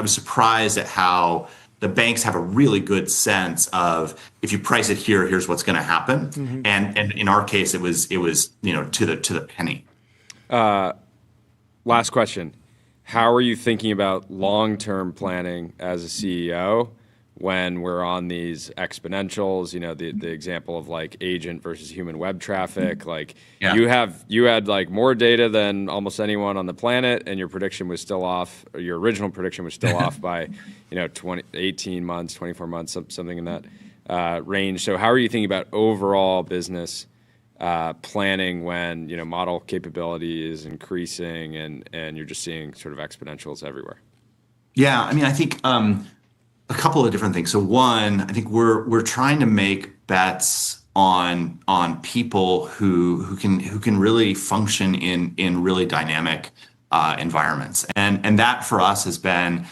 surprised at how the banks have a really good sense of if you price it here, here's what's going to happen. Mm-hmm. And in our case, it was to the penny. Last question: how are you thinking about long-term planning as a CEO when we're on these exponentials? The example of agent versus human web traffic. You had more data than almost anyone on the planet, and your prediction was still off. Or your original prediction was still off by 18 months, 24 months, something in that range. So how are you thinking about overall business planning when model capability is increasing and you're just seeing sort of exponentials everywhere? Yeah, I think a couple of different things. So one, I think we're trying to make bets on people who can really function in really dynamic environments. And that for us has been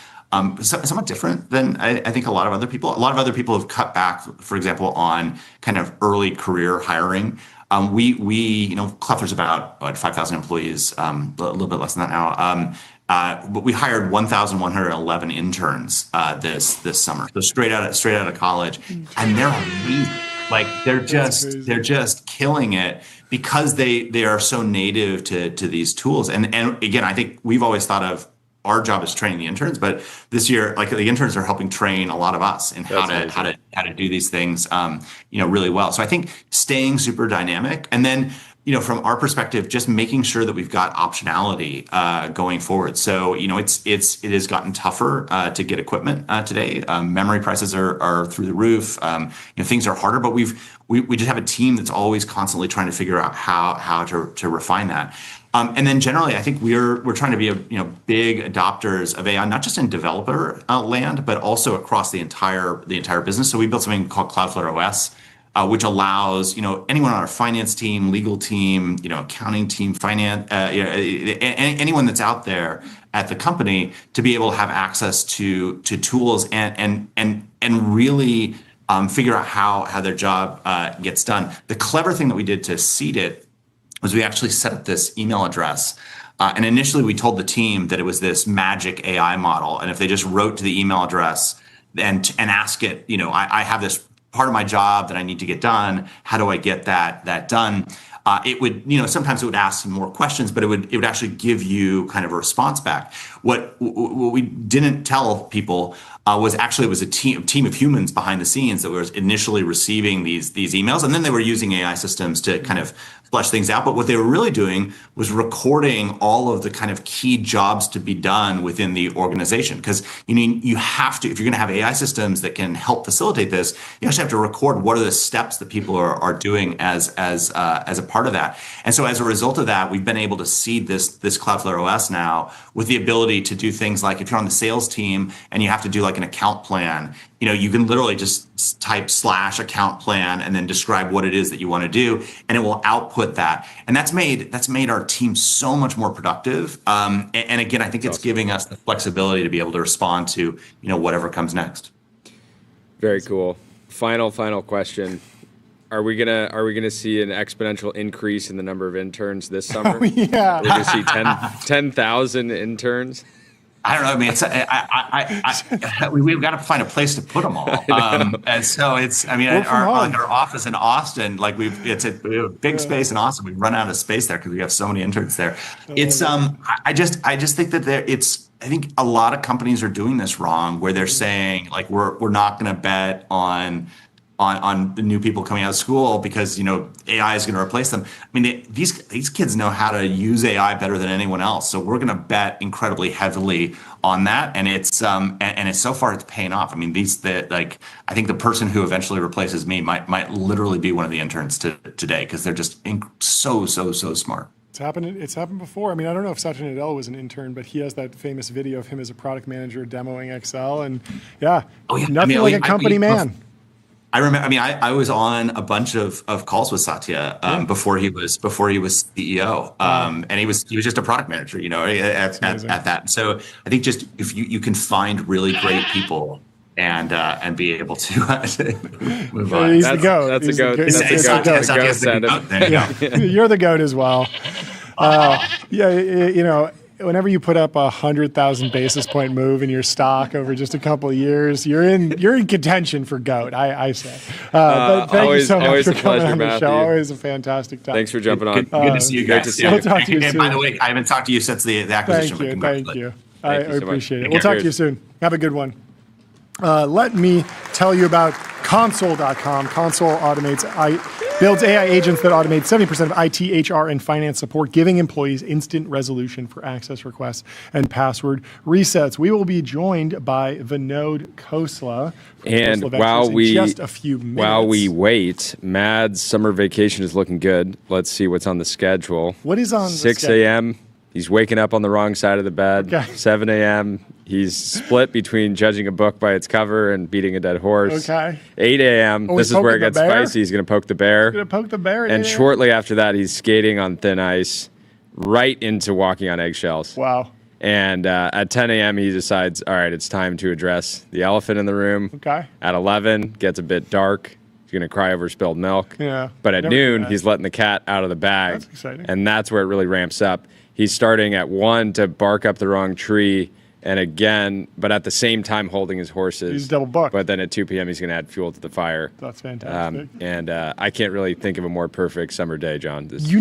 somewhat different than I think a lot of other people. A lot of other people have cut back, for example, on kind of early career hiring. We Cloudflare's about 5,000 employees, a little bit less than that now. But we hired 1,111 interns this summer, so straight out of college, and they're amazing. Like they're just killing it because they are so native to these tools. And again, I think we've always thought of our job is training the interns, but this year, like the interns are helping train a lot of us in how to do these things, really well. So I think staying super dynamic, and then from our perspective, just making sure that we've got optionality going forward. So it has gotten tougher to get equipment today. Memory prices are through the roof. Things are harder, but we just have a team that's always constantly trying to figure out how to refine that. And then generally, I think we're trying to be big adopters of AI, not just in developer land, but also across the entire business. So we built something called Cloudflare OS, which allows anyone on our finance team, legal team, accounting team, finance, anyone that's out there at the company to be able to have access to tools and really figure out how their job gets done. The clever thing that we did to seed it was we actually set up this email address. And initially we told the team that it was this magic AI model. And if they just wrote to the email address and ask it, I have this part of my job that I need to get done. How do I get that done? It would, sometimes it would ask more questions, but it would actually give you kind of a response back. What we didn't tell people was actually it was a team of humans behind the scenes that was initially receiving these emails, and then they were using AI systems to kind of flesh things out. But what they were really doing was recording all of the kind of key jobs to be done within the organization. Because you have to, if you're going to have AI systems that can help facilitate this, you actually have to record what are the steps that people are doing as a part of that. And so as a result of that, we've been able to seed this Cloudflare OS now with the ability to do things like if you're on the sales team and you have to do like an account plan, you can literally just type /account plan and then describe what it is that you want to do, and it will output that. And that's made our team so much more productive. And again, I think it's giving us the flexibility to be able to respond to whatever comes next. Very cool. Final question. Are we gonna see an exponential increase in the number of interns this summer? Oh, yeah. We're gonna see 10,000 interns. I don't know. I mean, we've got to find a place to put them all. And so our office in Austin, we have a big space in Austin. We run out of space there because we have so many interns there. I just think that I think a lot of companies are doing this wrong, where they're saying we're not going to bet on the new people coming out of school because AI is going to replace them. I mean, these kids know how to use AI better than anyone else, so we're going to bet incredibly heavily on that. And it's so far it's paying off. I mean, I think the person who eventually replaces me might literally be one of the interns today because they're just so smart. It's happened before. I mean, I don't know if Satya Nadella was an intern, but he has that famous video of him as a product manager demoing Excel, and nothing like a company man. I remember. I mean, I was on a bunch of calls with Satya before he was CEO, and he was just a product manager, at that. So I think just if you can find really great people and be able to move on. He's the GOAT. That's a goat. You're the GOAT as well. Whenever you put up 100,000 basis point move in your stock over just a couple of years, you're in contention for GOAT, I say. But thank you so much for coming on the show. Always a fantastic time. Thanks for jumping on. Good to see you guys. We'll talk to you soon. By the way, I haven't talked to you since the acquisition. Thank you. I appreciate it. We'll talk to you soon. Have a good one. Let me tell you about Console.com. Console builds AI agents that automate 70% of IT, HR, and finance support, giving employees instant resolution for access requests and password resets. We will be joined by Vinod Khosla. And while we wait, Mad's summer vacation is looking good. Let's see what's on the schedule. What is on 6 a.m. He's waking up on the wrong side of the bed. Okay. 7 a.m. He's split between judging a book by its cover and beating a dead horse. Okay. 8 a.m. This is where it gets spicy. He's going to poke the bear. He's going to poke the bear. And shortly after that, he's skating on thin ice. right into walking on eggshells. Wow. And at 10 a.m., he decides, all right, it's time to address the elephant in the room. Okay. At 11, gets a bit dark. He's going to cry over spilled milk. Yeah. But at noon, he's letting the cat out of the bag. That's exciting. And that's where it really ramps up. He's starting at 1 to bark up the wrong tree. And again, but at the same time holding his horses. He's double booked. But then at 2 p.m., he's going to add fuel to the fire. That's fantastic. And I can't really think of a more perfect summer day, John. You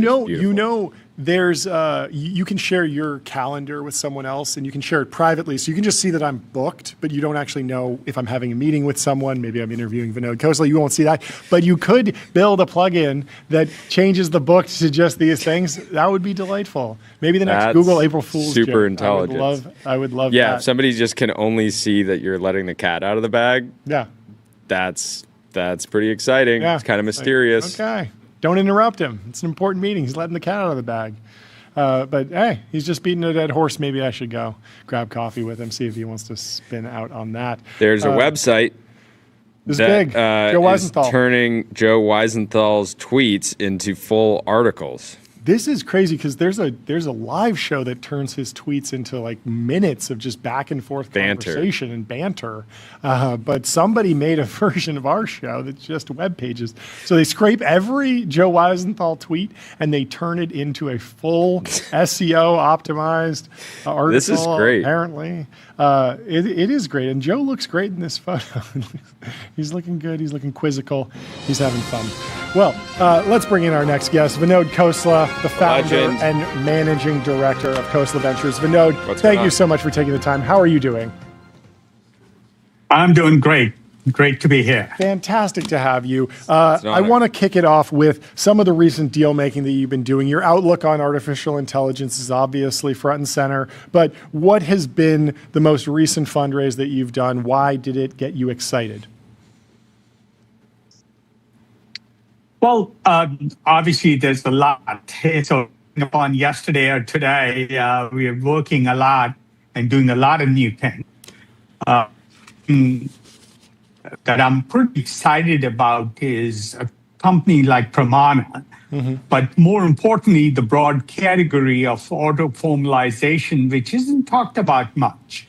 know, there's you can share your calendar with someone else, and you can share it privately. So you can just see that I'm booked, but you don't actually know if I'm having a meeting with someone. Maybe I'm interviewing Vinod Khosla. You won't see that, but you could build a plugin that changes the book to just these things. That would be delightful. Maybe the next Google April Fool's joke. Super intelligent. I would love yeah, that. if somebody just can only see that you're letting the cat out of the bag. Yeah, that's pretty exciting. Yeah. It's kind of mysterious. Okay, don't interrupt him. It's an important meeting. He's letting the cat out of the bag. But hey, he's just beating a dead horse. Maybe I should go grab coffee with him, see if he wants to spin out on that. There's a website this big. Joe Weisenthal is turning Joe Weisenthal's tweets into full articles. This is crazy because there's a live show that turns his tweets into like minutes of just back and forth conversation and banter. But somebody made a version of our show that's just web pages. So they scrape every Joe Weisenthal tweet and they turn it into a full SEO optimized article. This is great. Apparently, it is great, and Joe looks great in this photo. He's looking good. He's looking quizzical. He's having fun. Well, let's bring in our next guest, Vinod Khosla, the founder and managing director of Khosla Ventures. Vinod, thank you so much for taking the time. How are you doing? I'm doing great. Great to be here. Fantastic to have you. I want to kick it off with some of the recent deal making that you've been doing. Your outlook on artificial intelligence is obviously front and center, but what has been the most recent fundraise that you've done? Why did it get you excited? Well, obviously, there's a lot. So, upon yesterday or today, we are working a lot and doing a lot of new things that I'm pretty excited about is a company like Pramana, but more importantly, the broad category of auto-formalization, which isn't talked about much.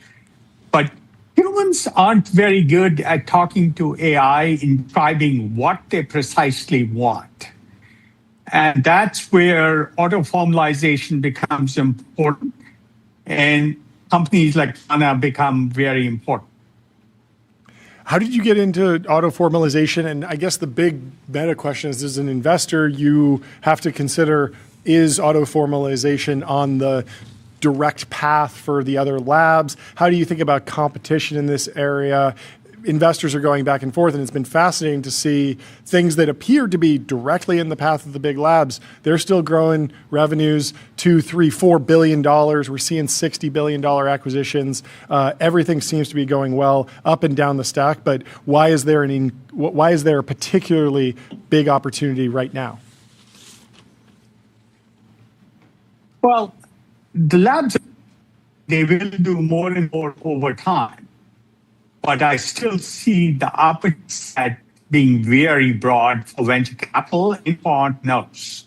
But humans aren't very good at talking to AI in describing what they precisely want. And that's where auto-formalization becomes important. And companies like Pramana become very important. How did you get into auto-formalization? And I guess the big meta question is, as an investor, you have to consider, is auto-formalization on the direct path for the other labs? How do you think about competition in this area? Investors are going back and forth, and it's been fascinating to see things that appear to be directly in the path of the big labs. They're still growing revenues $2, $3, $4 billion. We're seeing $60 billion acquisitions. Everything seems to be going well up and down the stack. But why is there a particularly big opportunity right now? Well, the labs, they will do more and more over time. But I still see the opposite set being very broad for venture capital in entrepreneurs.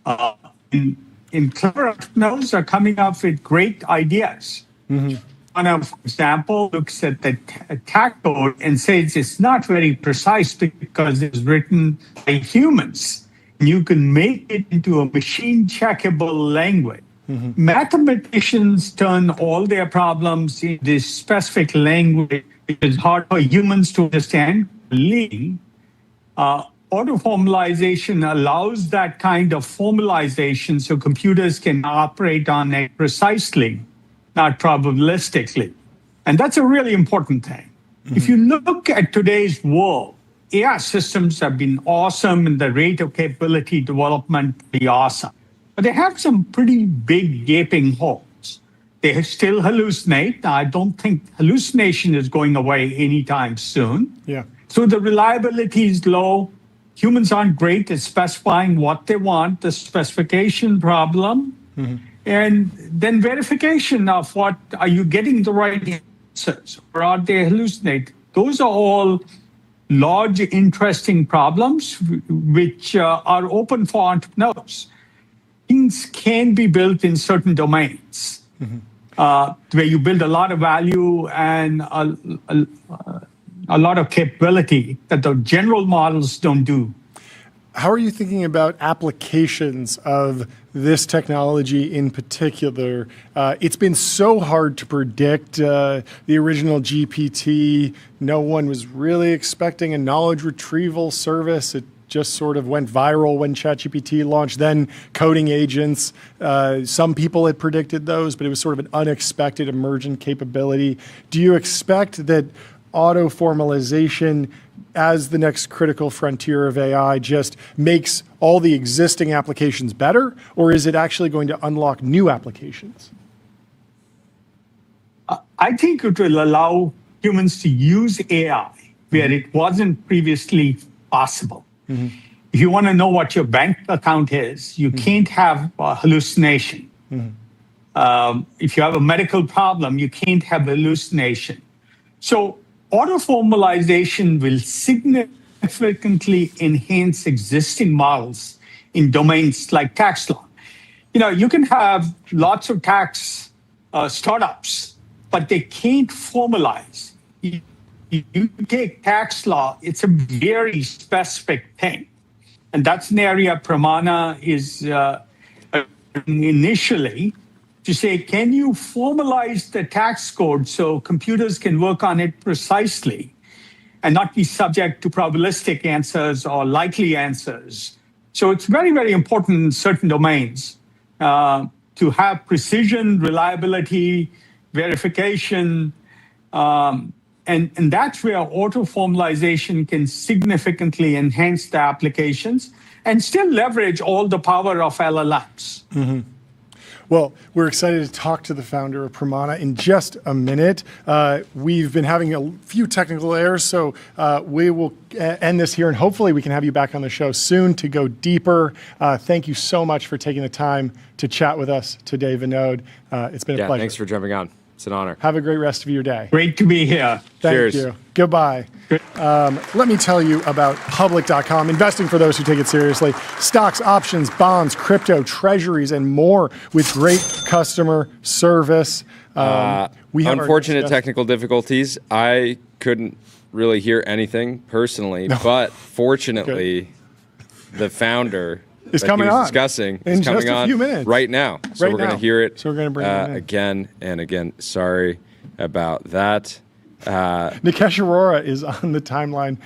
Clever entrepreneurs are coming up with great ideas. One, for example, looks at the attack code and says it's not very precise because it's written by humans. And you can make it into a machine-checkable language. Mathematicians turn all their problems into this specific language which is hard for humans to understand. Auto-formalization allows that kind of formalization so computers can operate on it precisely, not probabilistically. And that's a really important thing. If you look at today's world, AI systems have been awesome and the rate of capability development pretty awesome. But they have some pretty big gaping holes. They still hallucinate. Now, I don't think hallucination is going away anytime soon. Yeah. So the reliability is low. Humans aren't great at specifying what they want, the specification problem, and then verification of what, are you getting the right answers or are they hallucinating? Those are all large, interesting problems which are open for entrepreneurs. things can be built in certain domains where you build a lot of value and a lot of capability that the general models don't do. How are you thinking about applications of this technology in particular? It's been so hard to predict the original GPT. No one was really expecting a knowledge retrieval service. It just sort of went viral when ChatGPT launched. Then coding agents, some people had predicted those, but it was sort of an unexpected emergent capability. Do you expect that auto formalization as the next critical frontier of AI just makes all the existing applications better, or is it actually going to unlock new applications? I think it will allow humans to use AI where it wasn't previously possible. If you want to know what your bank account is, you can't have a hallucination. If you have a medical problem, you can't have hallucination. So auto formalization will significantly enhance existing models in domains like tax law. You can have lots of tax startups, but they can't formalize. You take tax law, it's a very specific thing. And that's an area Pramana is initially to say, can you formalize the tax code so computers can work on it precisely and not be subject to probabilistic answers or likely answers? So it's very, very important in certain domains to have precision, reliability, verification, and that's where auto formalization can significantly enhance the applications and still leverage all the power of LLMs. Well, we're excited to talk to the founder of Pramana in just a minute. We've been having a few technical errors, so we will end this here, and hopefully we can have you back on the show soon to go deeper. Thank you so much for taking the time to chat with us today, Vinod. It's been a pleasure. Thanks for jumping on. It's an honor. Have a great rest of your day. Great to be here. Thank you. Goodbye. Let me tell you about Public.com, investing for those who take it seriously. Stocks, options, bonds, crypto, treasuries, and more with great customer service. We have unfortunate technical difficulties. I couldn't really hear anything personally, but fortunately, the founder is coming on. Discussing in is coming just a few minutes. Right now. So we're going to hear it. So we're going to bring it in. Again and again. Sorry about that. Nikesh Arora is on the timeline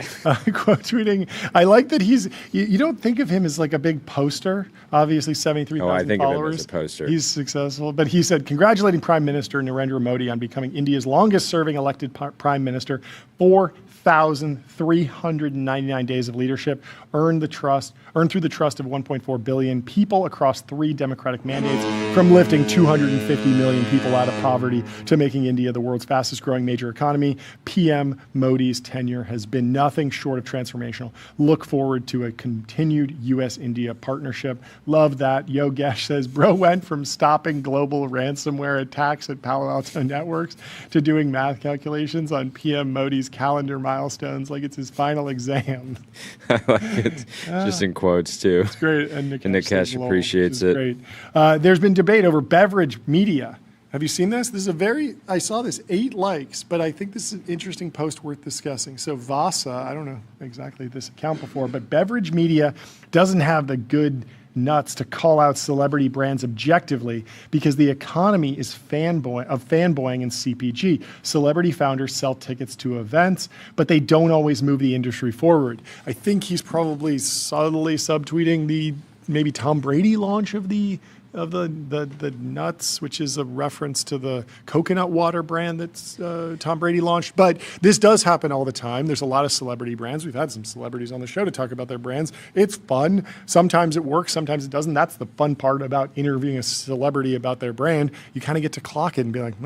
quote tweeting. I like that you don't think of him as like a big poster. Obviously, 73,000 followers. I think of him as a poster. He's successful. But he said, congratulating Prime Minister Narendra Modi on becoming India's longest serving elected Prime Minister. 4,399 days of leadership, earned through the trust of 1.4 billion people across 3 democratic mandates, from lifting 250 million people out of poverty to making India the world's fastest growing major economy. PM Modi's tenure has been nothing short of transformational. Look forward to a continued U.S.-India partnership. Love that. Yogesh says, bro went from stopping global ransomware attacks at Palo Alto Networks to doing math calculations on PM Modi's calendar milestones like it's his final exam. I like it. Just in quotes, too. It's great. And Nikesh appreciates it. Great. There's been debate over beverage media. Have you seen this? This is I saw this 8 likes, but I think this is an interesting post worth discussing. So Vasa, I don't know exactly this account before, but beverage media doesn't have the good nuts to call out celebrity brands objectively because the economy is fanboying and CPG. Celebrity founders sell tickets to events, but they don't always move the industry forward. I think he's probably subtly subtweeting the maybe Tom Brady launch of the nuts, which is a reference to the coconut water brand that's Tom Brady launched. But this does happen all the time. There's a lot of celebrity brands. We've had some celebrities on the show to talk about their brands. It's fun. Sometimes it works, sometimes it doesn't. That's the fun part about interviewing a celebrity about their brand. You kind of get to clock it and be like,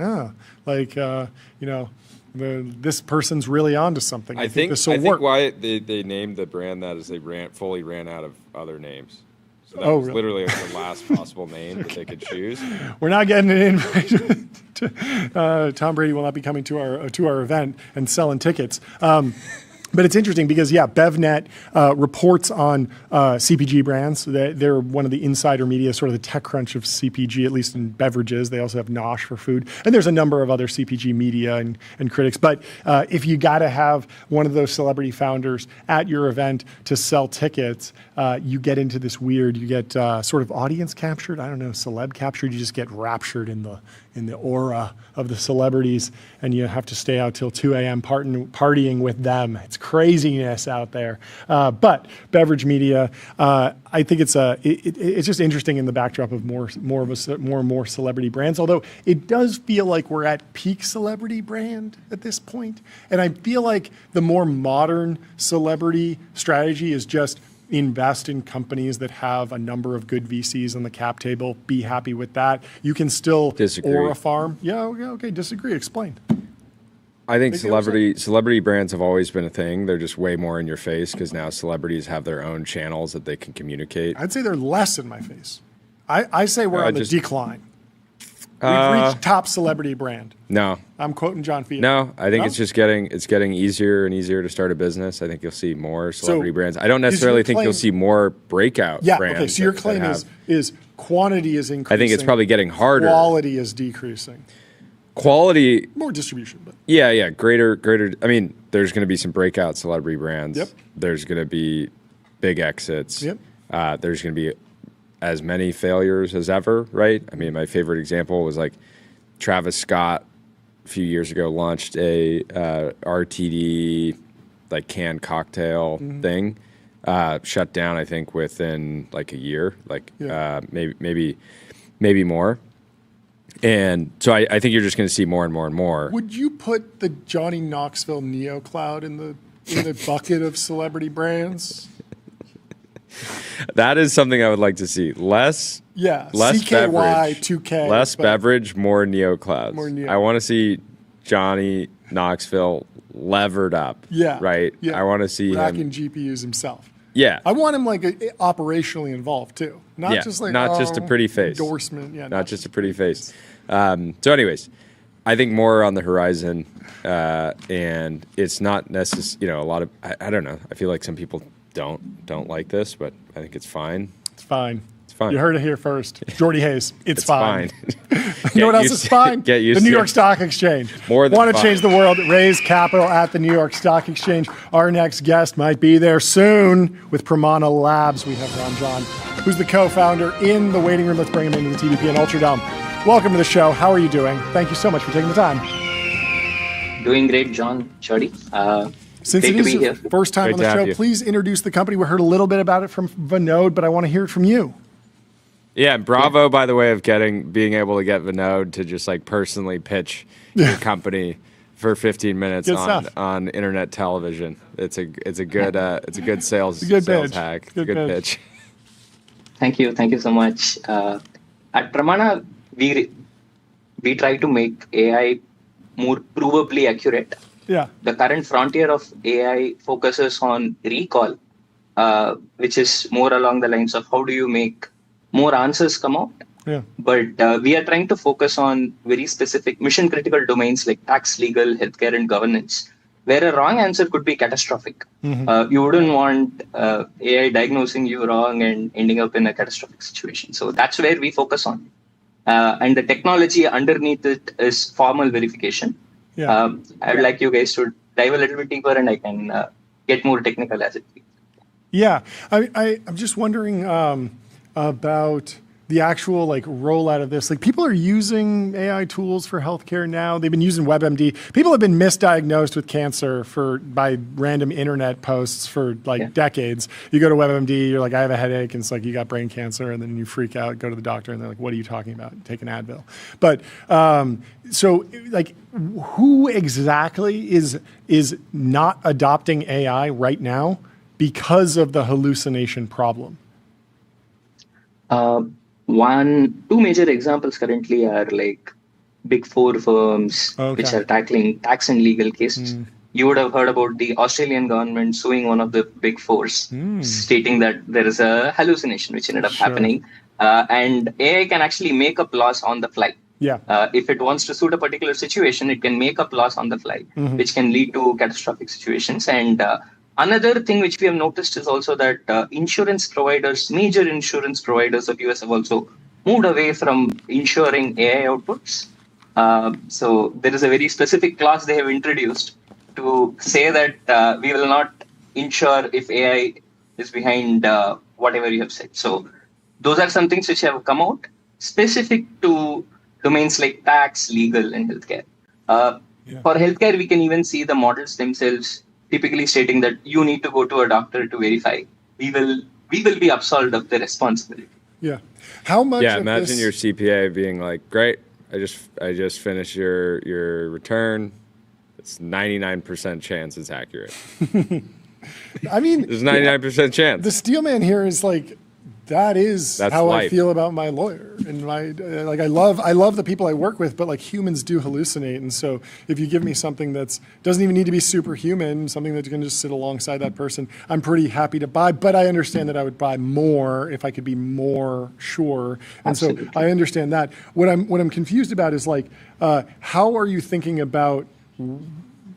this person's really onto something. I think this will work. Why they named the brand that is they fully ran out of other names. So that was really? literally the last possible name that they could choose. We're not getting an invite. Tom Brady will not be coming to our event and selling tickets. But it's interesting because, BevNet reports on CPG brands. They're one of the insider media, sort of the TechCrunch of CPG, at least in beverages. They also have Nosh for food. And there's a number of other CPG media and critics. But if you got to have one of those celebrity founders at your event to sell tickets, you get into this weird, you get sort of audience captured. I don't know, celeb captured. You just get raptured in the aura of the celebrities, and you have to stay out till 2 a.m. partying with them. It's craziness out there. But beverage media, I think it's just interesting in the backdrop of more and more celebrity brands. Although it does feel like we're at peak celebrity brand at this point, and I feel like the more modern celebrity strategy is just invest in companies that have a number of good VCs on the cap table. Be happy with that. You can still Aura farm. Yeah, okay. Disagree. Explain. I think celebrity brands have always been a thing. They're just way more in your face because now celebrities have their own channels that they can communicate. I'd say they're less in my face. I say we're on the decline. We've reached top celebrity brand. No. I'm quoting John Fiat. No, I think it's just getting easier and easier to start a business. I think you'll see more celebrity brands. I don't necessarily think you'll see more breakout brands. Okay, so your claim is quantity is increasing. I think it's probably getting harder. Quality is decreasing. Quality. More distribution. But. Yeah. Greater. I mean, there's going to be some breakout celebrity brands. Yep. There's going to be big exits. Yep. There's going to be as many failures as ever, right? I mean, my favorite example was like Travis Scott a few years ago launched a RTD like canned cocktail thing. Shut down, I think, within like a year, maybe more. And so I think you're just going to see more and more and more. Would you put the Johnny Knoxville NeoCloud in the bucket of celebrity brands? That is something I would like to see. Less CKY, beverage, 2K. Less beverage, more NeoClouds. More Neo. I want to see Johnny Knoxville levered up. Yeah. Right? Yeah. I want to see racking him. GPUs himself. Yeah. I want him like operationally involved too. Not just like just a pretty face. Endorsement. Yeah. Not just a pretty face. So anyways, I think more on the horizon, and it's not necessarily, a lot of, I don't know. I feel like some people don't like this, but I think it's fine. It's fine. It's fine. You heard it here first. Jordy Hayes, it's fine. You know what else is fine? Get used the New to York Stock Exchange. More than Want to fine. change the world, raise capital at the New York Stock Exchange. Our next guest might be there soon with Pramaana Labs. We have Ranjan, who's the co-founder in the waiting room. Let's bring him into the TVP and Ultradome. Welcome to the show. How are you doing? Thank you so much for taking the time. Doing great, John, Jordy. Since Great it to is be your here. first time Great on the to have show, you. please introduce the company. We heard a little bit about it from Vinod, but I want to hear it from you. Yeah, bravo, by the way, of being able to get Vinod to just like personally pitch your company for 15 minutes Good stuff. on internet television. It's a good sales pitch. hack. Good pitch. Thank you so much. At Pramana, we try to make AI more provably accurate. Yeah. The current frontier of AI focuses on recall, which is more along the lines of how do you make more answers come out. Yeah. But we are trying to focus on very specific mission-critical domains like tax, legal, healthcare, and governance, where a wrong answer could be catastrophic. You wouldn't want AI diagnosing you wrong and ending up in a catastrophic situation. So that's where we focus on. And the technology underneath it is formal verification. Yeah. I would like you guys to dive a little bit deeper, and I can get more technical as it be. Yeah. I'm just wondering about the actual like rollout of this. Like people are using AI tools for healthcare now. They've been using WebMD. People have been misdiagnosed with cancer by random internet posts for decades. You go to WebMD, you're like, I have a headache, and it's like you got brain cancer, and then you freak out, go to the doctor, and they're like, what are you talking about? Take an Advil. But so like who exactly is not adopting AI right now because of the hallucination problem? Two major examples currently are like big four firms which are tackling tax and legal cases. You would have heard about the Australian government suing one of the big fours, stating that there is a hallucination which ended up happening. And AI can actually make up laws on the fly. Yeah. If it wants to suit a particular situation, it can make up laws on the fly, which can lead to catastrophic situations. And another thing which we have noticed is also that major insurance providers of US have also moved away from insuring AI outputs. So there is a very specific clause they have introduced to say that we will not insure if AI is behind whatever you have said. So those are some things which have come out specific to domains like tax, legal, and healthcare. For healthcare, we can even see the models themselves typically stating that you need to go to a doctor to verify. We will be absolved of the responsibility. Yeah. How much? Yeah. Imagine your CPA being like, "Great, I just finished your return. It's 99% chance it's accurate." I mean, there's 99% chance. The steel man here is like, that's how life. I feel about my lawyer, and I love the people I work with, but like humans do hallucinate, and so if you give me something that doesn't even need to be superhuman, something that can just sit alongside that person, I'm pretty happy to buy. But I understand that I would buy more if I could be more sure, and Absolutely. so I understand that. What I'm confused about is like, how are you thinking about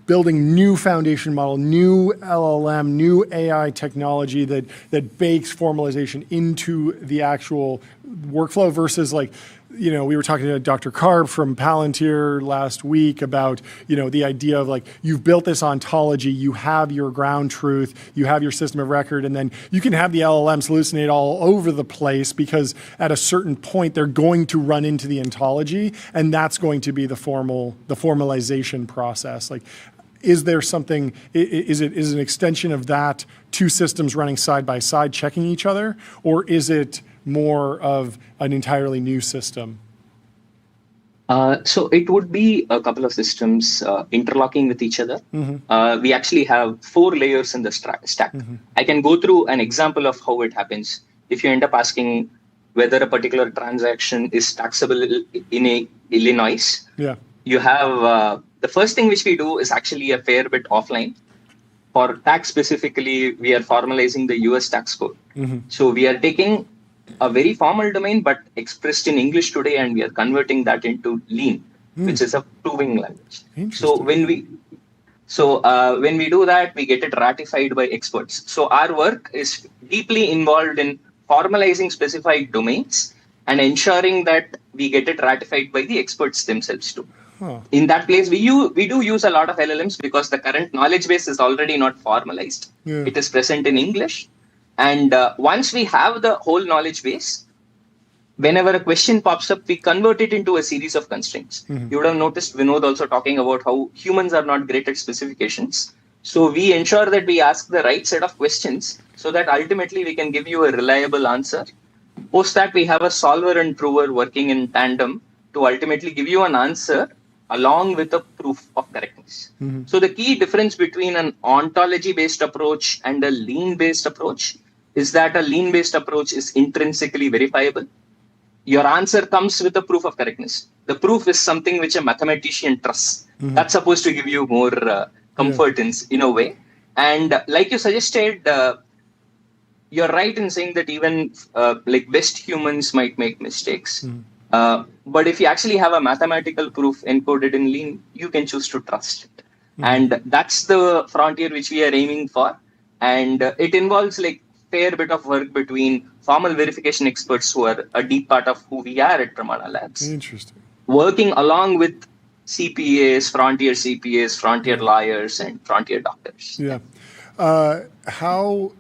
building new foundation model, new LLM, new AI technology that bakes formalization into the actual workflow versus like, we were talking to Dr. Karb from Palantir last week about, the idea of like, you've built this ontology, you have your ground truth, you have your system of record, and then you can have the LLMs hallucinate all over the place because at a certain point, they're going to run into the ontology, and that's going to be the formalization process. Like, is there something, is it an extension of that, two systems running side by side checking each other, or is it more of an entirely new system? So it would be a couple of systems interlocking with each other. We actually have 4 layers in the stack. I can go through an example of how it happens. If you end up asking whether a particular transaction is taxable in Illinois, you have the first thing which we do is actually a fair bit offline. For tax specifically, we are formalizing the US tax code. So we are taking a very formal domain, but expressed in English today, and we are converting that into Lean, which is a proving language. So when we do that, we get it ratified by experts. So our work is deeply involved in formalizing specified domains and ensuring that we get it ratified by the experts themselves too. In that place, we do use a lot of LLMs because the current knowledge base is already not formalized. It is present in English. And once we have the whole knowledge base, whenever a question pops up, we convert it into a series of constraints. You would have noticed Vinod also talking about how humans are not great at specifications. So we ensure that we ask the right set of questions so that ultimately we can give you a reliable answer. Post that, we have a solver and prover working in tandem to ultimately give you an answer along with a proof of correctness. So the key difference between an ontology-based approach and a lean-based approach is that a lean-based approach is intrinsically verifiable. Your answer comes with a proof of correctness. The proof is something which a mathematician trusts. That's supposed to give you more comfort in a way. And like you suggested, you're right in saying that even like best humans might make mistakes. But if you actually have a mathematical proof encoded in Lean, you can choose to trust it. And that's the frontier which we are aiming for. And it involves like fair bit of work between formal verification experts who are a deep part of who we are at Pramana Labs. Interesting. Working along with CPAs, frontier lawyers, and frontier doctors. Yeah. How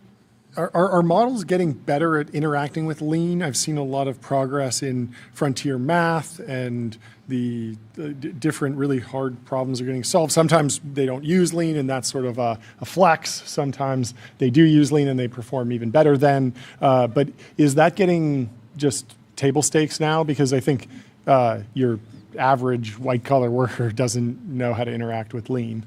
are models getting better at interacting with Lean? I've seen a lot of progress in frontier math, and the different really hard problems are getting solved. Sometimes they don't use Lean, and that's sort of a flex. Sometimes they do use Lean, and they perform even better then. But is that getting just table stakes now? Because I think your average white-collar worker doesn't know how to interact with Lean.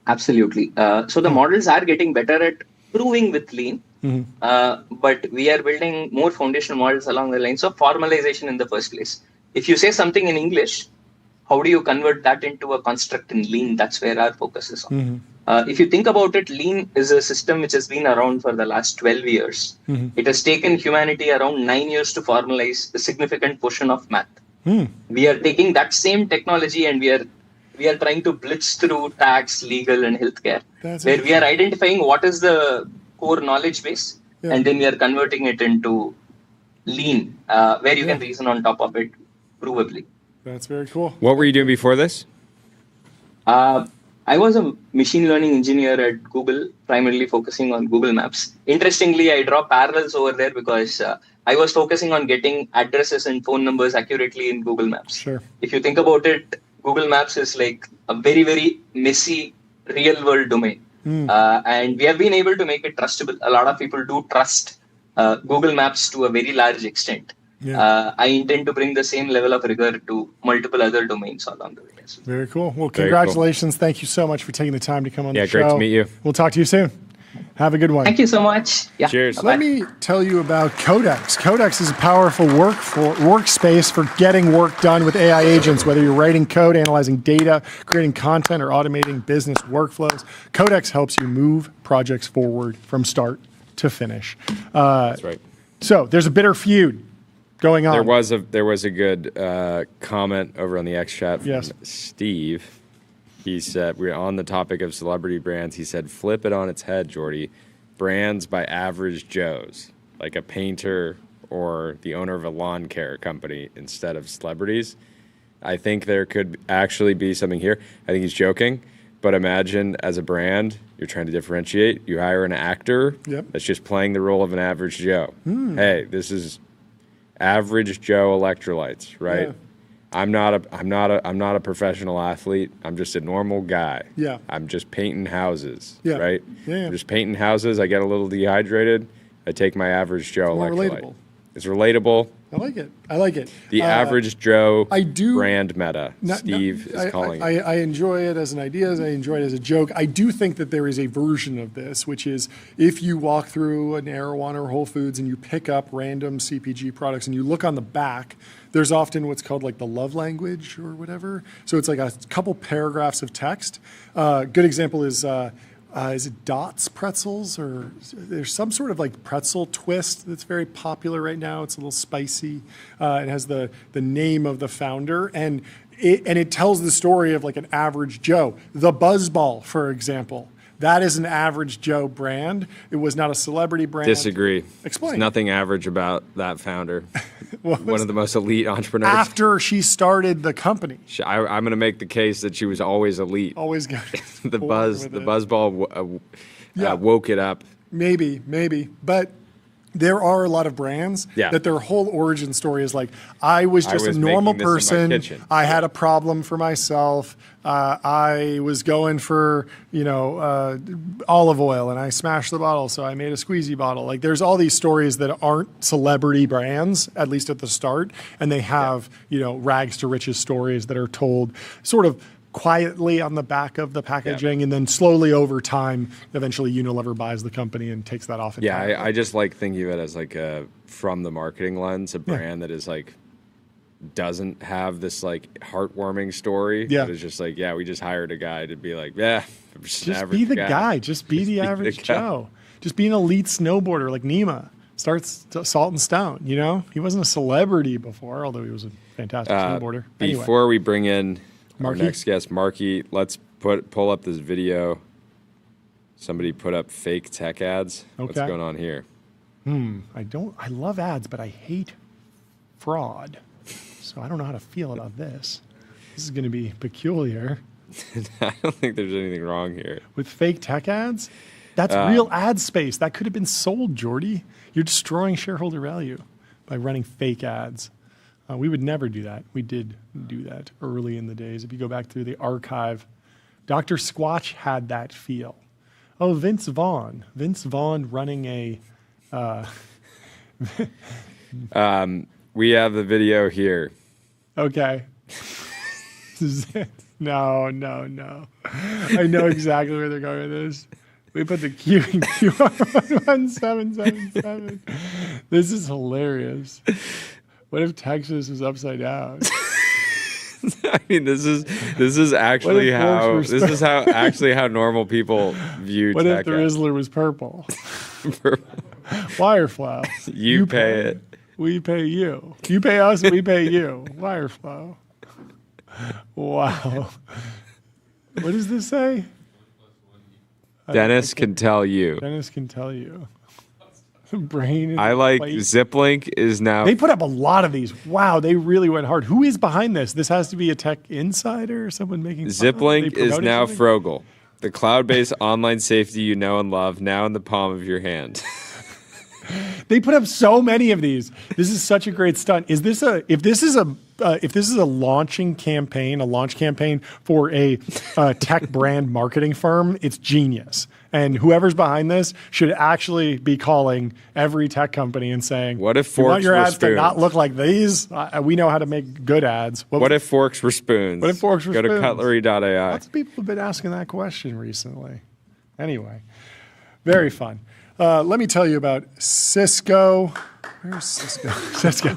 Absolutely. So the models are getting better at proving with Lean, but we are building more foundational models along the lines of formalization in the first place. If you say something in English, how do you convert that into a construct in Lean? That's where our focus is on. If you think about it, Lean is a system which has been around for the last 12 years. It has taken humanity around 9 years to formalize a significant portion of math. We are taking that same technology and we are trying to blitz through tax, legal, and healthcare, where we are identifying what is the core knowledge base, and then we are converting it into lean, where you can reason on top of it, provably. That's very cool. What were you doing before this? I was a machine learning engineer at Google, primarily focusing on Google Maps. Interestingly, I draw parallels over there because I was focusing on getting addresses and phone numbers accurately in Google Maps. Sure. If you think about it, Google Maps is like a very, very messy real world domain. And we have been able to make it trustable. A lot of people do trust Google Maps to a very large extent. I intend to bring the same level of rigor to multiple other domains along the way. Very cool. Well, congratulations. Thank you so much for taking the time to come on the show. Yeah, great to meet you. We'll talk to you soon. Have a good one. Thank you so much. Yeah. Cheers. Bye-bye. Let me tell you about Codex. Codex is a powerful workspace for getting work done with AI agents, whether you're writing code, analyzing data, creating content, or automating business workflows. Codex helps you move projects forward from start to finish. That's right. So there's a bitter feud going on. There was a good comment over on the X chat from Steve. He said, we're on the topic of celebrity brands. He said, flip it on its head, Jordy. Brands by average Joes, like a painter or the owner of a lawn care company instead of celebrities. I think there could actually be something here. I think he's joking, but imagine as a brand, you're trying to differentiate. You hire an actor that's just playing the role of an average Joe. Hey, this is average Joe electrolytes, right? I'm not a professional athlete. I'm just a normal guy. Yeah. I'm just painting houses, Yeah. right? Yeah. I'm just painting houses. I get a little dehydrated. I take my average Joe More electrolyte. relatable. It's relatable. I like it. The average Joe do- brand meta. Steve is calling it. I enjoy it as an idea. I enjoy it as a joke. I do think that there is a version of this, which is if you walk through an Erewhon or Whole Foods and you pick up random CPG products and you look on the back, there's often what's called like the love language or whatever. So it's like a couple paragraphs of text. Good example is it Dots pretzels, or there's some sort of like pretzel twist that's very popular right now. It's a little spicy. It has the name of the founder, and it tells the story of like an average Joe. The Buzzball, for example. That is an average Joe brand. It was not a celebrity brand. Disagree. Explain. There's nothing average about that founder. One of the most elite entrepreneurs. After she started the company. I'm going to make the case that she was always elite. Always good. The Buzzball woke it up. Maybe. But there are a lot of brands that their whole origin story is like, I was just a normal person. I had a problem for myself. I was going for, olive oil and I smashed the bottle, so I made a squeezy bottle. Like there's all these stories that aren't celebrity brands, at least at the start, and they have, rags to riches stories that are told sort of quietly on the back of the packaging, and then slowly over time, eventually Unilever buys the company and takes that off. I just like thinking of it as like from the marketing lens, a brand that is like doesn't have this like heartwarming story. Yeah, it's just like we just hired a guy to be like just be the guy. Just be the average Joe. Just be an elite snowboarder like Neeva. Starts Salt and Stone. He wasn't a celebrity before, although he was a fantastic snowboarder. Before we bring in Markie? our next guest, Markie, let's pull up this video. Somebody put up fake tech ads. Okay. What's going on here? I love ads, but I hate fraud. So I don't know how to feel about this. This is going to be peculiar. I don't think there's anything wrong here. With fake tech ads? That's real ad space. That could have been sold, Jordy. You're destroying shareholder value by running fake ads. We would never do that. We did do that early in the days. If you go back through the archive, Dr. Squatch had that feel. Oh, Vince Vaughn running a... we have the video here. Okay. No. I know exactly where they're going with this. We put the Q in QR 1777. This is hilarious. What if Texas was upside down? I mean, this is actually how normal people view what tech. What if the Rizzler was purple? Wire flow. You pay it. We pay you. You pay us, we pay you. Wire flow. Wow. What does this say? Dennis can tell you. Dennis can tell you. Brain. I like Ziplink is now. They put up a lot of these. Wow, they really went hard. Who is behind this? This has to be a tech insider or someone making. Ziplink is now Frogel, the cloud-based online safety you know and love, now in the palm of your hand. They put up so many of these. This is such a great stunt. If this is a launch campaign for a tech brand marketing firm, it's genius. And whoever's behind this should actually be calling every tech company and saying, "What if forks you want your were ads spoons? to not look like these? We know how to make good ads." What if forks were spoons? What if forks were spoons? Go to cutlery.ai. Lots of people have been asking that question recently. Anyway, very fun. Let me tell you about Cisco. Where's Cisco? Cisco.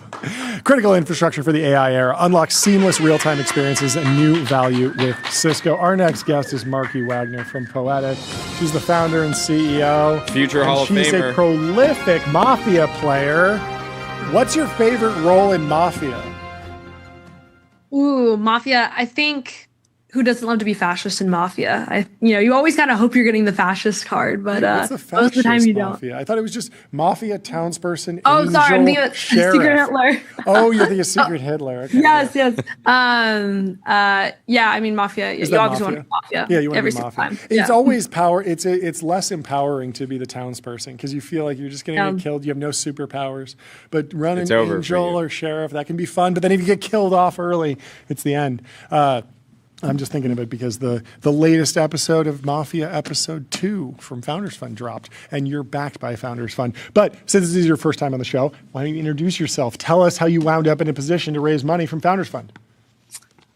Critical infrastructure for the AI era. Unlock seamless real-time experiences and new value with Cisco. Our next guest is Markie Wagner from Poetic. She's the founder and CEO. Future Hall of Famer. She's a prolific Mafia player. What's your favorite role in Mafia? Ooh, Mafia. I think who doesn't love to be fascist in Mafia? You always kind of hope you're getting the fascist card, but most of the time you don't. Mafia? I thought it was just Mafia, townsperson, Oh, angel, sorry, I'm thinking sheriff. Secret Hitler. Oh, you're thinking Secret Hitler. Okay. Yes. Yeah, I mean, Mafia. Is You that obviously want to be Mafia. Yeah, you want every to be single Mafia. time. It's Yeah. always power. It's less empowering to be the townsperson because you feel like you're just going to get killed. You have no superpowers. But running It's over for angel you. or sheriff, that can be fun. But then if you get killed off early, it's the end. I'm just thinking of it because the latest episode of Mafia, episode 2 from Founders Fund dropped, and you're backed by Founders Fund. But since this is your first time on the show, why don't you introduce yourself? Tell us how you wound up in a position to raise money from Founders Fund.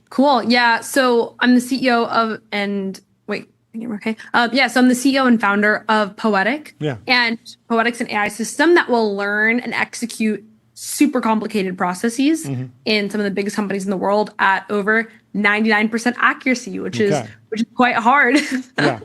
Cool. Yeah. So I'm the CEO of, and wait, okay. So I'm the CEO and founder of Poetic. Yeah. And Poetic's an AI system that will learn and execute super complicated processes in some of the biggest companies in the world at over 99% accuracy, which is quite hard. Yeah.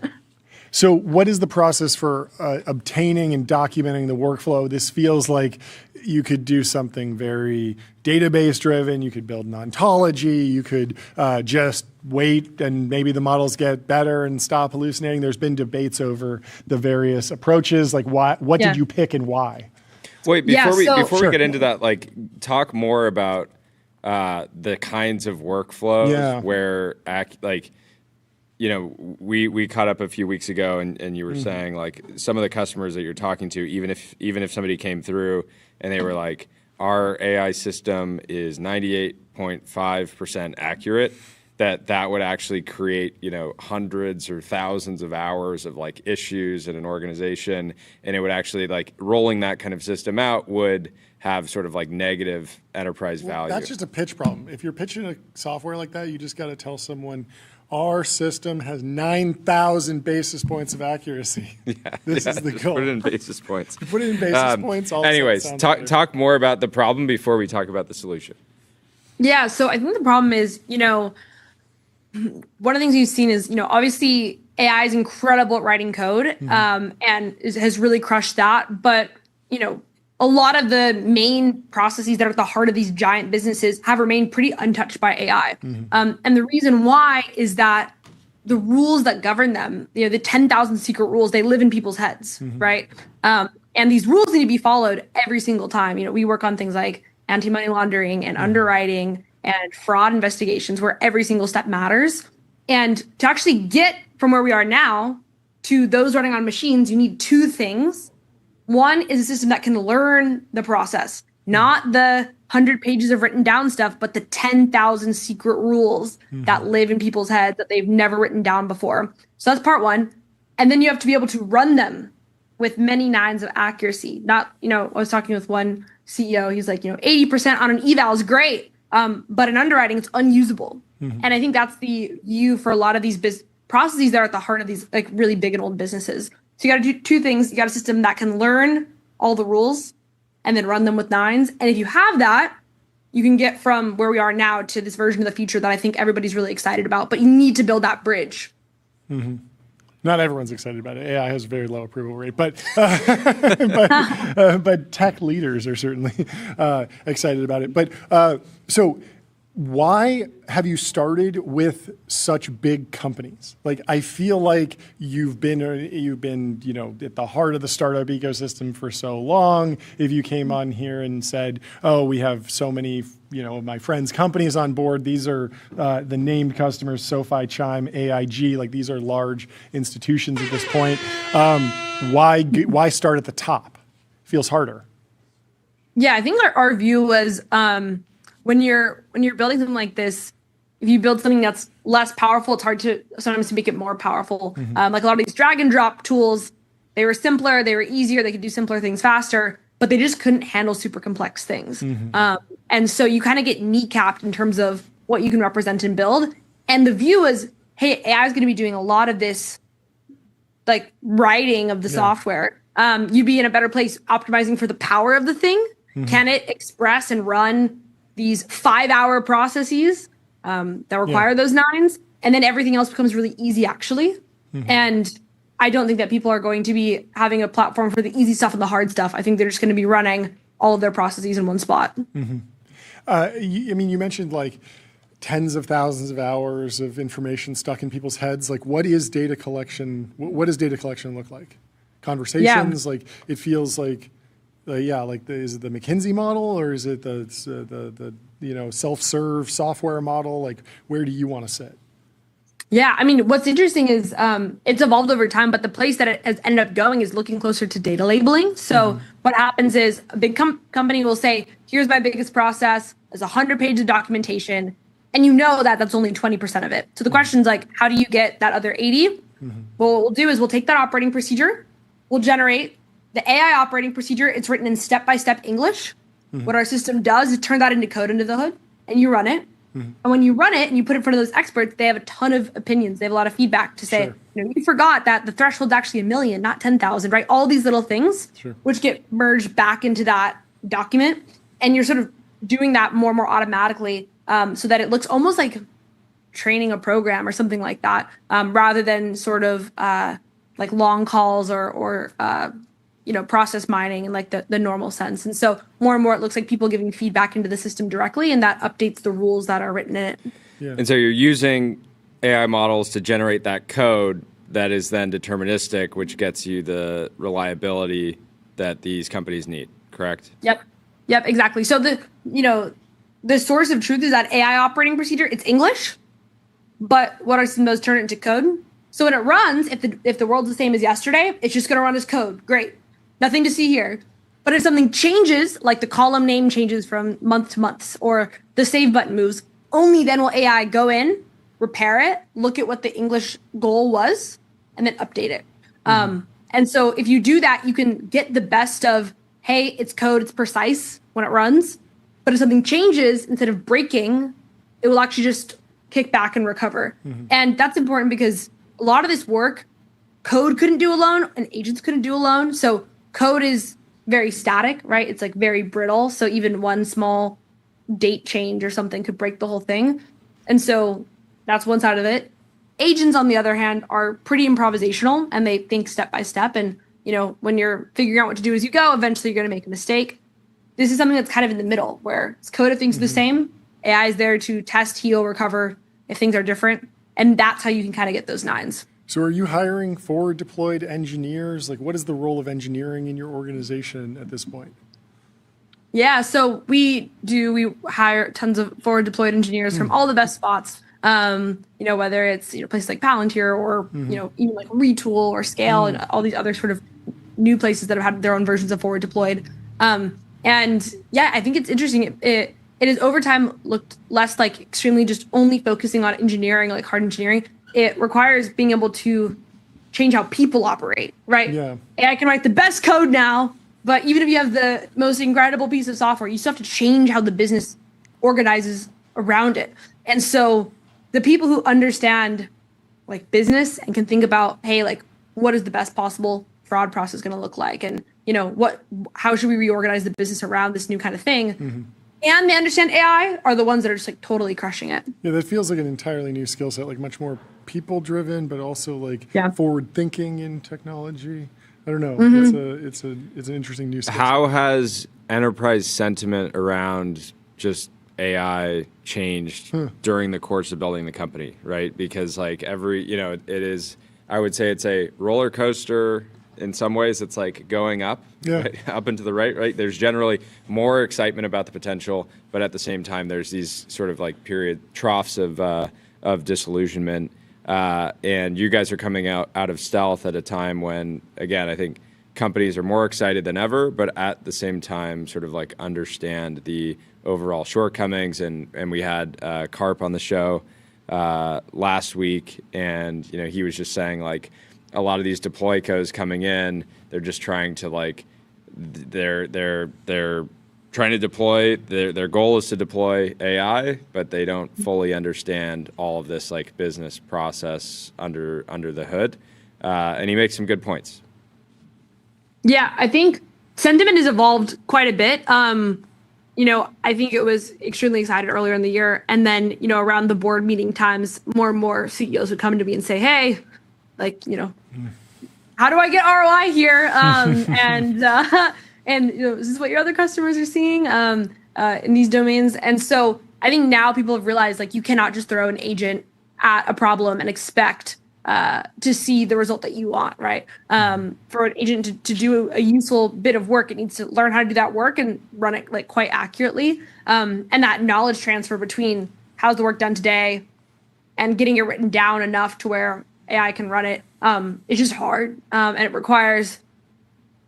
So what is the process for obtaining and documenting the workflow? This feels like you could do something very database driven. You could build an ontology. You could just wait and maybe the models get better and stop hallucinating. There's been debates over the various approaches. Like what did you pick and why? Wait, before we Sure. get into that, like talk more about the kinds of workflows where we caught up a few weeks ago and you were saying like some of the customers that you're talking to, even if somebody came through and they were like, our AI system is 98.5% accurate, that would actually create, hundreds or thousands of hours of like issues in an organization. And it would actually like rolling that kind of system out would have sort of like negative enterprise value. That's just a pitch problem. If you're pitching a software like that, you just got to tell someone, our system has 9,000 basis points of accuracy. This is the goal. Put it in basis points. Put it in basis points. All anyways, talk more about the problem before we talk about the solution. Yeah. So I think the problem is, one of the things you've seen is, obviously AI is incredible at writing code and has really crushed that. But, a lot of the main processes that are at the heart of these giant businesses have remained pretty untouched by AI. And the reason why is that the rules that govern them, the 10,000 secret rules, they live in people's heads, right? And these rules need to be followed every single time. We work on things like anti-money laundering and underwriting and fraud investigations where every single step matters. And to actually get from where we are now to those running on machines, you need two things. One is a system that can learn the process, not the 100 pages of written down stuff, but the 10,000 secret rules that live in people's heads that they've never written down before. So that's part one. And then you have to be able to run them with many nines of accuracy. Not, I was talking with one CEO, he's like, 80% on an eval is great. But in underwriting, it's unusable. And I think that's the view for a lot of these processes that are at the heart of these like really big and old businesses. So you got to do two things. You got a system that can learn all the rules and then run them with nines. And if you have that, you can get from where we are now to this version of the future that I think everybody's really excited about. But you need to build that bridge. Not everyone's excited about it. AI has a very low approval rate, but but tech leaders are certainly excited about it. But so why have you started with such big companies? Like, I feel like you've been at the heart of the startup ecosystem for so long. If you came on here and said, "Oh, we have so many, my friends' companies on board. These are the named customers: SoFi, Chime, AIG. Like, these are large institutions at this point." Why start at the top? Feels harder. Yeah, I think our view was. When you're building something like this, if you build something that's less powerful, it's hard to sometimes to make it more powerful. Like a lot of these drag and drop tools, they were simpler, they were easier, they could do simpler things faster, but they just couldn't handle super complex things. And so you kind of get kneecapped in terms of what you can represent and build. And the view is, hey, AI is going to be doing a lot of this, like writing of the software. You'd be in a better place optimizing for the power of the thing. Can it express and run these 5-hour processes that require those 9s, and then everything else becomes really easy, actually. And I don't think that people are going to be having a platform for the easy stuff and the hard stuff. I think they're just going to be running all of their processes in one spot. You mentioned like tens of thousands of hours of information stuck in people's heads. Like, what is data collection? What does data collection look like? Conversations? Like, it feels like. Is it the McKinsey model, or is it the self-serve software model? Like, where do you want to sit? Yeah, I mean, what's interesting is it's evolved over time, but the place that it has ended up going is looking closer to data labeling. So what happens is a big company will say, "Here's my biggest process. There's 100 pages of documentation," and you know that that's only 20% of it. So the question is like, how do you get that other 80? Well, what we'll do is we'll take that operating procedure, we'll generate the AI operating procedure. It's written in step-by-step English. What our system does is turn that into code under the hood, and you run it. And when you run it and you put it in front of those experts, they have a ton of opinions. They have a lot of feedback to say, you forgot that the threshold's actually 1 million, not 10,000, right? All these little things, which get merged back into that document. And you're sort of doing that more and more automatically so that it looks almost like training a program or something like that, rather than sort of like long calls or process mining in like the normal sense. And so more and more it looks like people giving feedback into the system directly, and that updates the rules that are written in it. And so you're using AI models to generate that code that is then deterministic, which gets you the reliability that these companies need, correct? Yep, exactly. So the source of truth is that AI operating procedure, it's English, but what our system does turn it into code. So when it runs, if the world's the same as yesterday, it's just going to run as code. Great. Nothing to see here. But if something changes, like the column name changes from month to month, or the save button moves, only then will AI go in, repair it, look at what the English goal was, and then update it. And so if you do that, you can get the best of, hey, it's code, it's precise when it runs. But if something changes, instead of breaking, it will actually just kick back and recover. And that's important because a lot of this work, code couldn't do alone and agents couldn't do alone. So code is very static, right? It's like very brittle. So even one small date change or something could break the whole thing. And so that's one side of it. Agents, on the other hand, are pretty improvisational and they think step by step. And, when you're figuring out what to do as you go, eventually you're going to make a mistake. This is something that's kind of in the middle where it's code if things are the same. AI is there to test, heal, recover if things are different. And that's how you can kind of get those 9s. So are you hiring forward deployed engineers? Like, what is the role of engineering in your organization at this point? Yeah, so we hire tons of forward deployed engineers from all the best spots. Whether it's places like Palantir or even like Retool or Scale and all these other sort of new places that have had their own versions of forward deployed. And yeah, I think it's interesting. It has over time looked less like extremely just only focusing on engineering, like hard engineering. It requires being able to change how people operate, right? Yeah. AI can write the best code now, but even if you have the most incredible piece of software, you still have to change how the business organizes around it. And so the people who understand like business and can think about, hey, like what is the best possible fraud process going to look like? And how should we reorganize the business around this new kind of thing? and they understand AI are the ones that are just like totally crushing it. Yeah, that feels like an entirely new skill set, like much more people-driven, but also like forward-thinking in technology. I don't know. It's an interesting new skill set. How has enterprise sentiment around just AI changed during the course of building the company, right? Because like it is, I would say it's a roller coaster. In some ways, it's like going up, right? Up and to the right. There's generally more excitement about the potential, but at the same time, there's these sort of like period troughs of disillusionment. And you guys are coming out of stealth at a time when, again, I think companies are more excited than ever, but at the same time, sort of like understand the overall shortcomings. And we had Karp on the show last week, and he was just saying like, a lot of these deploycos coming in, they're just trying to like, they're trying to deploy, their goal is to deploy AI, but they don't fully understand all of this like business process under the hood. And he makes some good points. Yeah, I think sentiment has evolved quite a bit. I think it was extremely excited earlier in the year. And then, around the board meeting times, more and more CEOs would come to me and say, hey, like, how do I get ROI here? Is this what your other customers are seeing in these domains? And so I think now people have realized like you cannot just throw an agent at a problem and expect to see the result that you want, right? For an agent to do a useful bit of work, it needs to learn how to do that work and run it like quite accurately. And that knowledge transfer between how's the work done today and getting it written down enough to where AI can run it. It's just hard. And it requires,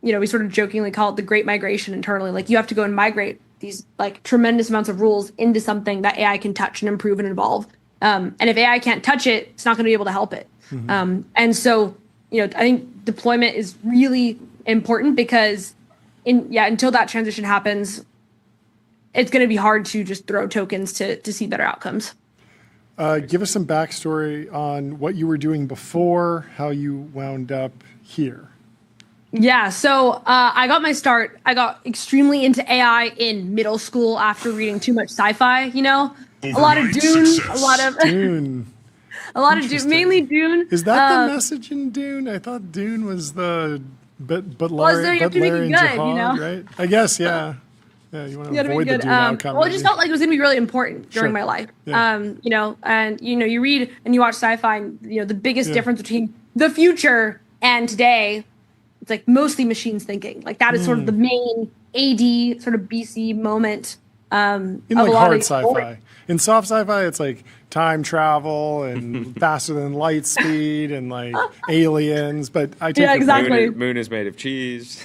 we sort of jokingly call it the great migration internally. Like you have to go and migrate these like tremendous amounts of rules into something that AI can touch and improve and evolve. And if AI can't touch it, it's not going to be able to help it. And so, I think deployment is really important because until that transition happens, it's going to be hard to just throw tokens to see better outcomes. Give us some backstory on what you were doing before, how you wound up here. Yeah, so I got my start. I got extremely into AI in middle school after reading too much sci-fi. A lot of Dune, a lot of Dune, mainly Dune. Is that the message in Dune? I thought Dune was the Larry and Jihad, right? I guess, yeah. Yeah, you want to avoid the Dune outcome. Well, it just felt like it was going to be really important during my life. Yeah. You read and you watch sci-fi, and the biggest difference between the future and today, it's like mostly machines thinking. Like that is sort of the main AD sort of BC moment. In like hard sci-fi. In soft sci-fi, it's like time travel and faster than light speed and like aliens. But I take exactly. Moon is made of cheese.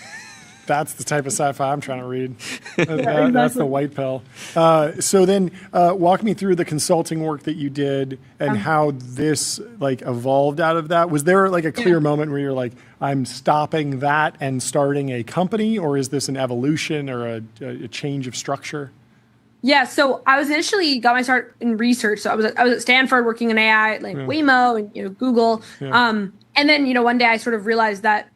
That's the type of sci-fi I'm trying to read. Exactly. That's the white pill. So then walk me through the consulting work that you did and how this like evolved out of that. Was there like a clear moment where you're like, I'm stopping that and starting a company, or is this an evolution or a change of structure? Yeah, so I was initially got my start in research. So I was at Stanford working in AI, like Waymo and Google. Yeah. And then one day I sort of realized that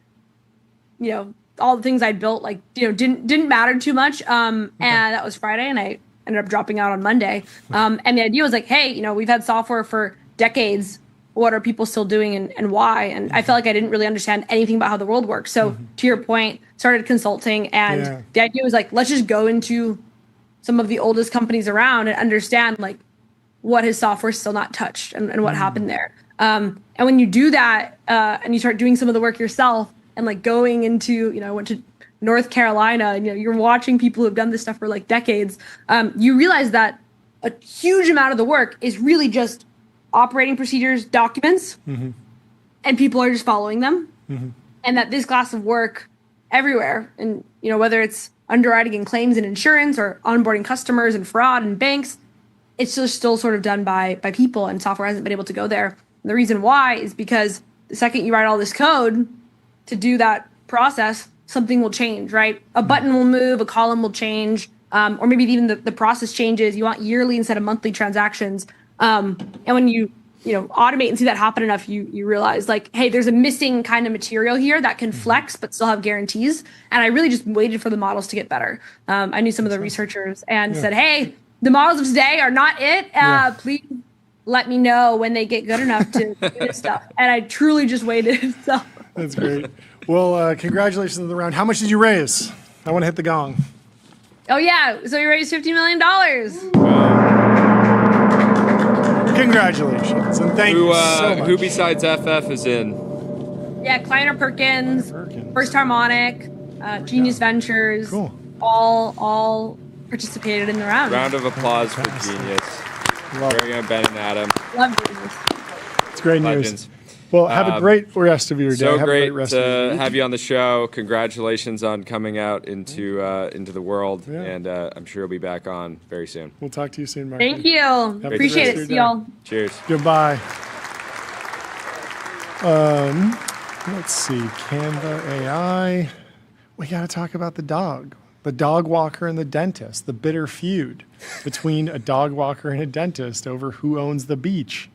all the things I built didn't matter too much. And that was Friday, and I ended up dropping out on Monday. And the idea was like, hey, we've had software for decades. What are people still doing and why? And I felt like I didn't really understand anything about how the world works. So to your point, started consulting, and the idea was like, let's just go into some of the oldest companies around and understand like what his software still not touched and what happened there. And when you do that and you start doing some of the work yourself and like going into, I went to North Carolina and you're watching people who've done this stuff for like decades, you realize that a huge amount of the work is really just operating procedures, documents, and people are just following them. And that this class of work everywhere, and whether it's underwriting and claims and insurance or onboarding customers and fraud and banks, it's just still sort of done by people, and software hasn't been able to go there. And the reason why is because the second you write all this code to do that process, something will change, right? A button will move, a column will change, or maybe even the process changes. You want yearly instead of monthly transactions. And when you automate and see that happen enough, you realize like, hey, there's a missing kind of material here that can flex but still have guarantees. And I really just waited for the models to get better. I knew some of the researchers and said, hey, the models of today are not it. Please let me know when they get good enough to do this stuff. And I truly just waited. So that's great. Well, congratulations on the round. How much did you raise? I want to hit the gong. Oh yeah, so you raised $50 million. Congratulations, and thank you so much. Who besides FF is in? Yeah, Kleiner Perkins, First Harmonic, Genius Ventures, all participated in the round. Round of applause for Genius. Very on Ben and Adam. Love Genius. It's great news. Well, have a great rest of your day. So have great a great rest to have you on the show. Congratulations on coming out into the world, and I'm sure you'll be back on very soon. We'll talk to you soon, Markie. Thank you. Appreciate it. See y'all. Cheers. Goodbye. Let's see. Canva AI. We got to talk about the dog walker and the dentist, the bitter feud between a dog walker and a dentist over who owns the beach.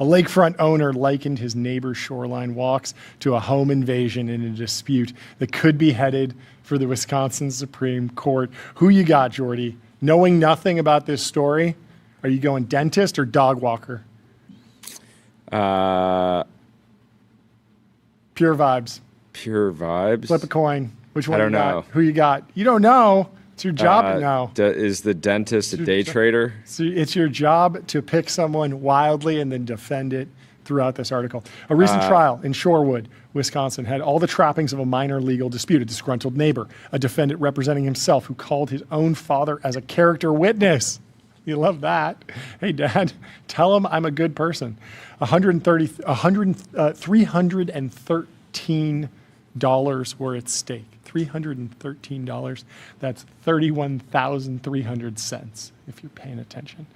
A lakefront owner likened his neighbor's shoreline walks to a home invasion in a dispute that could be headed for the Wisconsin Supreme Court. Who you got, Jordy? Knowing nothing about this story, are you going dentist or dog walker? Pure vibes. Pure vibes. Flip a coin. Which one? I don't know. Who you got? You don't know. It's your job to know. Is the dentist a day trader? So it's your job to pick someone wildly and then defend it throughout this article. A recent trial in Shorewood, Wisconsin, had all the trappings of a minor legal dispute. A disgruntled neighbor, a defendant representing himself who called his own father as a character witness. You love that. Hey, Dad, tell him I'm a good person. $313 were at stake. $313. That's 31,300 cents if you're paying attention.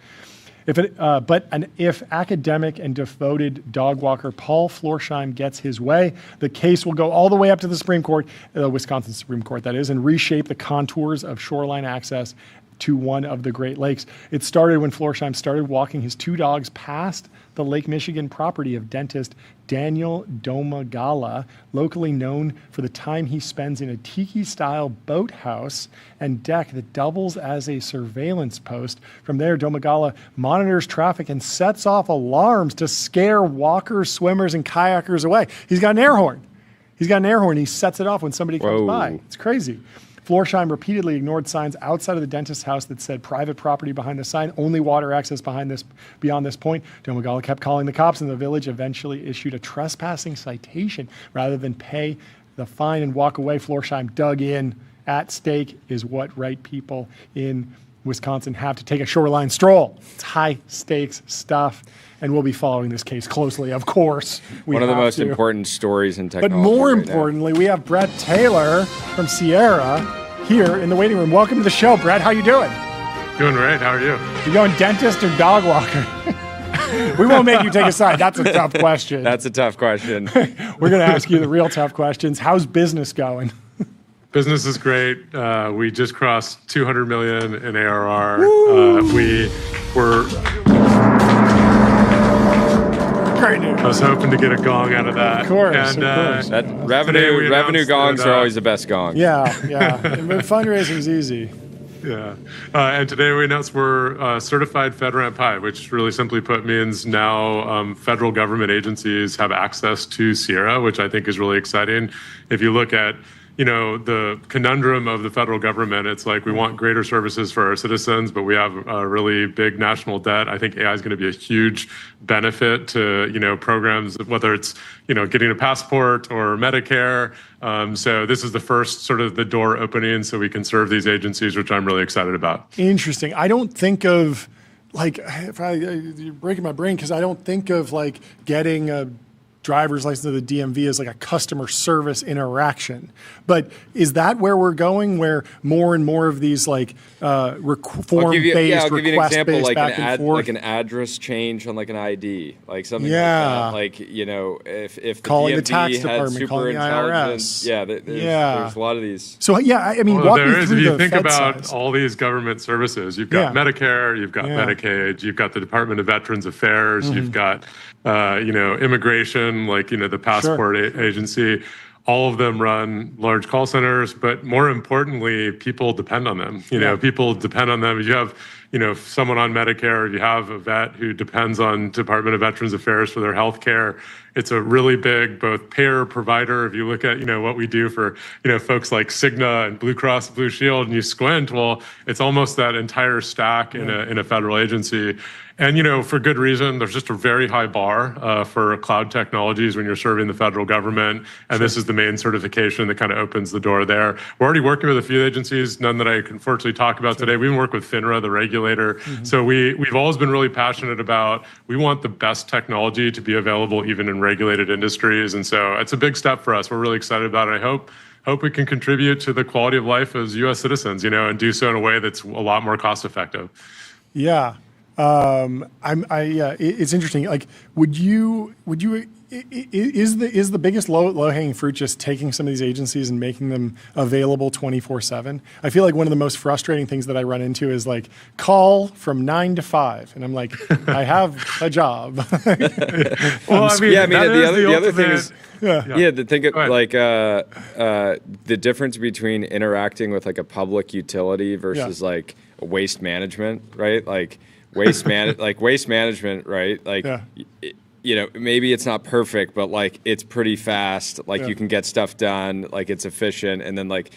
If academic and devoted dog walker Paul Florsheim gets his way, the case will go all the way up to the Supreme Court, the Wisconsin Supreme Court, that is, and reshape the contours of shoreline access to one of the Great Lakes. It started when Florsheim started walking his two dogs past the Lake Michigan property of dentist Daniel Domagala, locally known for the time he spends in a tiki-style boathouse and deck that doubles as a surveillance post. From there, Domagala monitors traffic and sets off alarms to scare walkers, swimmers, and kayakers away. He's got an air horn. He sets it off when somebody comes by. It's crazy. Florsheim repeatedly ignored signs outside of the dentist's house that said private property behind the sign, only water access beyond this point. Domagala kept calling the cops, and the village eventually issued a trespassing citation. Rather than pay the fine and walk away, Florsheim dug in. At stake is what right people in Wisconsin have to take a shoreline stroll. It's high stakes stuff, and we'll be following this case closely, of course. One of the most important stories in technology. But more importantly, we have Bret Taylor from Sierra here in the waiting room. Welcome to the show, Bret. How you doing? Doing great. How are you? You going dentist or dog walker? We won't make you take a side. That's a tough question. That's a tough question. We're going to ask you the real tough questions. How's business going? Business is great. We just crossed 200 million in ARR. We were. Great news. I was hoping to get a gong out of that. Of course. That revenue gongs are always the best gongs. Yeah. Fundraising is easy. Yeah. And today we announced we're certified FedRAMP High, which really simply put means now federal government agencies have access to Sierra, which I think is really exciting. If you look at the conundrum of the federal government, it's like we want greater services for our citizens, but we have a really big national debt. I think AI is going to be a huge benefit to, programs, whether it's, getting a passport or Medicare. So this is the first sort of the door opening so we can serve these agencies, which I'm really excited about. Interesting. I don't think of, you're breaking my brain because I don't think of getting a driver's license to the DMV as like a customer service interaction. But is that where we're going, where more and more of these like form-based, request-based back and forth? Like an address change on like an ID, like something like Yeah. that. Like, you know, if the Calling the DMV tax had department, super calling the intelligence, IRS. there's a lot of these. So yeah, I mean, Well, walk there me is. through If you the think Fed about size. all these government services, you've got Yeah. Medicare, you've got Yeah. Medicaid, you've got the Department of Veterans Affairs, Mhm. you've got, immigration, like, the passport agency. All of them run large call centers, but more importantly, people depend on them. People depend on them. You have, someone on Medicare, you have a vet who depends on Department of Veterans Affairs for their health care. It's a really big both payer provider. If you look at, what we do for, folks like Cigna and Blue Cross Blue Shield, and you squint, well, it's almost that entire stack in a federal agency. And, for good reason, there's just a very high bar for cloud technologies when you're serving the federal government. And this is the main certification that kind of opens the door there. We're already working with a few agencies, none that I can fortunately talk about today. We even work with FINRA, the regulator. So we've always been really passionate about, we want the best technology to be available even in regulated industries. And so it's a big step for us. We're really excited about it. I hope we can contribute to the quality of life as U.S. citizens, and do so in a way that's a lot more cost effective. Yeah. It's interesting. Like, is the biggest low hanging fruit just taking some of these agencies and making them available 24/7? I feel like one of the most frustrating things that I run into is like call from 9 to 5, and I'm like, I have a job. The other thing is, to think of like the difference between interacting with like a public utility versus like waste management, right? Like waste management, right? Like, maybe it's not perfect, but like it's pretty fast. Like you can get stuff done, like it's efficient. And then like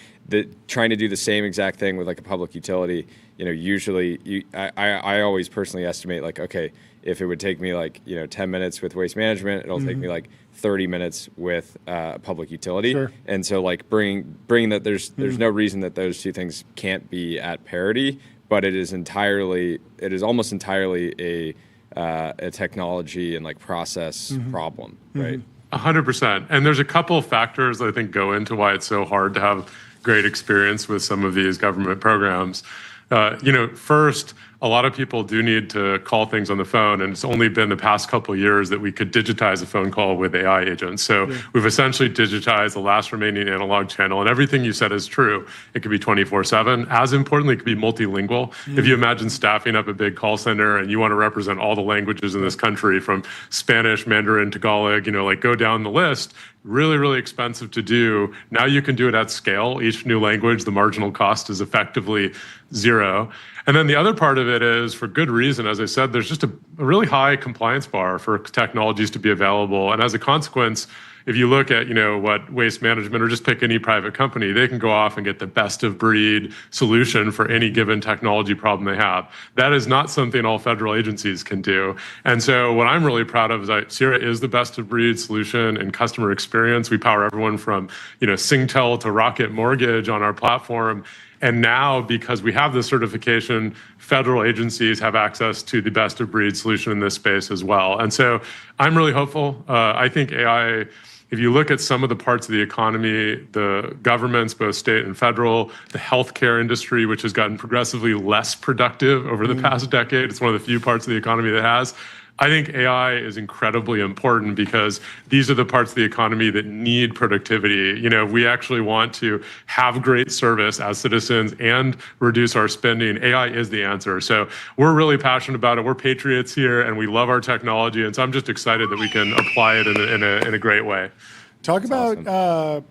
trying to do the same exact thing with like a public utility, usually I always personally estimate like, okay, if it would take me like, 10 minutes with waste management, it'll take me like 30 minutes with a public utility. Sure. And so like bringing that there's no reason that those two things can't be at parity, but it is almost entirely a technology and like process problem, right? 100%. And there's a couple of factors that I think go into why it's so hard to have great experience with some of these government programs. First, a lot of people do need to call things on the phone, and it's only been the past couple of years that we could digitize a phone call with AI agents. So we've essentially digitized the last remaining analog channel, and everything you said is true. It could be 24/7. As importantly, it could be multilingual. If you imagine staffing up a big call center and you want to represent all the languages in this country, from Spanish, Mandarin, Tagalog, like go down the list, really, really expensive to do. Now you can do it at scale. Each new language, the marginal cost is effectively zero. And then the other part of it is, for good reason, as I said, there's just a really high compliance bar for technologies to be available. And as a consequence, if you look at, what waste management, or just pick any private company, they can go off and get the best of breed solution for any given technology problem they have. That is not something all federal agencies can do. And so what I'm really proud of is that Sierra is the best of breed solution in customer experience. We power everyone from, Singtel to Rocket Mortgage on our platform. And now, because we have this certification, federal agencies have access to the best of breed solution in this space as well. And so I'm really hopeful. I think AI, if you look at some of the parts of the economy, the governments, both state and federal, the healthcare industry, which has gotten progressively less productive over the past decade, it's one of the few parts of the economy that has. I think AI is incredibly important because these are the parts of the economy that need productivity. We actually want to have great service as citizens and reduce our spending. AI is the answer. So we're really passionate about it. We're patriots here, and we love our technology. And so I'm just excited that we can apply it in a great way. Talk about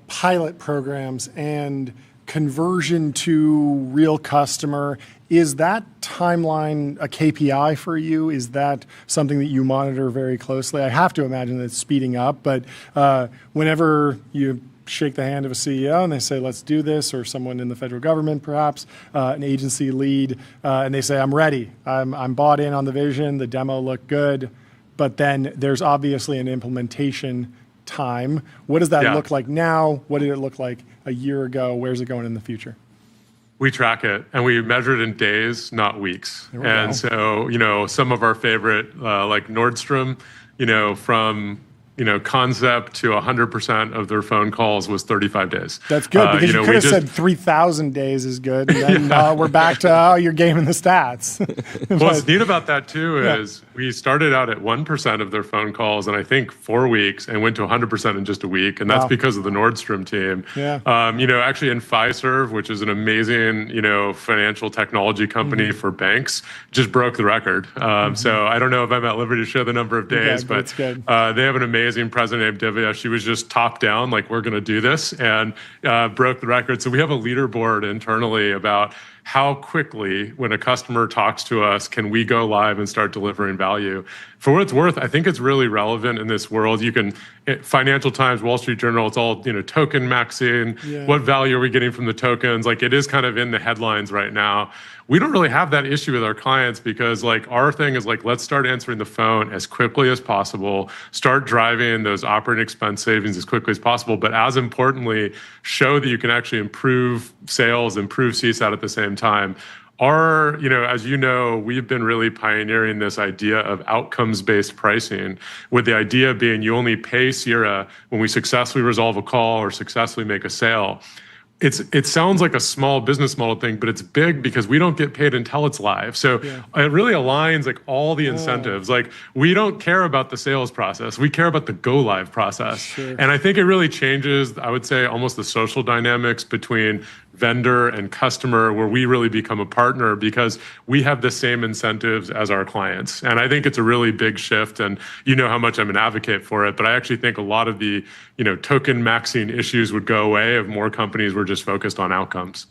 pilot programs and conversion to real customer. Is that timeline a KPI for you? Is that something that you monitor very closely? I have to imagine that it's speeding up, but whenever you shake the hand of a CEO and they say, let's do this, or someone in the federal government, perhaps, an agency lead, and they say, I'm ready, I'm bought in on the vision, the demo looked good, but then there's obviously an implementation time. What does that look like now? What did it look like a year ago? Where's it going in the future? We track it, and we measure it in days, not weeks. And so, some of our favorite, like Nordstrom, from concept to 100% of their phone calls was 35 days. That's good, because you could have said 3,000 days is good, and then we're back to you're gaming the stats. What's neat about that too is we started out at 1% of their phone calls in I think 4 weeks and went to 100% in just a week, and that's because of the Nordstrom team. Yeah. Actually in Fiserv, which is an amazing financial technology company for banks, just broke the record. So I don't know if I'm at liberty to share the number of days, but it's good. They have an amazing president named Divya. She was just top down, like, we're going to do this, and broke the record. So we have a leaderboard internally about how quickly, when a customer talks to us, can we go live and start delivering value. For what it's worth, I think it's really relevant in this world. You can, Financial Times, Wall Street Journal, it's all, token maxing. Yeah. What value are we getting from the tokens? Like, it is kind of in the headlines right now. We don't really have that issue with our clients because, like, our thing is, like, let's start answering the phone as quickly as possible, start driving those operating expense savings as quickly as possible, but as importantly, show that you can actually improve sales, improve CSAT at the same time. As you know, we've been really pioneering this idea of outcomes-based pricing, with the idea being you only pay Sierra when we successfully resolve a call or successfully make a sale. It sounds like a small business model thing, but it's big because we don't get paid until it's live. So it really aligns like all the incentives. Like, we don't care about the sales process. We care about the go live process. Sure. And I think it really changes, I would say, almost the social dynamics between vendor and customer, where we really become a partner because we have the same incentives as our clients. And I think it's a really big shift, and you know how much I'm an advocate for it, but I actually think a lot of the token maxing issues would go away if more companies were just focused on outcomes.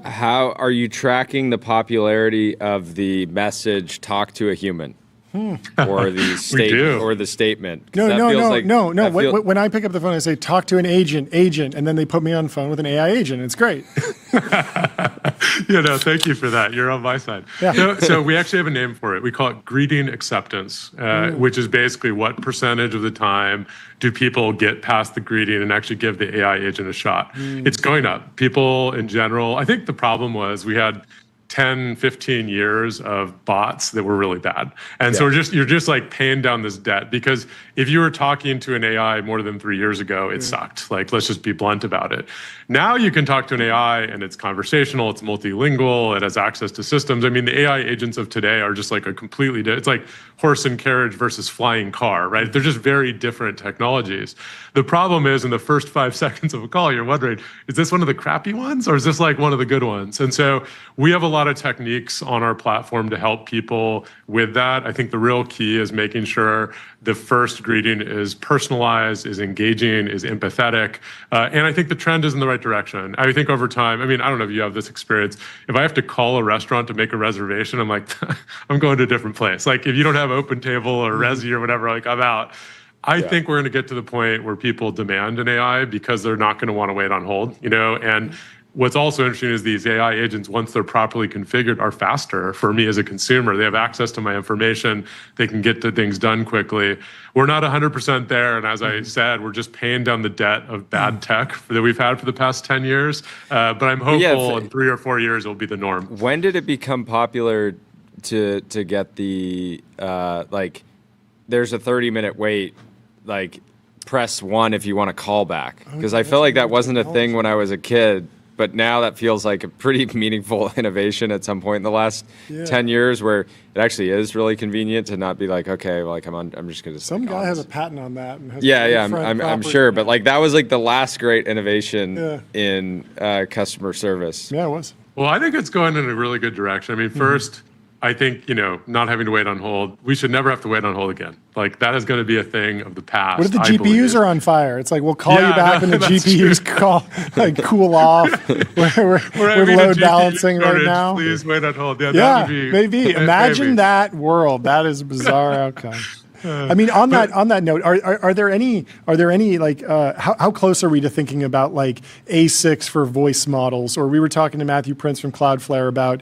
How are you tracking the popularity of the message "talk to a human"? Or the statement. No. When I pick up the phone, I say, talk to an agent, and then they put me on the phone with an AI agent. It's great. Thank you for that. You're on my side. Yeah. So we actually have a name for it. We call it greeting acceptance, which is basically what percentage of the time do people get past the greeting and actually give the AI agent a shot. It's going up. People in general, I think the problem was we had 10, 15 years of bots that were really bad. And so you're just like paying down this debt, because if you were talking to an AI more than 3 years ago, it sucked. Like, let's just be blunt about it. Now you can talk to an AI and it's conversational, it's multilingual, it has access to systems. I mean, the AI agents of today are just like it's like horse and carriage versus flying car, right? They're just very different technologies. The problem is, in the first 5 seconds of a call, you're wondering, is this one of the crappy ones or is this like one of the good ones? And so we have a lot of techniques on our platform to help people with that. I think the real key is making sure the first greeting is personalized, is engaging, is empathetic. And I think the trend is in the right direction. I think over time, I don't know if you have this experience. If I have to call a restaurant to make a reservation, I'm like, I'm going to a different place. Like, if you don't have OpenTable or Resi or whatever, like, I'm out. I think we're going to get to the point where people demand an AI because they're not going to want to wait on hold, and what's also interesting is these AI agents, once they're properly configured, are faster for me as a consumer. They have access to my information. They can get the things done quickly. We're not 100% there. And as I said, we're just paying down the debt of bad tech that we've had for the past 10 years. But I'm hopeful in 3 or 4 years, it'll be the norm. When did it become popular to get the, there's a 30-minute wait, like, press 1 if you want to call back? Because I felt like that wasn't a thing when I was a kid. But now that feels like a pretty meaningful innovation at some point in the last 10 years, where it actually is really convenient to not be like, okay, like I'm just going to. Some guy has a patent on that. And has I'm sure. But like, that was like the last great innovation in customer service. Yeah, it was. Well, I think it's going in a really good direction. First, I think, not having to wait on hold, we should never have to wait on hold again. Like, that is going to be a thing of the past. What if the GPUs are on fire? It's like, we'll call you back when the GPUs cool off. We're load balancing right now. Please wait on hold. Yeah, maybe. Imagine that world. That is a bizarre outcome. On that note, are there any like how close are we to thinking about like A6 for voice models? Or we were talking to Matthew Prince from Cloudflare about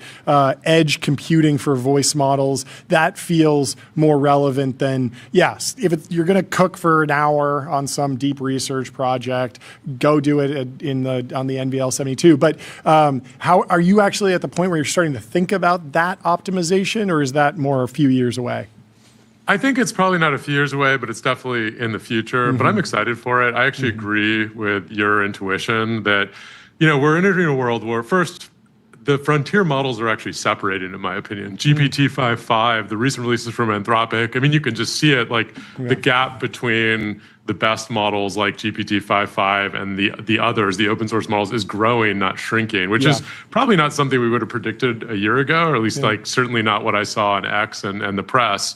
edge computing for voice models. That feels more relevant than if you're going to cook for an hour on some deep research project, go do it on the NVL72. But how are you actually at the point where you're starting to think about that optimization, or is that more a few years away? I think it's probably not a few years away, but it's definitely in the future. But I'm excited for it. I actually agree with your intuition that, we're entering a world where first, the frontier models are actually separated, in my opinion. GPT-5.5, the recent releases from Anthropic, I mean, you can just see it, like the gap between the best models like GPT-5.5 and the others, the open source models, is growing, not shrinking, which is probably not something we would have predicted a year ago, or at least like certainly not what I saw on X and the press.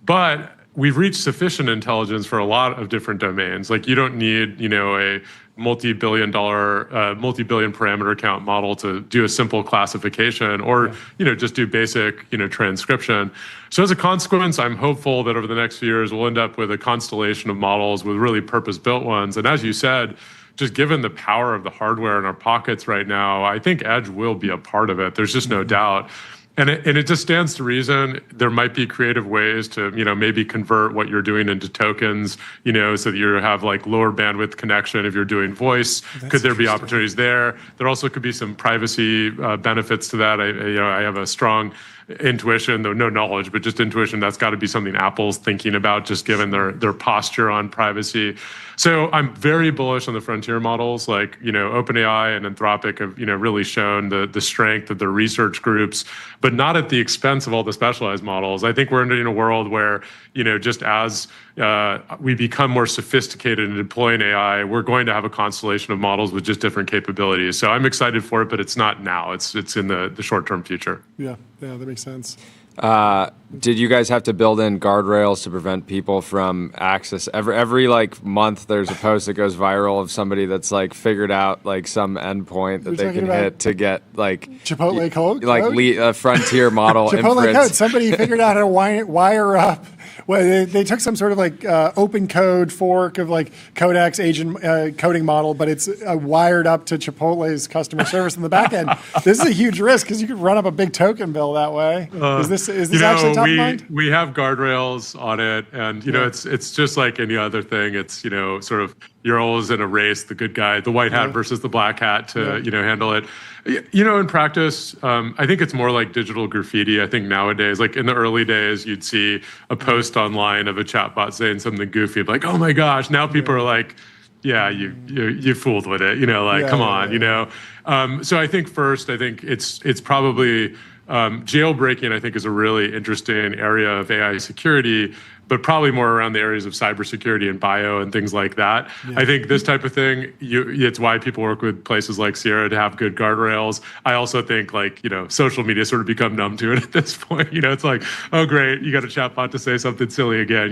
But we've reached sufficient intelligence for a lot of different domains. Like you don't need, a multi-billion parameter count model to do a simple classification or, just do basic, transcription. So as a consequence, I'm hopeful that over the next few years, we'll end up with a constellation of models with really purpose-built ones. And as you said, just given the power of the hardware in our pockets right now, I think Edge will be a part of it. There's just no doubt. And it just stands to reason there might be creative ways to, maybe convert what you're doing into tokens, so that you have like lower bandwidth connection if you're doing voice. Could there be opportunities there? There also could be some privacy benefits to that. I have a strong intuition, though no knowledge, but just intuition. That's got to be something Apple's thinking about, just given their posture on privacy. So I'm very bullish on the frontier models, like OpenAI and Anthropic have really shown the strength of their research groups, but not at the expense of all the specialized models. I think we're entering a world where just as we become more sophisticated in deploying AI, we're going to have a constellation of models with just different capabilities. So I'm excited for it, but it's not now. It's in the short-term future. Yeah, that makes sense. Did you guys have to build in guardrails to prevent people from access? Every like month, there's a post that goes viral of somebody that's like figured out like some endpoint that they can hit to get like Chipotle code, like a frontier model. Chipotle code. Somebody figured out how to wire up. Well, they took some sort of like open code fork of like Codec's agent coding model, but it's wired up to Chipotle's customer service in the back end. This is a huge risk because you could run up a big token bill that way. Is this actually top of mind? We have guardrails on it, and it's just like any other thing. It's sort of you're always in a race, the good guy, the white hat versus the black hat to handle it. In practice, I think it's more like digital graffiti. I think nowadays, like in the early days, you'd see a post online of a chatbot saying something goofy, like, "Oh my gosh!" Now people are like, "Yeah, you fooled with it." Come on. So I think first, it's probably jailbreaking. I think is a really interesting area of AI security, but probably more around the areas of cybersecurity and bio and things like that. I think this type of thing, it's why people work with places like Sierra to have good guardrails. I also think social media sort of become numb to it at this point. It's like, oh great, you got a chatbot to say something silly again.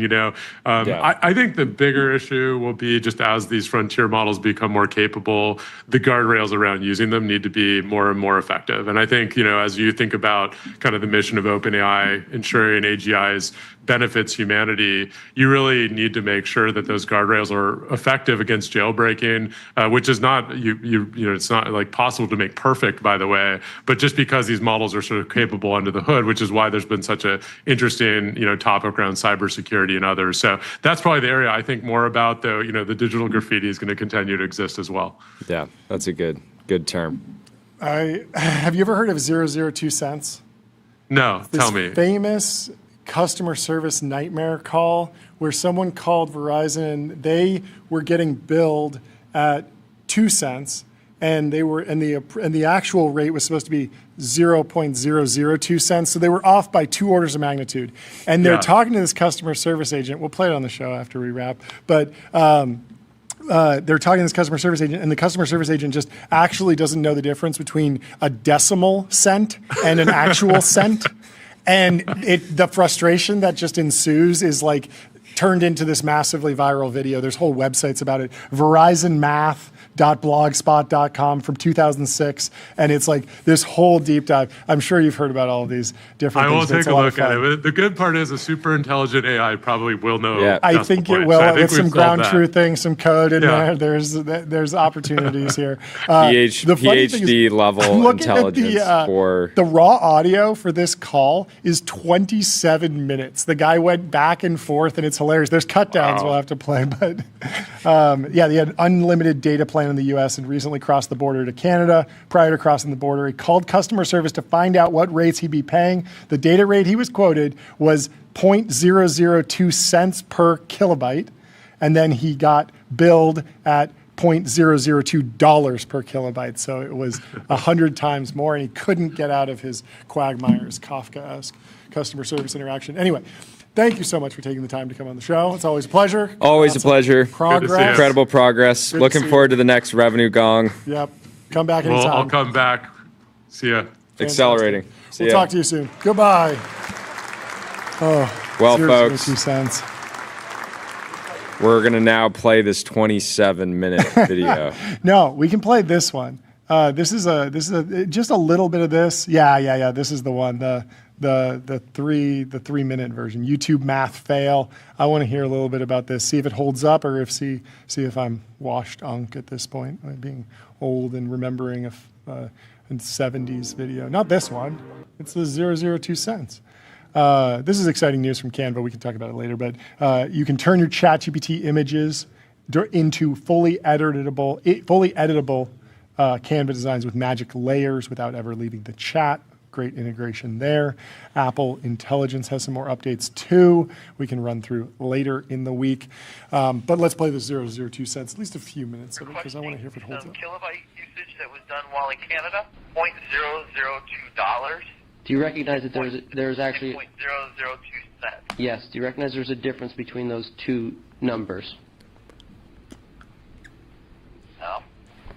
I think the bigger issue will be just as these frontier models become more capable, the guardrails around using them need to be more and more effective. And I think, as you think about kind of the mission of OpenAI, ensuring AGI's benefits humanity, you really need to make sure that those guardrails are effective against jailbreaking, which is not it's not like possible to make perfect, by the way, but just because these models are sort of capable under the hood, which is why there's been such a interesting topic around cybersecurity and others. So that's probably the area I think more about, though. The digital graffiti is going to continue to exist as well. Yeah, that's a good term. Have you ever heard of 002 cents? No, tell me. Famous customer service nightmare call where someone called Verizon. They were getting billed at 2 cents, and the actual rate was supposed to be 0.002 cents. So they were off by 2 orders of magnitude. And they're talking to this customer service agent. We'll play it on the show after we wrap. But they're talking to this customer service agent, and the customer service agent just actually doesn't know the difference between a decimal cent and an actual cent. And the frustration that just ensues is like turned into this massively viral video. There's whole websites about it. VerizonMath.blogspot.com from 2006. And it's like this whole deep dive. I'm sure you've heard about all of these different things. I will take a look at it. The good part is a super intelligent AI probably will know. Yeah. I think it will. With some ground truthing, some code in there. There's opportunities here. PhD level intelligence for... The raw audio for this call is 27 minutes. The guy went back and forth, and It's hilarious. There's cut downs we'll have to play, but yeah, they had unlimited data plan in the U.S. and recently crossed the border to Canada. Prior to crossing the border, he called customer service to find out what rates he'd be paying. The data rate he was quoted was 0.002 cents per kilobyte, and then he got billed at $0.002 per kilobyte. So it was 100 times more, and he couldn't get out of his quagmires, Kafka-esque customer service interaction. Anyway, thank you so much for taking the time to come on the show. It's always a pleasure. Always a pleasure. Progress. Incredible progress. Good Looking to forward to the next revenue gong. Yep. Come back anytime. Well, I'll come back. See ya. Fantastic. Accelerating. See We'll ya. talk to you soon. Goodbye. Oh, Well, 0.02 folks. cents. We're going to now play this 27-minute video. No, we can play this one. This is just a little bit of this. Yeah. This is the one. The 3-minute version. YouTube math fail. I want to hear a little bit about this. See if it holds up, or see if I'm washed unk at this point, like being old and remembering a 70s video. Not this one. It's the 002 cents. This is exciting news from Canva. We can talk about it later, but you can turn your ChatGPT images into fully editable Canva designs with magic layers without ever leaving the chat. Great integration there. Apple Intelligence has some more updates too. We can run through later in the week. But let's play the 002 cents, at least a few minutes of it, because I want to hear if it holds up. Kilobyte usage that was done while in Canada, $0.002. Do you recognize that there's actually 0.002 cents. Yes. Do you recognize there's a difference between those two numbers? No.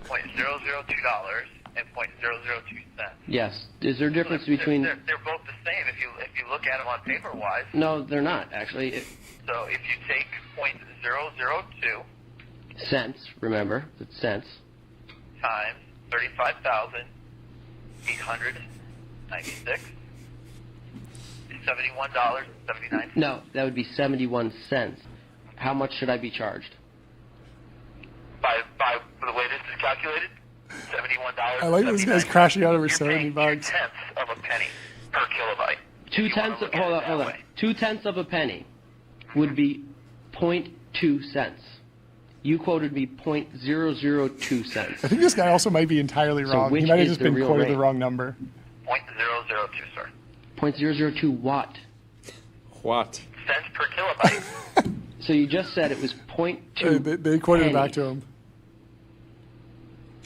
$0.002 and $0.002 cents. Yes. Is there a difference between? They're both the same if you look at them on paper wise. No, they're not actually. So if you take $0.002 cents, remember it's cents, times 35,896 is $71.79. No, that would be 71 cents. How much should I be charged? By the way this is calculated, $71. I like this guy's crashing out over 70 bucks. 2/10 of a penny per kilobyte. 2/10. Hold on. 2/10 of a penny would be 0.2 cents. You quoted me 0.002 cents. I think this guy also might be entirely wrong. He might have just been quoted the wrong number. 0.002, sir. 0.002 what? What? Cents per kilobyte. So you just said it was 0.2. They quoted it back to him.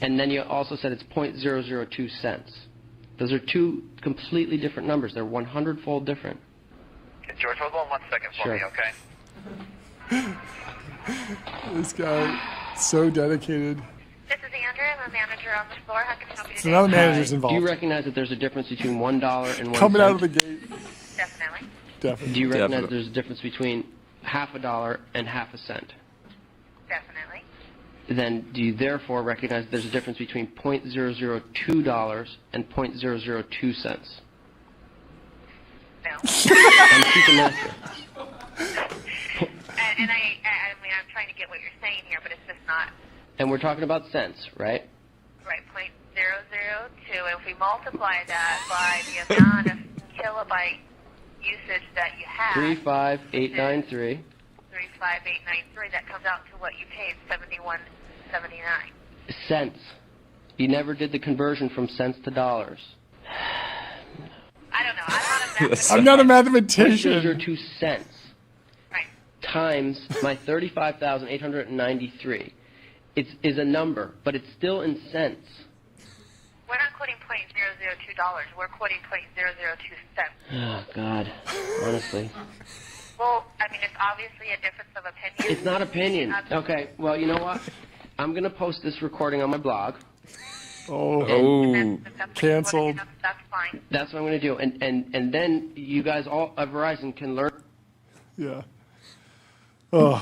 And then you also said it's 0.002 cents. Those are two completely different numbers. They're 100-fold different. Okay, George, hold on 1 second for me, okay? This guy, so dedicated. This is Andrew. I'm a manager on the floor. How can I help you So today? now the manager's involved. Do you recognize that there's a difference between $1 and 1 Coming cent? out of the gate. Definitely. Definitely. Do you recognize there's a difference between $0.50 and 1/2 cent? Definitely. Then do you therefore recognize there's a difference between $0.002 and 0.002 cents? No. I'm teaching math here. And I mean, I'm trying to get what you're saying here, but it's just not And we're talking about cents, right? right. 0.002. If we multiply that by the amount of kilobyte usage that you have, 35893. 35893, that comes out to what you paid, 71.79. Cents. You never did the conversion from cents to dollars. I don't know. I'm not a mathematician. 0.002 cents. Right. Times my 35,893. Is a number, but it's still in cents. We're not quoting $0.002. We're quoting $0.002 cents. Oh, God. Honestly. Well, I mean, it's obviously a difference of opinion. It's not opinion. Okay, well, you know what? I'm going to post this recording on my blog. Oh, canceled. That's fine. That's what I'm going to do. And then you guys all at Verizon can learn. Yeah. Oh,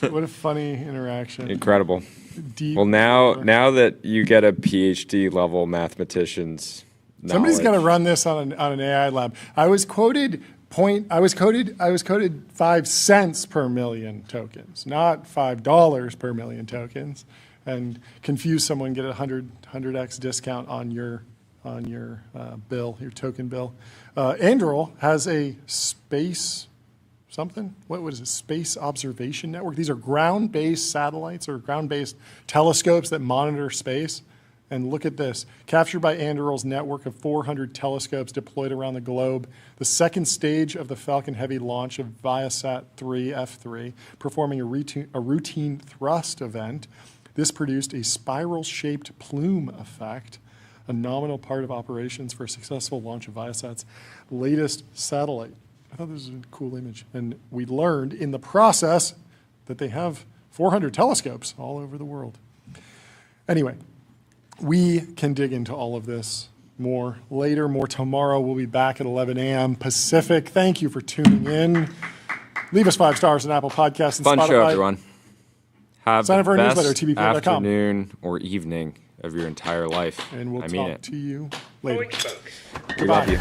what a funny interaction. Incredible. Deep. Well, now that you get a PhD level mathematician's somebody's got to knowledge- run this on an AI lab. I was quoted 5 cents per million tokens, not $5 per million tokens, and confuse someone, get a 100x discount on your bill, your token bill. Anduril has a space something. What was it? Space Observation Network. These are ground-based satellites or ground-based telescopes that monitor space. And look at this. Captured by Anduril's network of 400 telescopes deployed around the globe, the second stage of the Falcon Heavy launch of Viasat 3 F3, performing a routine thrust event. This produced a spiral-shaped plume effect, a nominal part of operations for a successful launch of Viasat's latest satellite. I thought this was a cool image. And we learned in the process that they have 400 telescopes all over the world. Anyway, we can dig into all of this more later, more tomorrow. We'll be back at 11 a.m. Pacific. Thank you for tuning in. Leave us 5 stars on Apple Podcasts and Fun Spotify. show, everyone. Have Sign up for the our best newsletter, tbp.com. afternoon or evening of your entire life. And we'll I mean talk it. to you later. We love you.